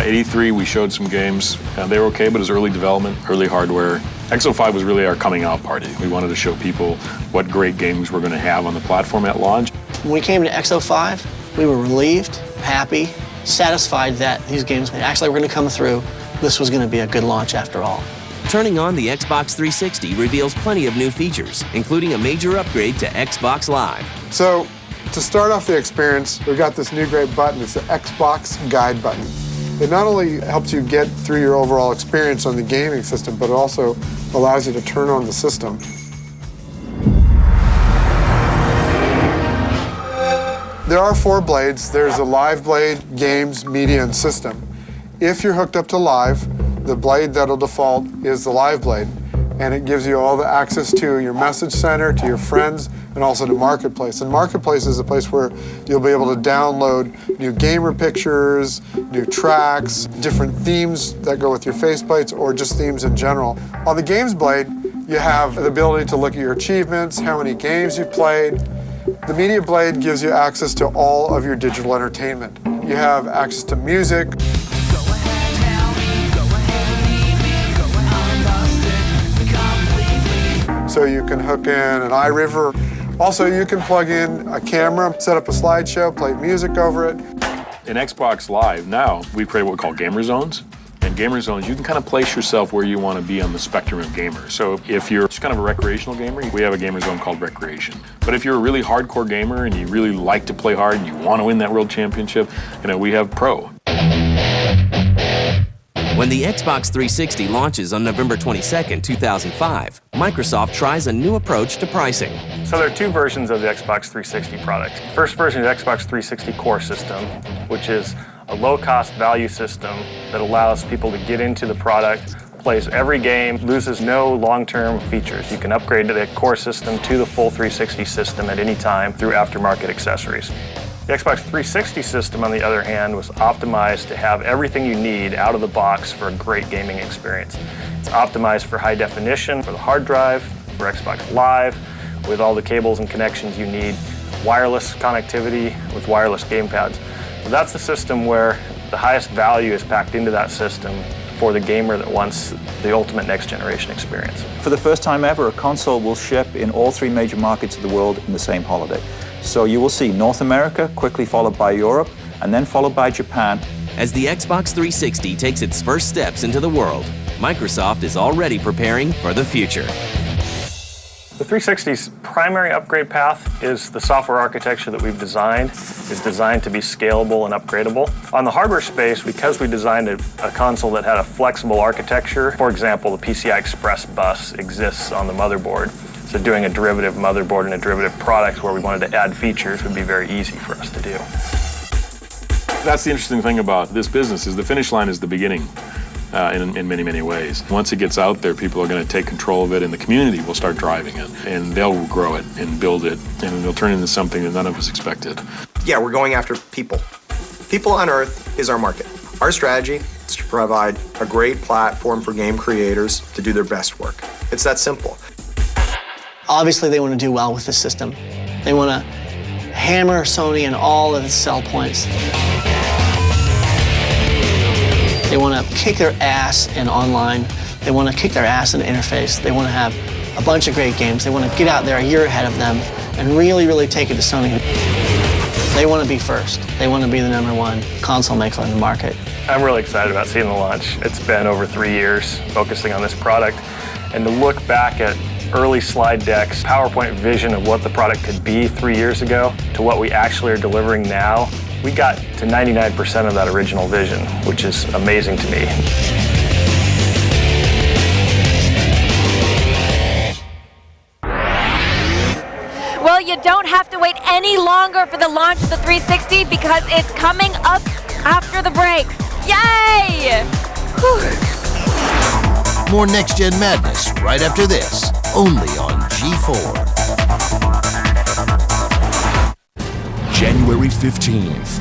At E3, we showed some games. They were okay, but it was early development, early hardware. X05 was really our coming out party. We wanted to show people what great games we're going to have on the platform at launch. When we came to X05, we were relieved, happy, satisfied that these games actually were going to come through. This was going to be a good launch after all. Turning on the Xbox 360 reveals plenty of new features, including a major upgrade to Xbox Live. So, to start off the experience, we've got this new great button. It's the Xbox Guide button. It not only helps you get through your overall experience on the gaming system, but it also allows you to turn on the system. There are 4 blades. There's a Live blade, Games, Media, and System. If you're hooked up to Live, the blade that'll default is the Live blade, and it gives you all the access to your message center, to your friends, and also to Marketplace. And Marketplace is a place where you'll be able to download new gamer pictures, new tracks, different themes that go with your faceplates, or just themes in general. On the Games blade, you have the ability to look at your achievements, how many games you've played. The Media blade gives you access to all of your digital entertainment. You have access to music. So you can hook in an iRiver. Also, you can plug in a camera, set up a slideshow, play music over it. In Xbox Live now, we've created what we call gamer zones. And gamer zones, you can kind of place yourself where you want to be on the spectrum of gamers. So if you're just kind of a recreational gamer, we have a gamer zone called Recreation. But if you're a really hardcore gamer and you really like to play hard and you want to win that world championship, we have Pro. When the Xbox 360 launches on November 22nd, 2005, Microsoft tries a new approach to pricing. So there are 2 versions of the Xbox 360 product. The first version is Xbox 360 Core System, which is a low-cost value system that allows people to get into the product, plays every game, loses no long-term features. You can upgrade the core system to the full 360 system at any time through aftermarket accessories. The Xbox 360 system, on the other hand, was optimized to have everything you need out of the box for a great gaming experience. It's optimized for high definition, for the hard drive, for Xbox Live, with all the cables and connections you need, wireless connectivity with wireless gamepads. So that's the system where the highest value is packed into that system for the gamer that wants the ultimate next generation experience. For the first time ever, a console will ship in all 3 major markets of the world in the same holiday. So you will see North America, quickly followed by Europe, and then followed by Japan. As the Xbox 360 takes its first steps into the world, Microsoft is already preparing for the future. The 360's primary upgrade path is the software architecture that we've designed. It's designed to be scalable and upgradable. On the hardware space, because we designed a console that had a flexible architecture, for example, the PCI Express bus exists on the motherboard. So doing a derivative motherboard and a derivative product where we wanted to add features would be very easy for us to do. That's the interesting thing about this business is the finish line is the beginning. In many, many ways. Once it gets out there, people are going to take control of it, and the community will start driving it, and they'll grow it and build it, and it'll turn into something that none of us expected. Yeah, we're going after people. People on Earth is our market. Our strategy is to provide a great platform for game creators to do their best work. It's that simple. Obviously, they want to do well with the system. They want to hammer Sony in all of its sell points. They want to kick their ass in online. They want to kick their ass in interface. They want to have a bunch of great games. They want to get out there a year ahead of them and really, really take it to Sony. They want to be first. They want to be the #1 console maker in the market. I'm really excited about seeing the launch. It's been over 3 years focusing on this product, and to look back at early slide decks, PowerPoint vision of what the product could be 3 years ago to what we actually are delivering now, we got to 99% of that original vision, which is amazing to me. Well, you don't have to wait any longer for the launch of the 360 because it's coming up after the break. Yay! Whew. More Next Gen Madness right after this, only on G4. January 15th.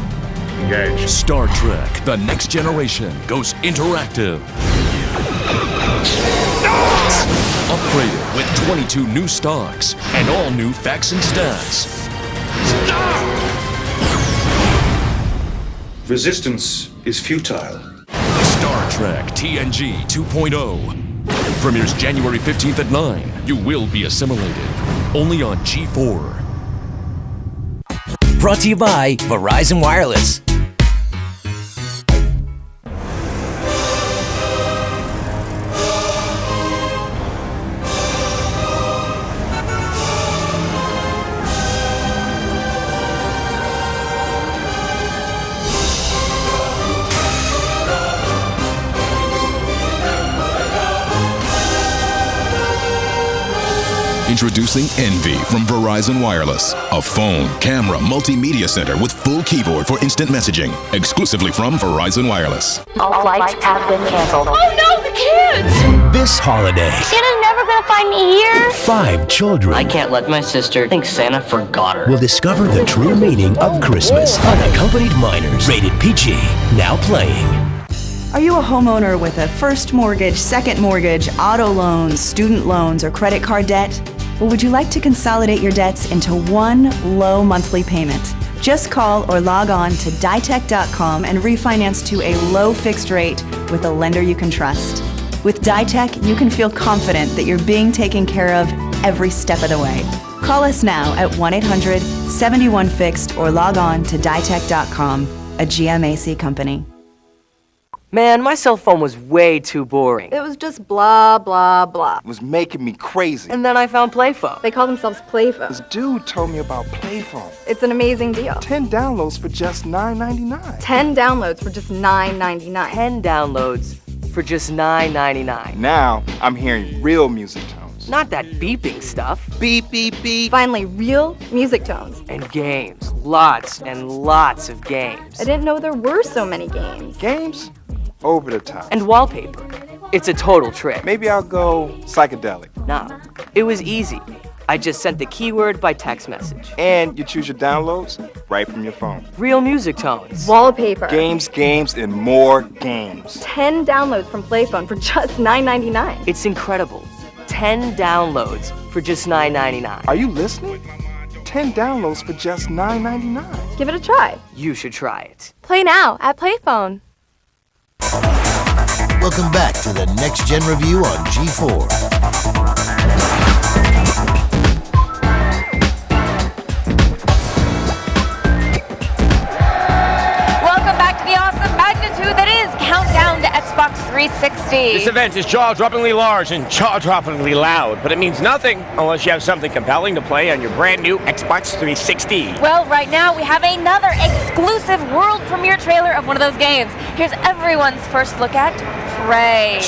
Engage. Star Trek, The Next Generation goes interactive. Upgraded with 22 new stocks and all new facts and stats. Resistance is futile. Star Trek TNG 2.0 premieres January 15th at 9. You will be assimilated. Only on G4. Brought to you by Verizon Wireless. Introducing Envy from Verizon Wireless. A phone, camera, multimedia center with full keyboard for instant messaging. Exclusively from Verizon Wireless. All flights have been canceled. Oh no, the kids! This holiday, Santa's never gonna find me here. 5 children I can't let my sister think Santa forgot her. will discover the true meaning of Christmas. Unaccompanied Minors. Rated PG. Now playing. Are you a homeowner with a first mortgage, second mortgage, auto loans, student loans, or credit card debt? Well, would you like to consolidate your debts into one low monthly payment? Just call or log on to ditech.com and refinance to a low fixed rate with a lender you can trust. With Ditech, you can feel confident that you're being taken care of every step of the way. Call us now at 1-800-71-FIXED or log on to ditech.com, a GMAC company. Man, my cell phone was way too boring. It was just blah, blah, blah. It was making me crazy. And then I found Playphone. They call themselves Playphone. This dude told me about Playphone. It's an amazing deal. 10 downloads for just $9.99. 10 downloads for just $9.99. 10 downloads for just $9.99. Now, I'm hearing real music tones. Not that beeping stuff. Beep, beep, beep. Finally, real music tones. And games. lots and lots of games. I didn't know there were so many games. Games? Over the top. And wallpaper. It's a total trick. Maybe I'll go psychedelic. No, it was easy. I just sent the keyword by text message. And you choose your downloads right from your phone. Real music tones. Wallpaper. Games, and more games. 10 downloads from PlayPhone for just $9.99. It's incredible. 10 downloads for just $9.99. Are you listening? 10 downloads for just $9.99. Give it a try. You should try it. Play now at PlayPhone. Welcome back to the Next Gen Review on G4. That is Countdown to Xbox 360. This event is jaw-droppingly large and jaw-droppingly loud, but it means nothing unless you have something compelling to play on your brand new Xbox 360. Well, right now we have another exclusive world premiere trailer of one of those games. Here's everyone's first look at Prey.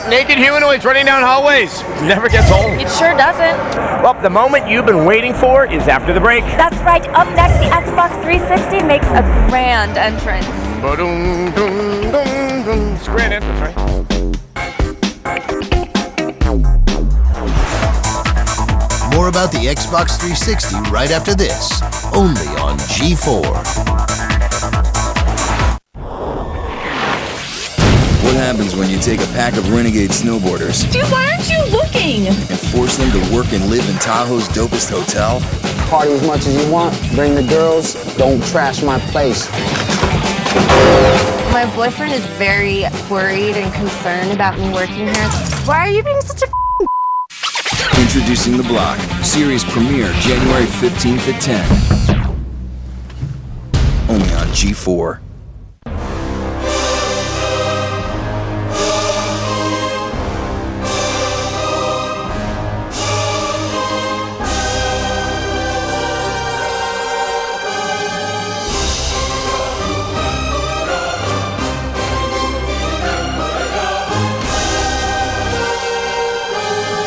Naked humanoids running down hallways. Never gets old. It sure doesn't. Well, the moment you've been waiting for is after the break. That's right. Up next, the Xbox 360 makes a grand entrance. It's a grand entrance, right? More about the Xbox 360 right after this, only on G4. What happens when you take a pack of renegade snowboarders Dude, why aren't you looking? and force them to work and live in Tahoe's dopest hotel? Party as much as you want. Bring the girls. Don't trash my place. My boyfriend is very worried and concerned about me working here. Why are you being such a Introducing The Block. Series premiere January 15th at 10. Only on G4.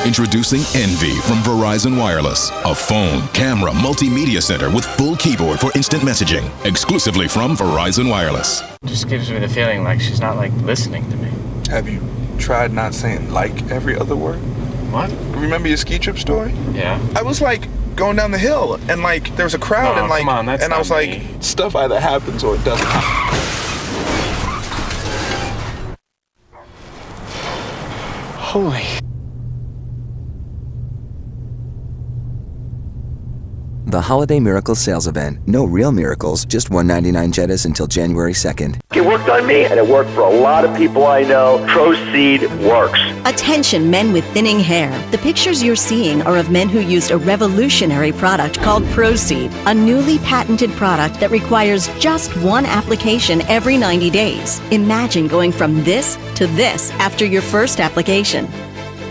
Introducing Envy from Verizon Wireless, a phone, camera, multimedia center with full keyboard for instant messaging, exclusively from Verizon Wireless. Just gives me the feeling like she's not listening to me. Have you tried not saying like every other word? What? Remember your ski trip story? Yeah. I was going down the hill and there was a crowd and come on, that's and I was not me. Stuff either happens or it doesn't happen. Holy. The Holiday Miracle Sales Event. No real miracles, just $199 Jettas until January 2nd. It worked on me, and it worked for a lot of people I know. Proceed works. Attention, men with thinning hair. The pictures you're seeing are of men who used a revolutionary product called Proceed, a newly patented product that requires just one application every 90 days. Imagine going from this to this after your first application.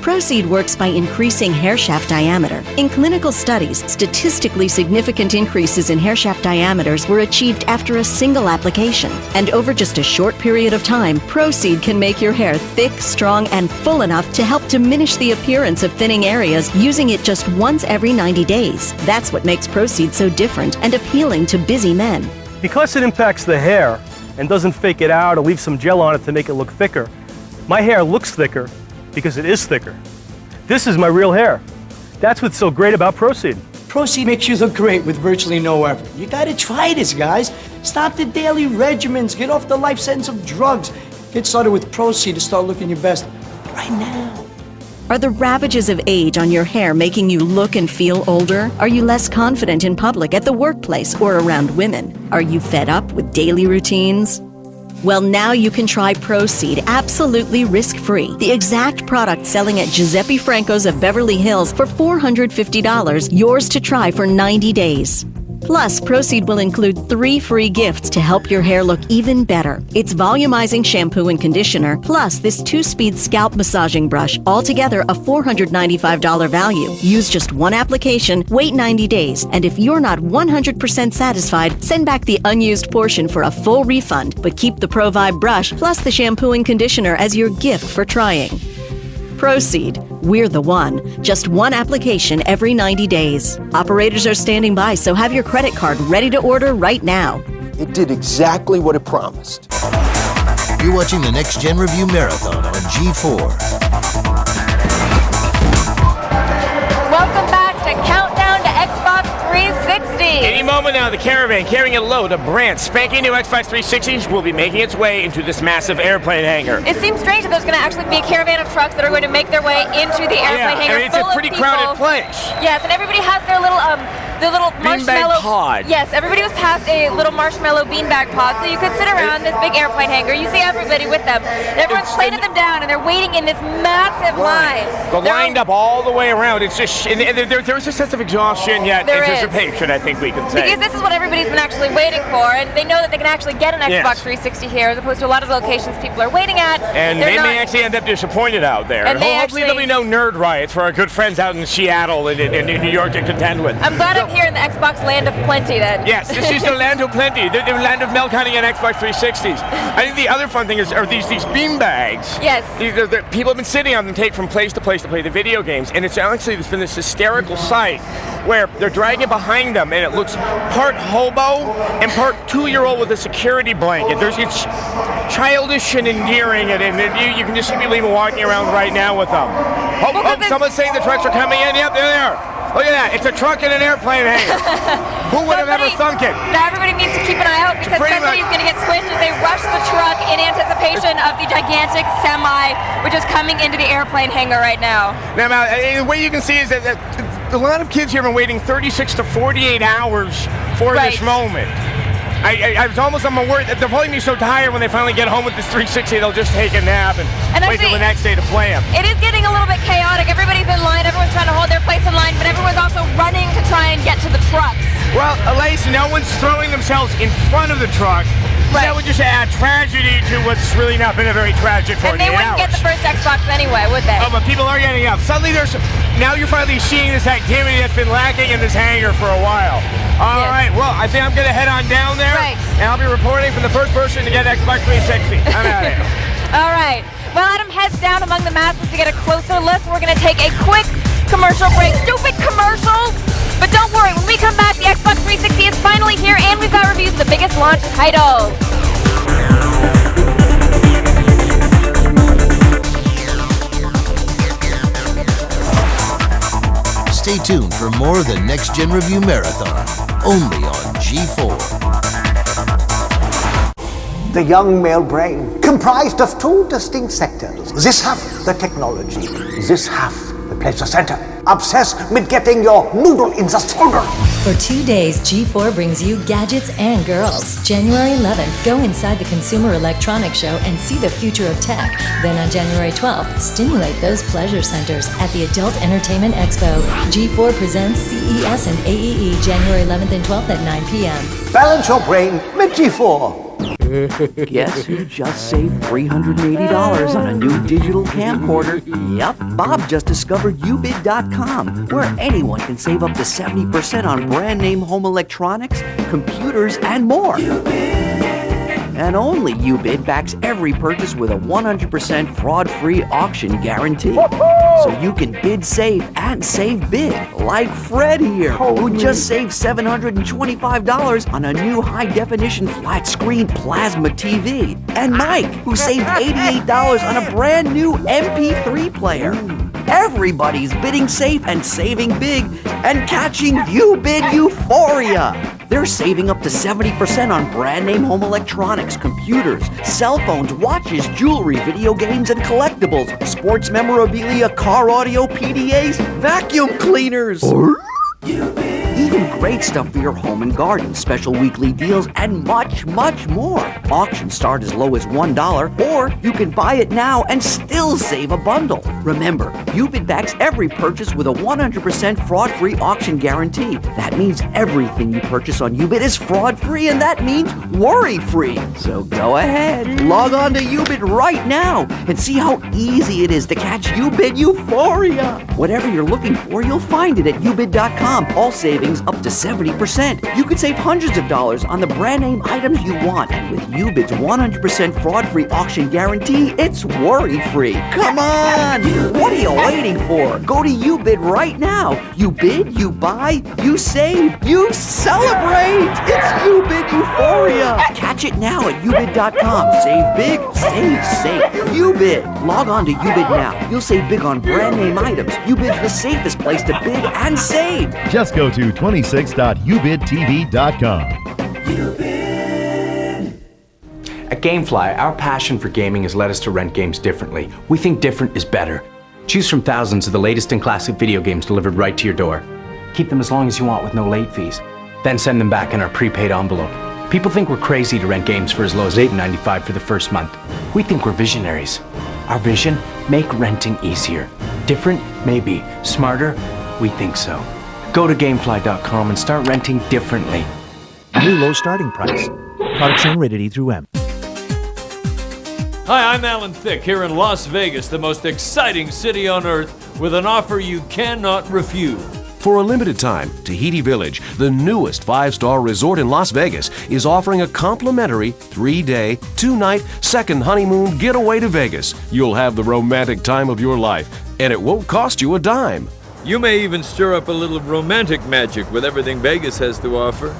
Proceed works by increasing hair shaft diameter. In clinical studies, statistically significant increases in hair shaft diameters were achieved after a single application. And over just a short period of time, Proceed can make your hair thick, strong, and full enough to help diminish the appearance of thinning areas using it just once every 90 days. That's what makes Proceed so different and appealing to busy men. Because it impacts the hair and doesn't fake it out or leave some gel on it to make it look thicker, my hair looks thicker because it is thicker. This is my real hair. That's what's so great about Proceed. Proceed makes you look great with virtually no effort. You gotta try this, guys. Stop the daily regimens. Get off the life sentence of drugs. Get started with Proceed to start looking your best right now. Are the ravages of age on your hair making you look and feel older? Are you less confident in public, at the workplace, or around women? Are you fed up with daily routines? Well, now you can try Proceed absolutely risk-free. The exact product selling at Giuseppe Franco's of Beverly Hills for $450, yours to try for 90 days. Plus, Proceed will include 3 free gifts to help your hair look even better. It's volumizing shampoo and conditioner, plus this 2-speed scalp massaging brush, altogether a $495 value. Use just 1 application, wait 90 days, and if you're not 100% satisfied, send back the unused portion for a full refund, but keep the Pro Vibe brush plus the shampoo and conditioner as your gift for trying. Proceed. We're the one. Just 1 application every 90 days. Operators are standing by, so have your credit card ready to order right now. It did exactly what it promised. You're watching the Next Gen Review Marathon on G4. Welcome back to Countdown to Xbox 360. Any moment now, the Caravan carrying a load of brand spanking new Xbox 360s will be making its way into this massive airplane hangar. It seems strange that there's going to actually be a caravan of trucks that are going to make their way into the airplane hangar. It's a pretty crowded place. Yes, and everybody has their little marshmallow pod. Yes, everybody was passed a little marshmallow beanbag pod, so you could sit around this big airplane hangar. You see everybody with them. Everyone's plated them down, and they're waiting in this massive line. They're lined up all the way around. It's just there's a sense of exhaustion yet anticipation, I think we can say. Because this is what everybody's been actually waiting for, and they know that they can actually get an Xbox 360 here, as opposed to a lot of locations people are waiting at. And they may actually end up disappointed out there. And hopefully there'll be no nerd riots for our good friends out in Seattle and in New York to contend with. I'm glad I'm here in the Xbox land of plenty then. Yes, this is the land of plenty, the land of milk honey and Xbox 360s. I think the other fun thing are these bean bags. Yes. People have been sitting on them, take from place to place to play the video games, and it's been this hysterical sight where they're dragging behind them, and it looks part hobo and part 2-year-old with a security blanket. It's childish and endearing, and you can just see people even walking around right now with them. Someone's saying the trucks are coming in. Yep, there they are. Look at that. It's a truck and an airplane hangar. Who would have ever thunk it? Now everybody needs to keep an eye out because somebody's going to get squished as they rush the truck in anticipation of the gigantic semi, which is coming into the airplane hangar right now. Now, the way you can see is that a lot of kids here have been waiting 36 to 48 hours for this moment. I was almost on my word that they'll probably be so tired when they finally get home with this 360 they'll just take a nap and wait till the next day to play them. It is getting a little bit chaotic. Everybody's in line, everyone's trying to hold their place in line, but everyone's also running to try and get to the trucks. Well, Elise, no one's throwing themselves in front of the truck. That would just add tragedy to what's really not been a very tragic 48 hours. And they wouldn't get the first Xbox anyway, would they? Oh, but people are getting up. Suddenly now you're finally seeing this activity that's been lacking in this hangar for a while. All right, well, I think I'm going to head on down there, and I'll be reporting from the first person to get Xbox 360. I'm out of here. All right. Well, Adam heads down among the masses to get a closer look. We're going to take a quick commercial break. Stupid commercials! But don't worry, when we come back, the Xbox 360 is finally here, and we've got reviews of the biggest launch titles. Stay tuned for more of the Next Gen Review Marathon, only on G4. The young male brain, comprised of 2 distinct sectors. This half, the technology. This half, the pleasure center. Obsessed with getting your noodle in the finger. For 2 days, G4 brings you gadgets and girls. January 11th, go inside the Consumer Electronics Show and see the future of tech. Then on January 12th, stimulate those pleasure centers at the Adult Entertainment Expo. G4 presents CES and AEE January 11th and 12th at 9 p.m. Balance your brain with G4. Guess who just saved $380 on a new digital camcorder? Yep, Bob just discovered ubid.com, where anyone can save up to 70% on brand name home electronics, computers, and more. And only UBID backs every purchase with a 100% fraud-free auction guarantee. So you can bid safe and save big, like Fred here, who just saved $725 on a new high-definition flat-screen plasma TV. And Mike, who saved $88 on a brand new MP3 player. Everybody's bidding safe and saving big and catching UBid euphoria. They're saving up to 70% on brand name home electronics, computers, cell phones, watches, jewelry, video games, and collectibles, sports memorabilia, car audio, PDAs, vacuum cleaners. Even great stuff for your home and garden, special weekly deals, and much, much more. Auctions start as low as $1, or you can buy it now and still save a bundle. Remember, UBid backs every purchase with a 100% fraud-free auction guarantee. That means everything you purchase on UBid is fraud-free, and that means worry-free. So go ahead, log on to UBid right now and see how easy it is to catch UBid euphoria. Whatever you're looking for, you'll find it at ubid.com. All savings up to 70%. You could save hundreds of dollars on the brand name items you want. And with UBid's 100% fraud-free auction guarantee, it's worry-free. Come on! What are you waiting for? Go to UBid right now. You bid, you buy, you save, you celebrate! It's UBid euphoria! Catch it now at ubid.com. Save big, save safe. UBid. Log on to UBid now. You'll save big on brand name items. UBid's the safest place to bid and save. Just go to 26.ubidtv.com. At Gamefly, our passion for gaming has led us to rent games differently. We think different is better. Choose from thousands of the latest and classic video games delivered right to your door. Keep them as long as you want with no late fees. Then send them back in our prepaid envelope. People think we're crazy to rent games for as low as $8.95 for the first month. We think we're visionaries. Our vision? Make renting easier. Different? Maybe. Smarter? We think so. Go to Gamefly.com and start renting differently. New low starting price. Product shown rated E through M. Hi, I'm Alan Thicke here in Las Vegas, the most exciting city on earth, with an offer you cannot refuse. For a limited time, Tahiti Village, the newest 5-star resort in Las Vegas, is offering a complimentary 3-day, 2-night, second honeymoon getaway to Vegas. You'll have the romantic time of your life, and it won't cost you a dime. You may even stir up a little romantic magic with everything Vegas has to offer.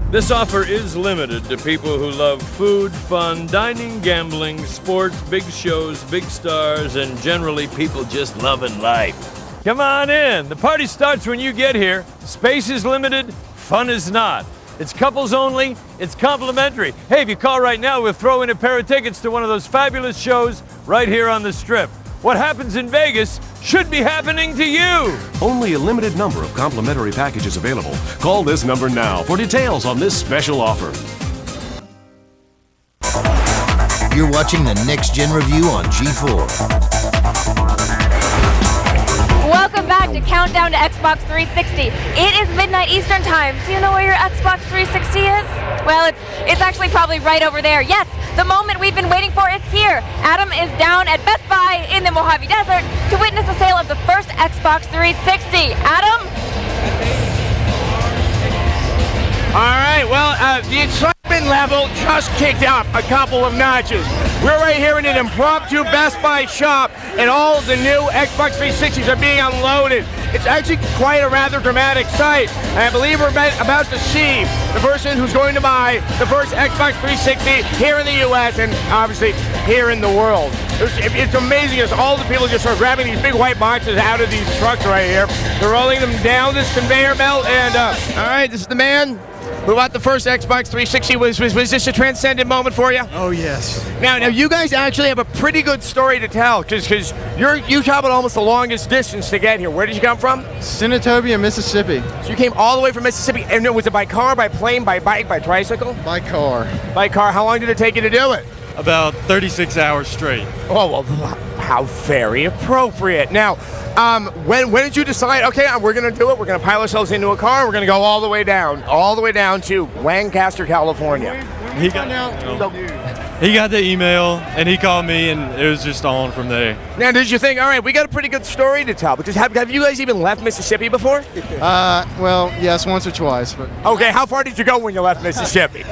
This offer is limited to people who love food, fun, dining, gambling, sports, big shows, big stars, and generally people just loving life. Come on in. The party starts when you get here. Space is limited, fun is not. It's couples only, it's complimentary. Hey, if you call right now, we'll throw in a pair of tickets to one of those fabulous shows right here on the Strip. What happens in Vegas should be happening to you. Only a limited number of complimentary packages available. Call this number now for details on this special offer. You're watching the Next Gen Review on G4. Welcome back to Countdown to Xbox 360. It is midnight Eastern time. Do you know where your Xbox 360 is? Well, it's actually probably right over there. Yes, the moment we've been waiting for is here. Adam is down at Best Buy in the Mojave Desert to witness the sale of the first Xbox 360. Adam? All right, well, the excitement level just kicked up a couple of notches. We're right here in an impromptu Best Buy shop, and all of the new Xbox 360s are being unloaded. It's actually quite a rather dramatic sight, and I believe we're about to see the person who's going to buy the first Xbox 360 here in the U.S. and obviously here in the world. It's amazing as all the people just are grabbing these big white boxes out of these trucks right here. They're rolling them down this conveyor belt, and all right, this is the man who bought the first Xbox 360. Was this a transcendent moment for you? Oh, yes. Now you guys actually have a pretty good story to tell, because you traveled almost the longest distance to get here. Where did you come from? Senatobia, Mississippi. So you came all the way from Mississippi, and was it by car, by plane, by bike, by tricycle? By car. By car. How long did it take you to do it? About 36 hours straight. Oh, well, how very appropriate. Now, when did you decide, okay, we're going to do it, we're going to pile ourselves into a car, we're going to go all the way down to Lancaster, California? He got the email, and he called me, and it was just on from there. Now, did you think, all right, we got a pretty good story to tell, but have you guys even left Mississippi before? Well, yes, once or twice. But okay, how far did you go when you left Mississippi?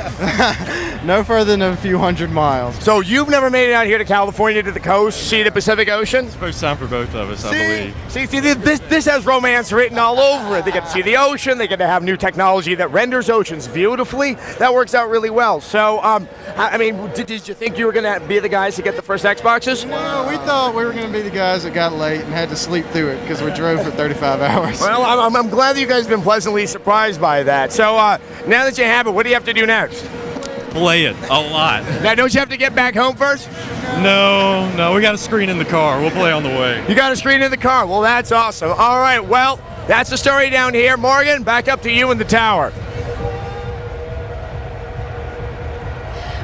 No further than a few hundred miles. So you've never made it out here to California, to the coast, see the Pacific Ocean? It's first time for both of us, I believe. See, this has romance written all over it. They get to see the ocean. They get to have new technology that renders oceans beautifully. That works out really well. So, I mean, did you think you were going to be the guys to get the first Xboxes? No, we thought we were going to be the guys that got late and had to sleep through it because we drove for 35 hours. Well, I'm glad that you guys have been pleasantly surprised by that. So now that you have it, what do you have to do next? Play it a lot. Now, don't you have to get back home first? No, we got a screen in the car. We'll play on the way. You got a screen in the car. Well, that's awesome. All right, well, that's the story down here. Morgan, back up to you in the tower.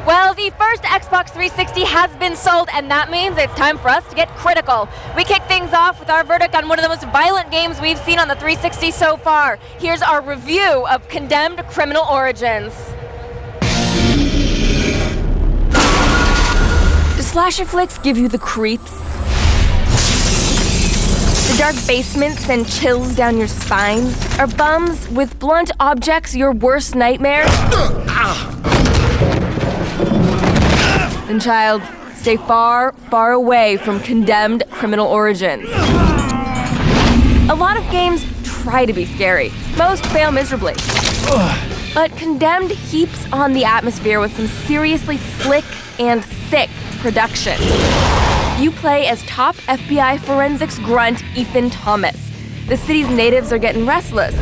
Well, the first Xbox 360 has been sold, and that means it's time for us to get critical. We kick things off with our verdict on one of the most violent games we've seen on the 360 so far. Here's our review of Condemned: Criminal Origins. Do slasher flicks give you the creeps? The dark basements send chills down your spine? Are bums with blunt objects your worst nightmare? Then, child, stay far, far away from Condemned: Criminal Origins. A lot of games try to be scary. Most fail miserably. But Condemned heaps on the atmosphere with some seriously slick and sick production. You play as top FBI forensics grunt Ethan Thomas. The city's natives are getting restless.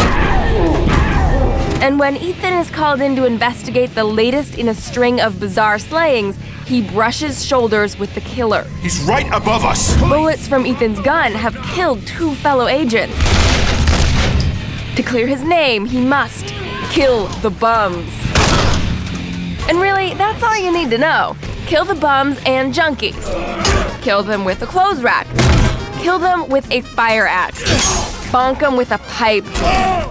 And when Ethan is called in to investigate the latest in a string of bizarre slayings, he brushes shoulders with the killer. He's right above us! Bullets from Ethan's gun have killed 2 fellow agents. To clear his name, he must kill the bums. And really, that's all you need to know. Kill the bums and junkies. Kill them with a clothes rack. Kill them with a fire axe. Bonk them with a pipe.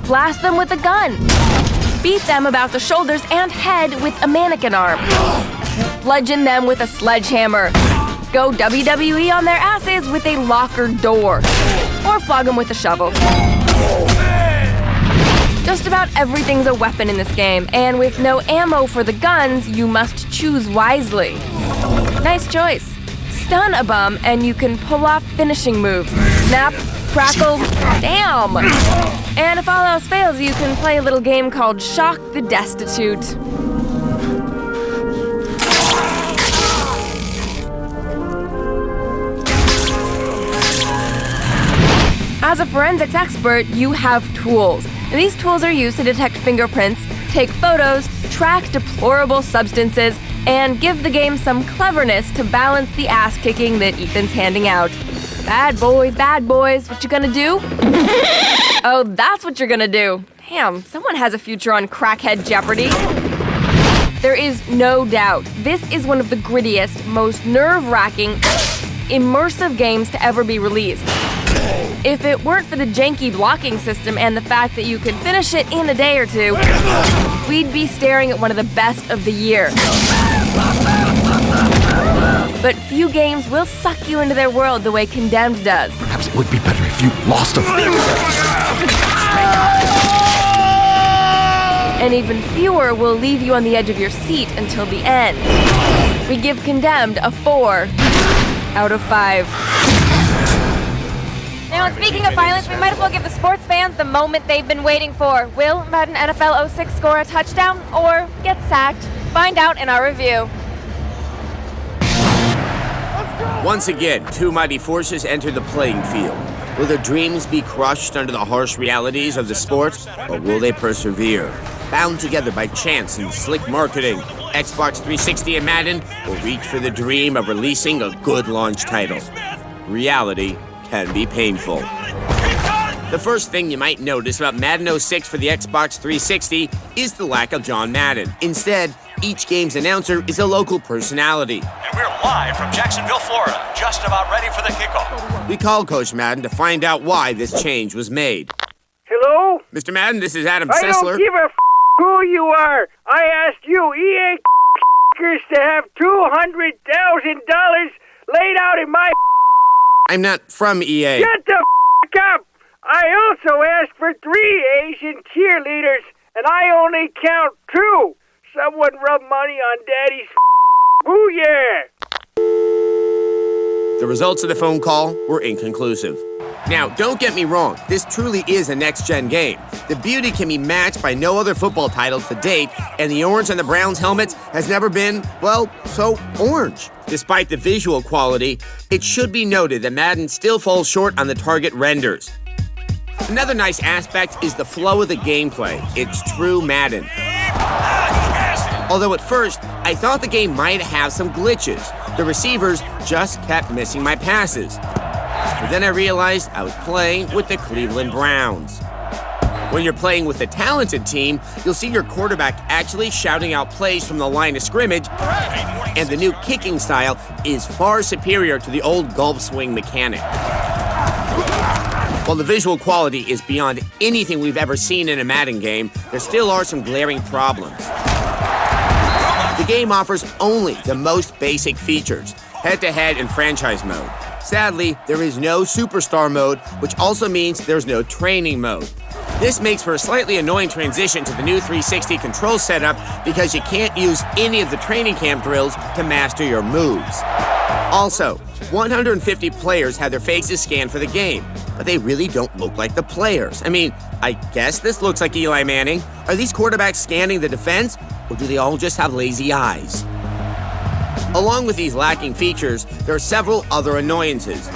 Blast them with a gun. Beat them about the shoulders and head with a mannequin arm. Bludgeon them with a sledgehammer. Go WWE on their asses with a locker door. Or flog them with a shovel. Just about everything's a weapon in this game, and with no ammo for the guns, you must choose wisely. Nice choice. Stun a bum and you can pull off finishing moves. Snap, crackle, damn! And if all else fails, you can play a little game called Shock the Destitute. As a forensics expert, you have tools. And these tools are used to detect fingerprints, take photos, track deplorable substances, and give the game some cleverness to balance the ass-kicking that Ethan's handing out. Bad boys, what you gonna do? Oh, that's what you're gonna do. Damn, someone has a future on Crackhead Jeopardy! There is no doubt, this is one of the grittiest, most nerve-wracking, immersive games to ever be released. If it weren't for the janky blocking system and the fact that you could finish it in a day or two, we'd be staring at one of the best of the year. But few games will suck you into their world the way Condemned does. Perhaps it would be better if you lost a finger. And even fewer will leave you on the edge of your seat until the end. We give Condemned a 4 out of 5. Now, speaking of violence, we might as well give the sports fans the moment they've been waiting for. Will Madden NFL 06 score a touchdown or get sacked? Find out in our review. Once again, 2 mighty forces enter the playing field. Will their dreams be crushed under the harsh realities of the sport, or will they persevere? Bound together by chance and slick marketing, Xbox 360 and Madden will reach for the dream of releasing a good launch title. Reality can be painful. The first thing you might notice about Madden 06 for the Xbox 360 is the lack of John Madden. Instead, each game's announcer is a local personality. And we're live from Jacksonville, Florida, just about ready for the kickoff. We called Coach Madden to find out why this change was made. Hello? Mr. Madden, this is Adam I Sessler. don't give a who you are. I asked you, EA to have $200,000 laid out in my I'm not from EA. Shut the up! I also asked for 3 Asian cheerleaders, and I only count 2. someone rub money on Daddy's booyah! The results of the phone call were inconclusive. Now, don't get me wrong, this truly is a next-gen game. The beauty can be matched by no other football title to date, and the orange on the Browns' helmets has never been, well, so orange. Despite the visual quality, it should be noted that Madden still falls short on the target renders. Another nice aspect is the flow of the gameplay. It's true Madden. Although at first, I thought the game might have some glitches. The receivers just kept missing my passes. But then I realized I was playing with the Cleveland Browns. When you're playing with a talented team, you'll see your quarterback actually shouting out plays from the line of scrimmage, and the new kicking style is far superior to the old gulp swing mechanic. While the visual quality is beyond anything we've ever seen in a Madden game, there still are some glaring problems. The game offers only the most basic features, head-to-head and franchise mode. Sadly, there is no superstar mode, which also means there's no training mode. This makes for a slightly annoying transition to the new 360 control setup because you can't use any of the training camp drills to master your moves. Also, 150 players had their faces scanned for the game, but they really don't look like the players. I mean, I guess this looks like Eli Manning. Are these quarterbacks scanning the defense, or do they all just have lazy eyes? Along with these lacking features, there are several other annoyances.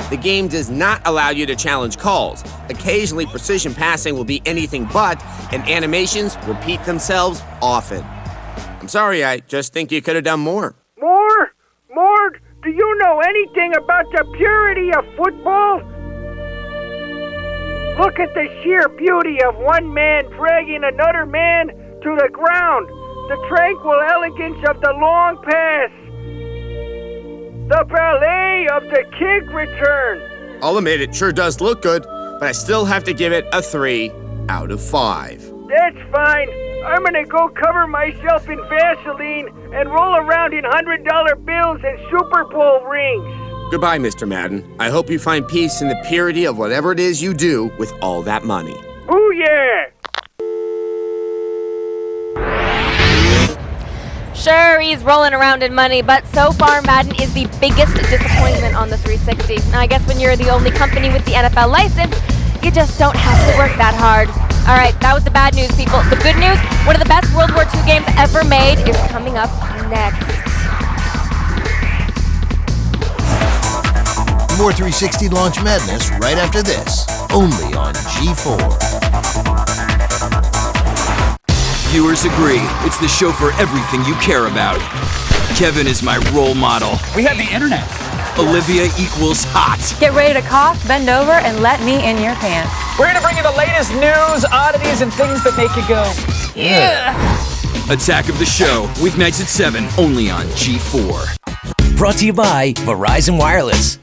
The game does not allow you to challenge calls. Occasionally, precision passing will be anything but, and animations repeat themselves often. I'm sorry, I just think you could have done more. More? More? Do you know anything about the purity of football? Look at the sheer beauty of one man dragging another man to the ground. The tranquil elegance of the long pass. The ballet of the kick return. I'll admit it sure does look good, but I still have to give it a 3 out of 5. That's fine. I'm gonna go cover myself in Vaseline and roll around in $100 bills and Super Bowl rings. Goodbye, Mr. Madden. I hope you find peace in the purity of whatever it is you do with all that money. Booyah! Sure, he's rolling around in money, but so far Madden is the biggest disappointment on the 360. Now, I guess when you're the only company with the NFL license, you just don't have to work that hard. All right, that was the bad news, people. The good news, one of the best World War II games ever made is coming up next. More 360 launch madness right after this, only on G4. Viewers agree. It's the show for everything you care about. Kevin is my role model. We have the internet. Olivia equals hot. Get ready to cough, bend over, and let me in your pants. We're here to bring you the latest news, oddities, and things that make you go, yeah. Attack of the Show, weeknights at 7, only on G4. Brought to you by Verizon Wireless.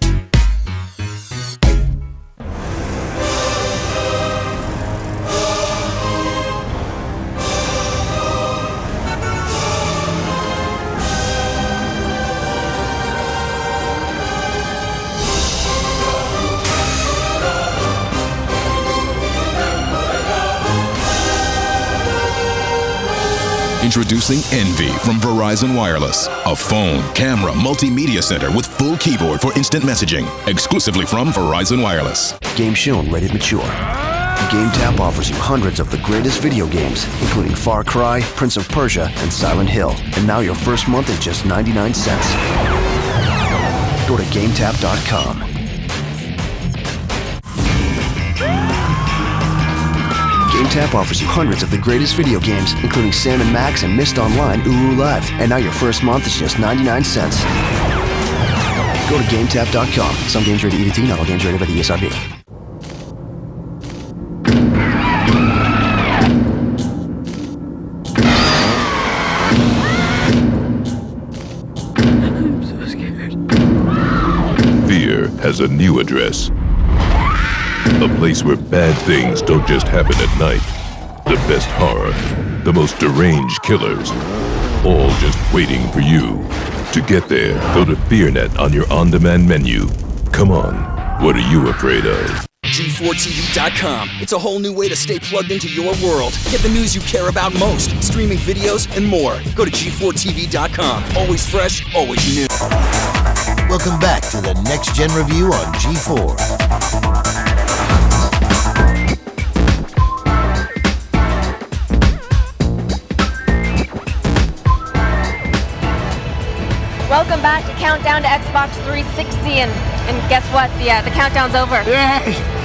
Introducing Envy from Verizon Wireless, a phone, camera, multimedia center with full keyboard for instant messaging, exclusively from Verizon Wireless. Game shown, rated mature. GameTap offers you hundreds of the greatest video games, including Far Cry, Prince of Persia, and Silent Hill. And now your first month is just 99 cents. Go to GameTap.com. GameTap offers you hundreds of the greatest video games, including Sam & Max and Myst Online Uru Live. And now your first month is just 99 cents. Go to GameTap.com. Some games rated EDT, not all games rated by the ESRB. I'm so scared. Fear has a new address. A place where bad things don't just happen at night. The best horror, the most deranged killers, all just waiting for you. To get there, go to FearNet on your on-demand menu. Come on, what are you afraid of? G4TV.com. It's a whole new way to stay plugged into your world. Get the news you care about most, streaming videos, and more. Go to G4TV.com. Always fresh, always new. Welcome back to the Next Gen Review on G4. Welcome back to Countdown to Xbox 360, and guess what? The countdown's over.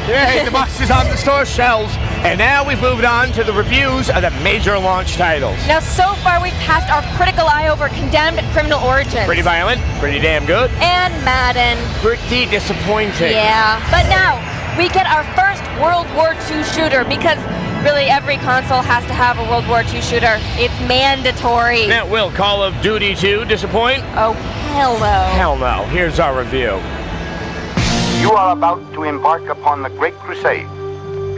Yay, the box is on the store shelves. And now we've moved on to the reviews of the major launch titles. Now, so far, we've passed our critical eye over Condemned Criminal Origins. Pretty violent, pretty damn good. And Madden. Pretty disappointing. Yeah, but now we get our first World War II shooter, because really every console has to have a World War II shooter. It's mandatory. Now, will Call of Duty 2 disappoint? Oh, hell no. Hell no. Here's our review. You are about to embark upon the great crusade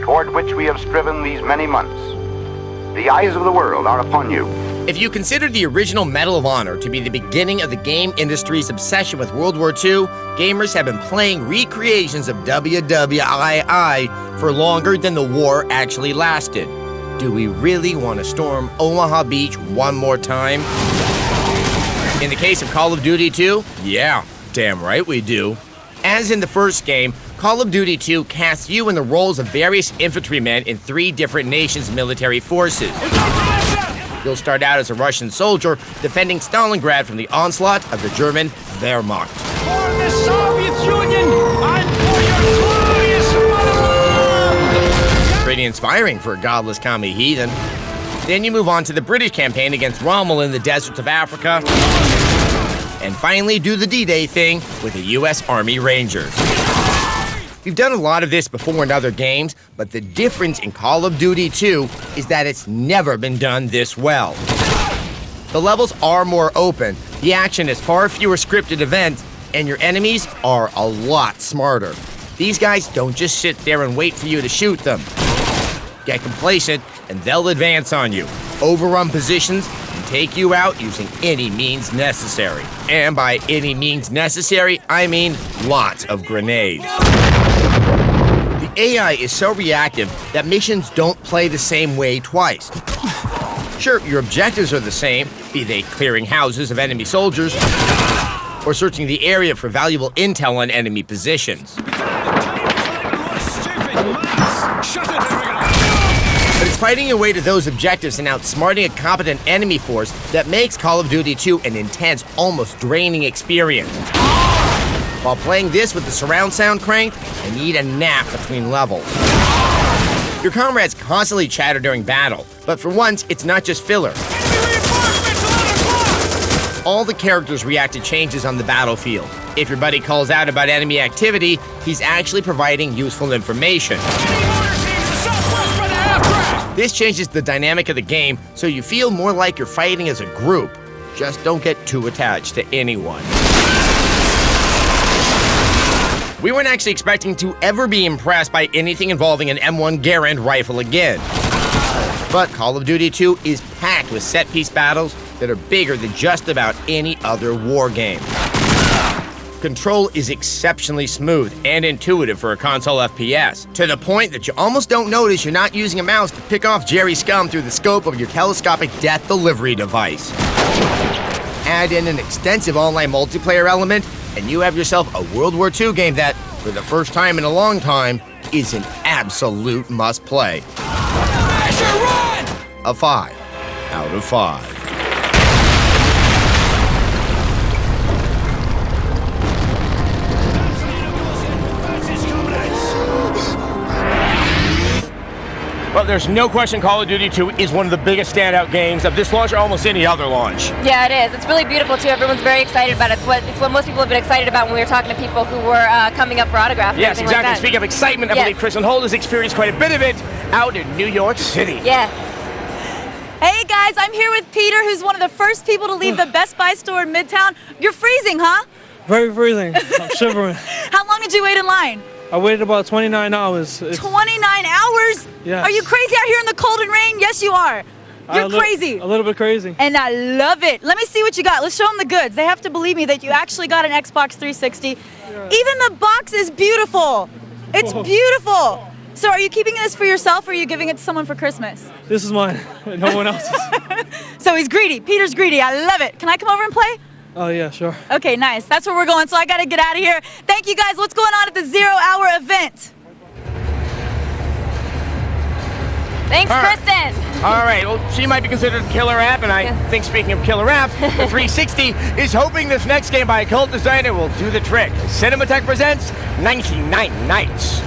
toward which we have striven these many months. The eyes of the world are upon you. If you consider the original Medal of Honor to be the beginning of the game industry's obsession with World War II, gamers have been playing recreations of WWII for longer than the war actually lasted. Do we really want to storm Omaha Beach one more time? In the case of Call of Duty 2, yeah, damn right we do. As in the first game, Call of Duty 2 casts you in the roles of various infantrymen in 3 different nations' military forces. You'll start out as a Russian soldier defending Stalingrad from the onslaught of the German Wehrmacht. For the Soviet Union and for your glorious motherland! Pretty inspiring for a godless commie heathen. Then you move on to the British campaign against Rommel in the deserts of Africa. And finally do the D-Day thing with the U.S. Army Rangers. We've done a lot of this before in other games, but the difference in Call of Duty 2 is that it's never been done this well. The levels are more open, the action has far fewer scripted events, and your enemies are a lot smarter. These guys don't just sit there and wait for you to shoot them. Get complacent, and they'll advance on you, overrun positions, and take you out using any means necessary. And by any means necessary, I mean lots of grenades. The AI is so reactive that missions don't play the same way twice. Sure, your objectives are the same, be they clearing houses of enemy soldiers or searching the area for valuable intel on enemy positions. But it's fighting your way to those objectives and outsmarting a competent enemy force that makes Call of Duty 2 an intense, almost draining experience. While playing this with the surround sound cranked, I need a nap between levels. Your comrades constantly chatter during battle, but for once, it's not just filler. All the characters react to changes on the battlefield. If your buddy calls out about enemy activity, he's actually providing useful information. This changes the dynamic of the game, so you feel more like you're fighting as a group. Just don't get too attached to anyone. We weren't actually expecting to ever be impressed by anything involving an M1 Garand rifle again. But Call of Duty 2 is packed with set-piece battles that are bigger than just about any other war game. Control is exceptionally smooth and intuitive for a console FPS, to the point that you almost don't notice you're not using a mouse to pick off Jerry Scum through the scope of your telescopic death delivery device. Add in an extensive online multiplayer element, and you have yourself a World War II game that, for the first time in a long time, is an absolute must-play. A 5 out of 5. Well, there's no question Call of Duty 2 is one of the biggest standout games of this launch or almost any other launch. Yeah, it is. It's really beautiful, too. Everyone's very excited about it. It's what most people have been excited about when we were talking to people who were coming up for autographs. Yes, exactly. Like Speaking of excitement, I believe Kristen Holt has experienced quite a bit of it out in New York City. Yes. Hey, guys, I'm here with Peter, who's one of the first people to leave the Best Buy store in Midtown. You're freezing, huh? Very freezing. I'm shivering. How long did you wait in line? I waited about 29 hours. 29 hours? Yes. Are you crazy out here in the cold and rain? Yes, you are. You're crazy. A little bit crazy. And I love it. Let me see what you got. Let's show them the goods. They have to believe me that you actually got an Xbox 360. Yeah. Even the box is beautiful. It's beautiful. So are you keeping this for yourself or are you giving it to someone for Christmas? This is mine. No one else's. So he's greedy. Peter's greedy. I love it. Can I come over and play? Oh, yeah, sure. Okay, nice. That's where we're going, so I got to get out of here. Thank you, guys. What's going on at the 0 Hour event? Thanks, Kristen. All right, well, she might be considered a killer app, and I think, speaking of killer apps, the 360 is hoping this next game by a cult designer will do the trick. Cinematech presents 99 Nights.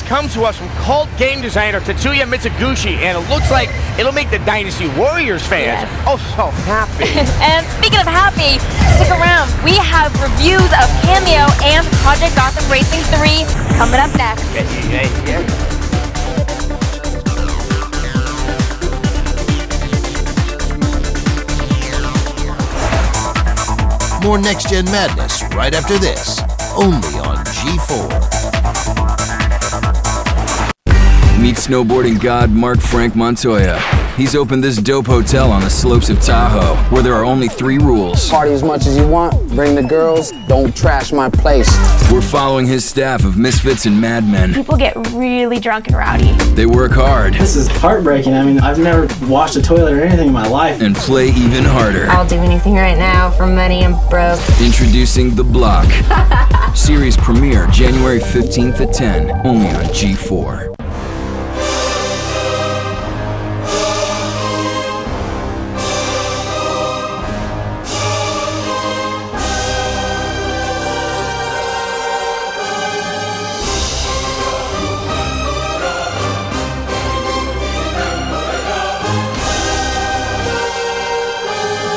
Comes to us from cult game designer Tetsuya Mitsuguchi, and it looks like it'll make the Dynasty Warriors fans so happy. And speaking of happy, stick around. We have reviews of Cameo and Project Gotham Racing 3 coming up next. More Next Gen Madness right after this, only on G4. Meet snowboarding god Mark Frank Montoya. He's opened this dope hotel on the slopes of Tahoe, where there are only 3 rules. Party as much as you want, bring the girls, don't trash my place. We're following his staff of misfits and madmen. People get really drunk and rowdy. They work hard. This is heartbreaking. I mean, I've never washed a toilet or anything in my life. And play even harder. I'll do anything right now for money. I'm broke. Introducing The Block. Series premiere January 15th at 10, only on G4.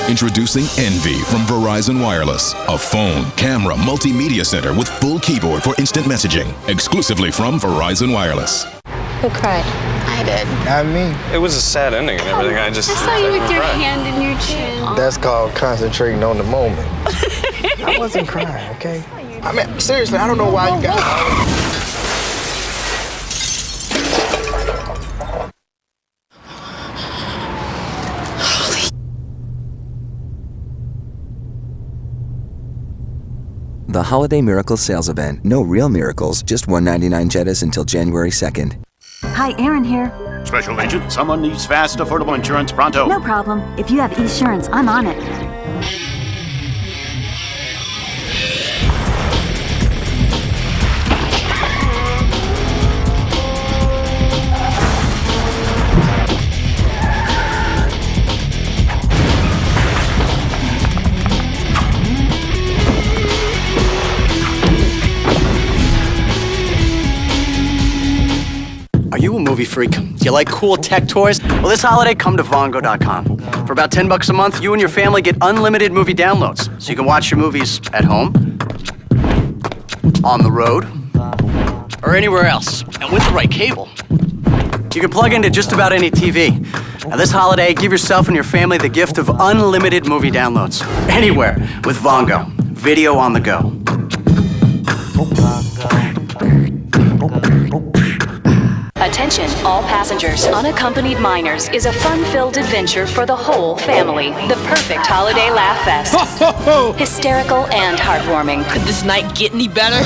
Introducing Envy from Verizon Wireless, a phone, camera, multimedia center with full keyboard for instant messaging, exclusively from Verizon Wireless. Who cried? I did. Not me. It was a sad ending and everything. I saw you with your hand in your chin. That's called concentrating on the moment. I wasn't crying, okay? I mean, seriously, I don't know why you got... The Holiday Miracle Sales Event. No real miracles, just $1.99 Jettas until January 2nd. Hi, Erin here. Special agent, someone needs fast, affordable insurance pronto. No problem. If you have insurance, I'm on it. Are you a movie freak? Do you like cool tech toys? Well, this holiday, come to Vongo.com. For about $10 a month, you and your family get unlimited movie downloads, so you can watch your movies at home, on the road, or anywhere else. And with the right cable, you can plug into just about any TV. Now this holiday, give yourself and your family the gift of unlimited movie downloads. Anywhere with Vongo. Video on the go. Attention, all passengers. Unaccompanied minors is a fun-filled adventure for the whole family. The perfect holiday laugh fest. Hysterical and heartwarming. Could this night get any better?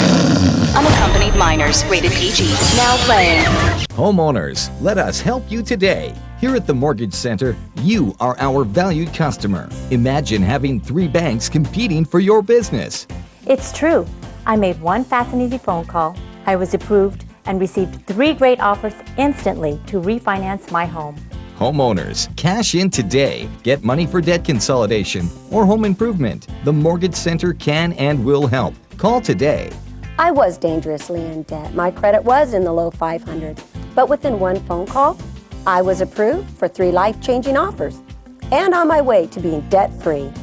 Unaccompanied minors, rated PG. Now playing. Homeowners, let us help you today. Here at the Mortgage Center, you are our valued customer. Imagine having 3 banks competing for your business. It's true. I made one fast and easy phone call. I was approved and received 3 great offers instantly to refinance my home. Homeowners, cash in today. Get money for debt consolidation or home improvement. The Mortgage Center can and will help. Call today. I was dangerously in debt. My credit was in the low 500s. But within one phone call, I was approved for 3 life-changing offers and on my way to being debt-free.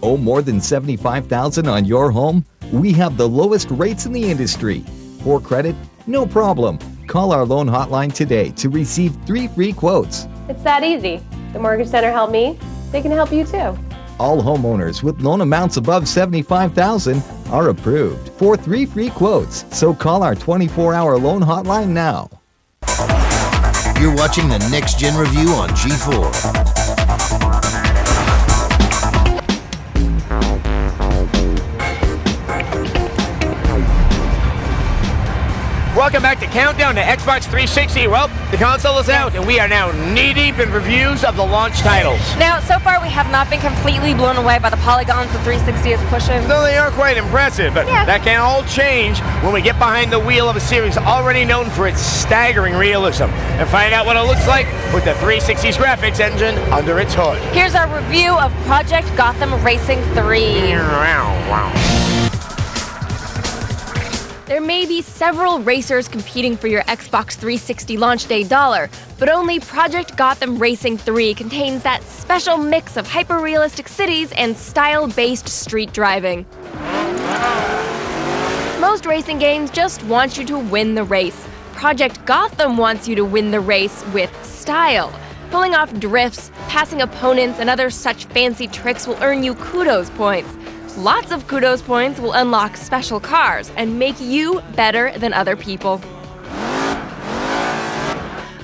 Owe more than $75,000 on your home? We have the lowest rates in the industry. Poor credit? No problem. Call our loan hotline today to receive 3 free quotes. It's that easy. The Mortgage Center helped me. They can help you too. All homeowners with loan amounts above $75,000 are approved for 3 free quotes. So call our 24-hour loan hotline now. You're watching the Next Gen Review on G4. Welcome back to Countdown to Xbox 360. Well, the console is out, and we are now knee-deep in reviews of the launch titles. Now, so far we have not been completely blown away by the polygons the 360 is pushing. Though they are quite impressive, but that can all change when we get behind the wheel of a series already known for its staggering realism and find out what it looks like with the 360's graphics engine under its hood. Here's our review of Project Gotham Racing 3. There may be several racers competing for your Xbox 360 launch day dollar, but only Project Gotham Racing 3 contains that special mix of hyper-realistic cities and style-based street driving. Most racing games just want you to win the race. Project Gotham wants you to win the race with style. Pulling off drifts, passing opponents, and other such fancy tricks will earn you kudos points. Lots of kudos points will unlock special cars and make you better than other people.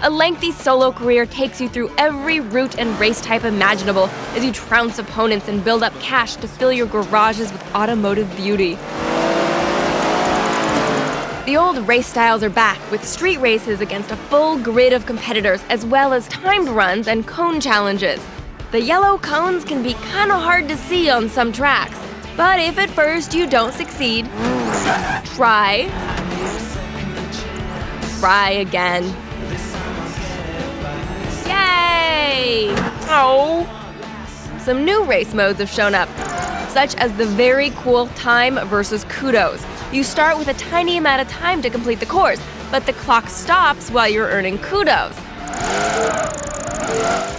A lengthy solo career takes you through every route and race type imaginable as you trounce opponents and build up cash to fill your garages with automotive beauty. The old race styles are back with street races against a full grid of competitors as well as timed runs and cone challenges. The yellow cones can be kinda hard to see on some tracks. But if at first you don't succeed, try again. Yay! Oh! Some new race modes have shown up, such as the very cool Time versus Kudos. You start with a tiny amount of time to complete the course, but the clock stops while you're earning kudos.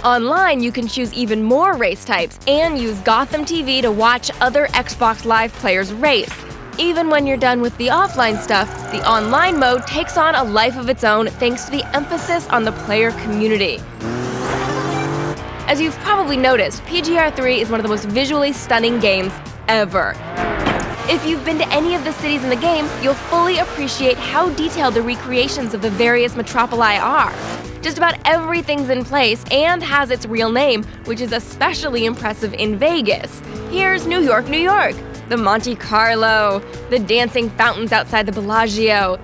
Online, you can choose even more race types and use Gotham TV to watch other Xbox Live players race. Even when you're done with the offline stuff, the online mode takes on a life of its own thanks to the emphasis on the player community. As you've probably noticed, PGR3 is one of the most visually stunning games ever. If you've been to any of the cities in the game, you'll fully appreciate how detailed the recreations of the various metropoli are. Just about everything's in place and has its real name, which is especially impressive in Vegas. Here's New York, New York, the Monte Carlo, the dancing fountains outside the Bellagio.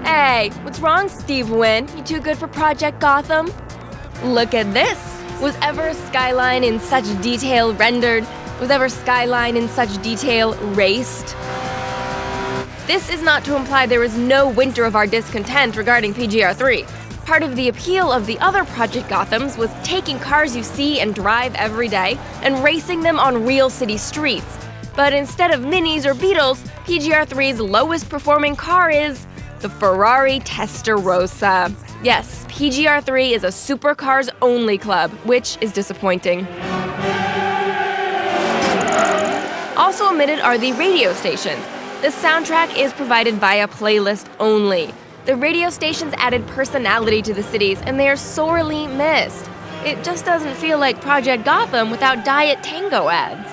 Hey, what's wrong, Steve Wynn? You too good for Project Gotham? Look at this. Was ever a skyline in such detail rendered? Was ever skyline in such detail raced? This is not to imply there is no winter of our discontent regarding PGR3. Part of the appeal of the other Project Gothams was taking cars you see and drive every day and racing them on real city streets. But instead of Minis or Beetles, PGR3's lowest performing car is the Ferrari Testarossa. Yes, PGR3 is a supercars only club, which is disappointing. Also omitted are the radio stations. The soundtrack is provided via playlist only. The radio stations added personality to the cities, and they are sorely missed. It just doesn't feel like Project Gotham without Diet Tango ads.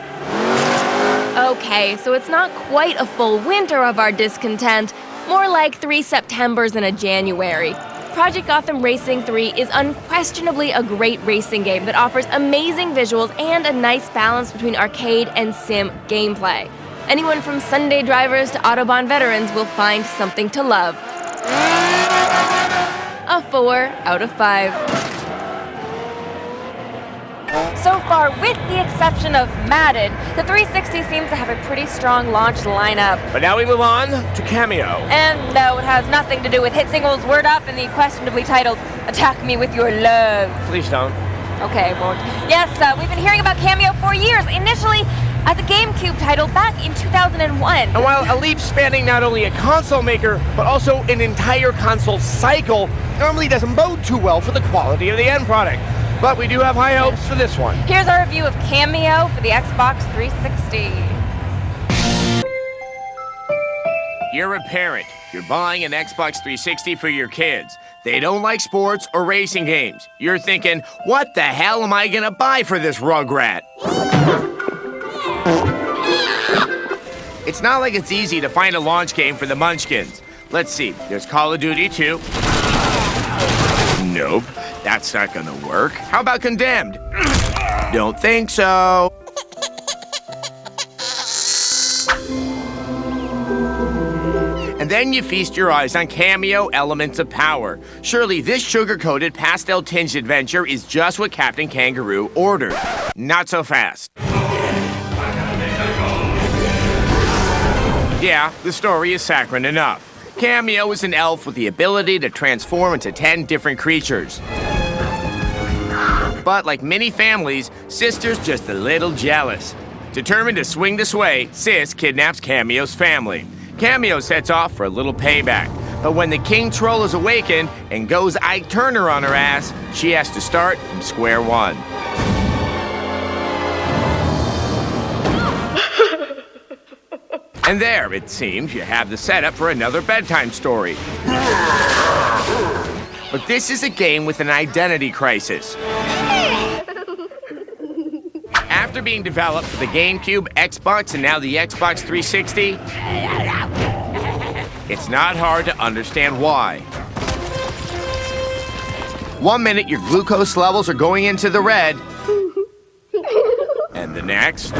Okay, so it's not quite a full winter of our discontent, more like 3 Septembers and a January. Project Gotham Racing 3 is unquestionably a great racing game that offers amazing visuals and a nice balance between arcade and sim gameplay. Anyone from Sunday drivers to Autobahn veterans will find something to love. A 4 out of 5. So far, with the exception of Madden, the 360 seems to have a pretty strong launch lineup. But now we move on to Cameo. And no, it has nothing to do with Hit Single's Word Up and the questionably titled Attack Me With Your Love. Please don't. Okay, won't. Yes, we've been hearing about Cameo for years, initially as a GameCube title back in 2001. And while a leap spanning not only a console maker, but also an entire console cycle, normally doesn't bode too well for the quality of the end product. But we do have high hopes for this one. Here's our review of Cameo for the Xbox 360. You're a parent. You're buying an Xbox 360 for your kids. They don't like sports or racing games. You're thinking, what the hell am I gonna buy for this rugrat? It's not like it's easy to find a launch game for the Munchkins. Let's see, there's Call of Duty 2. Nope, that's not gonna work. How about Condemned? Don't think so. And then you feast your eyes on Cameo Elements of Power. Surely this sugar-coated, pastel-tinged adventure is just what Captain Kangaroo ordered. Not so fast. Yeah, the story is saccharine enough. Cameo is an elf with the ability to transform into 10 different creatures. But like many families, Sister's just a little jealous. Determined to swing the sway, Sis kidnaps Cameo's family. Cameo sets off for a little payback. But when the King Troll is awakened and goes Ike Turner on her ass, she has to start from square one. And there, it seems, you have the setup for another bedtime story. But this is a game with an identity crisis. After being developed for the GameCube, Xbox, and now the Xbox 360, it's not hard to understand why. 1 minute, your glucose levels are going into the red, and the next...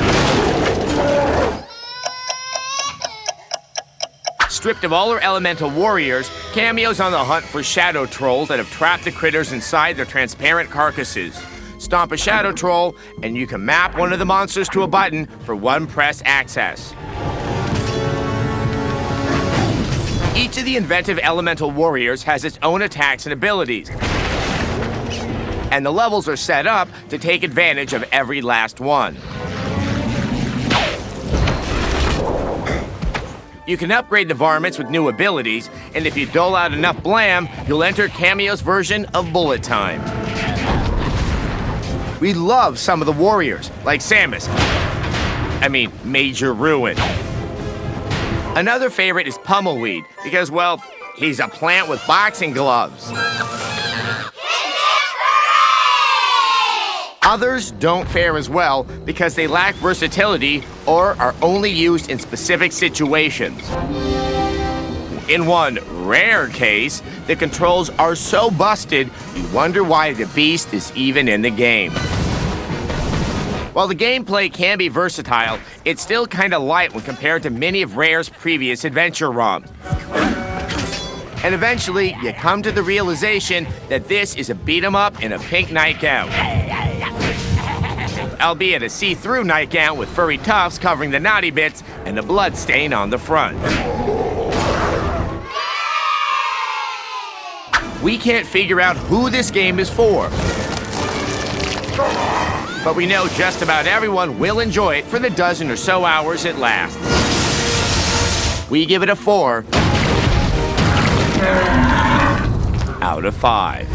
Stripped of all her elemental warriors, Cameo's on the hunt for shadow trolls that have trapped the critters inside their transparent carcasses. Stomp a shadow troll, and you can map one of the monsters to a button for one-press access. Each of the inventive elemental warriors has its own attacks and abilities. And the levels are set up to take advantage of every last one. You can upgrade the varmints with new abilities, and if you dole out enough blam, you'll enter Cameo's version of Bullet Time. We love some of the warriors, like Samus. Major Ruin. Another favorite is Pummelweed, because, well, he's a plant with boxing gloves. Others don't fare as well because they lack versatility or are only used in specific situations. In one rare case, the controls are so busted, you wonder why the beast is even in the game. While the gameplay can be versatile, it's still kinda light when compared to many of Rare's previous adventure ROMs. And eventually, you come to the realization that this is a beat-em-up in a pink nightgown. Albeit a see-through nightgown with furry tufts covering the naughty bits and a blood stain on the front. We can't figure out who this game is for. But we know just about everyone will enjoy it for the dozen or so hours it lasts. We give it a 4 out of 5.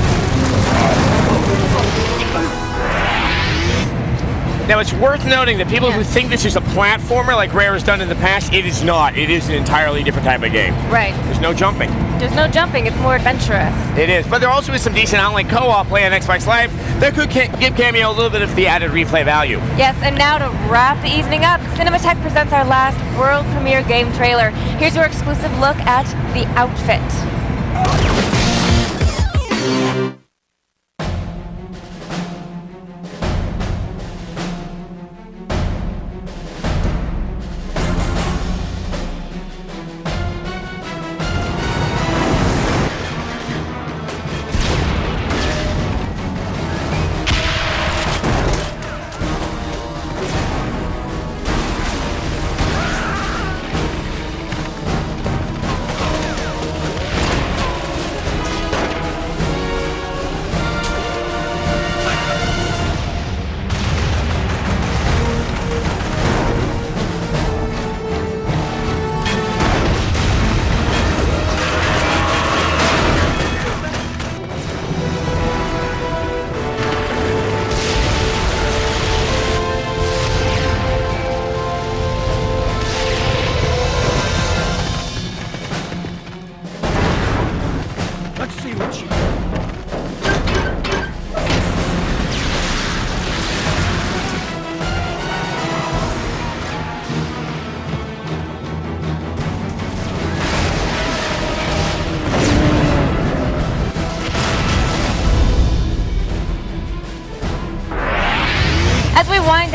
Now, it's worth noting that people who think this is a platformer like Rare has done in the past, it is not. It is an entirely different type of game. Right. There's no jumping. There's no jumping. It's more adventurous. It is. But there also is some decent online co-op play on Xbox Live that could give Cameo a little bit of the added replay value. Yes, and now to wrap the evening up, Cinematech presents our last world premiere game trailer. Here's your exclusive look at the outfit.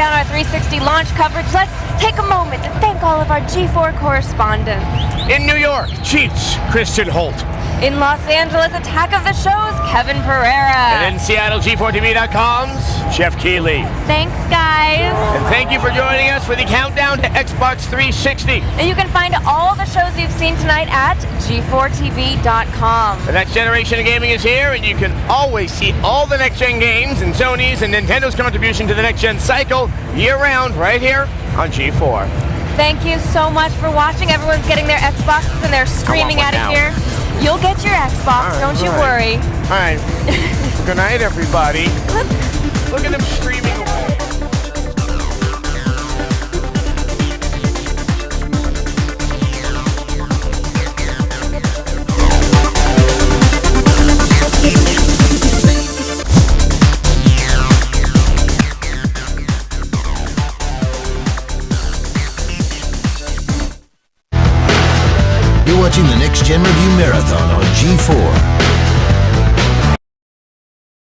down our 360 launch coverage, let's take a moment to thank all of our G4 correspondents. In New York, Chiefs, Kristen Holt. In Los Angeles, Attack of the Shows, Kevin Pereira. And in Seattle, G4TV.com's Jeff Keighley. Thanks, guys. And thank you for joining us for the countdown to Xbox 360. And you can find all the shows you've seen tonight at G4TV.com. The next generation of gaming is here, and you can always see all the next-gen games and Sony's and Nintendo's contribution to the next-gen cycle year-round right here on G4. Thank you so much for watching. Everyone's getting their Xboxes and they're streaming out of here. You'll get your Xbox, don't you worry. All right. Good night, everybody. Look at them streaming away. You're watching the Next Gen Review Marathon on G4.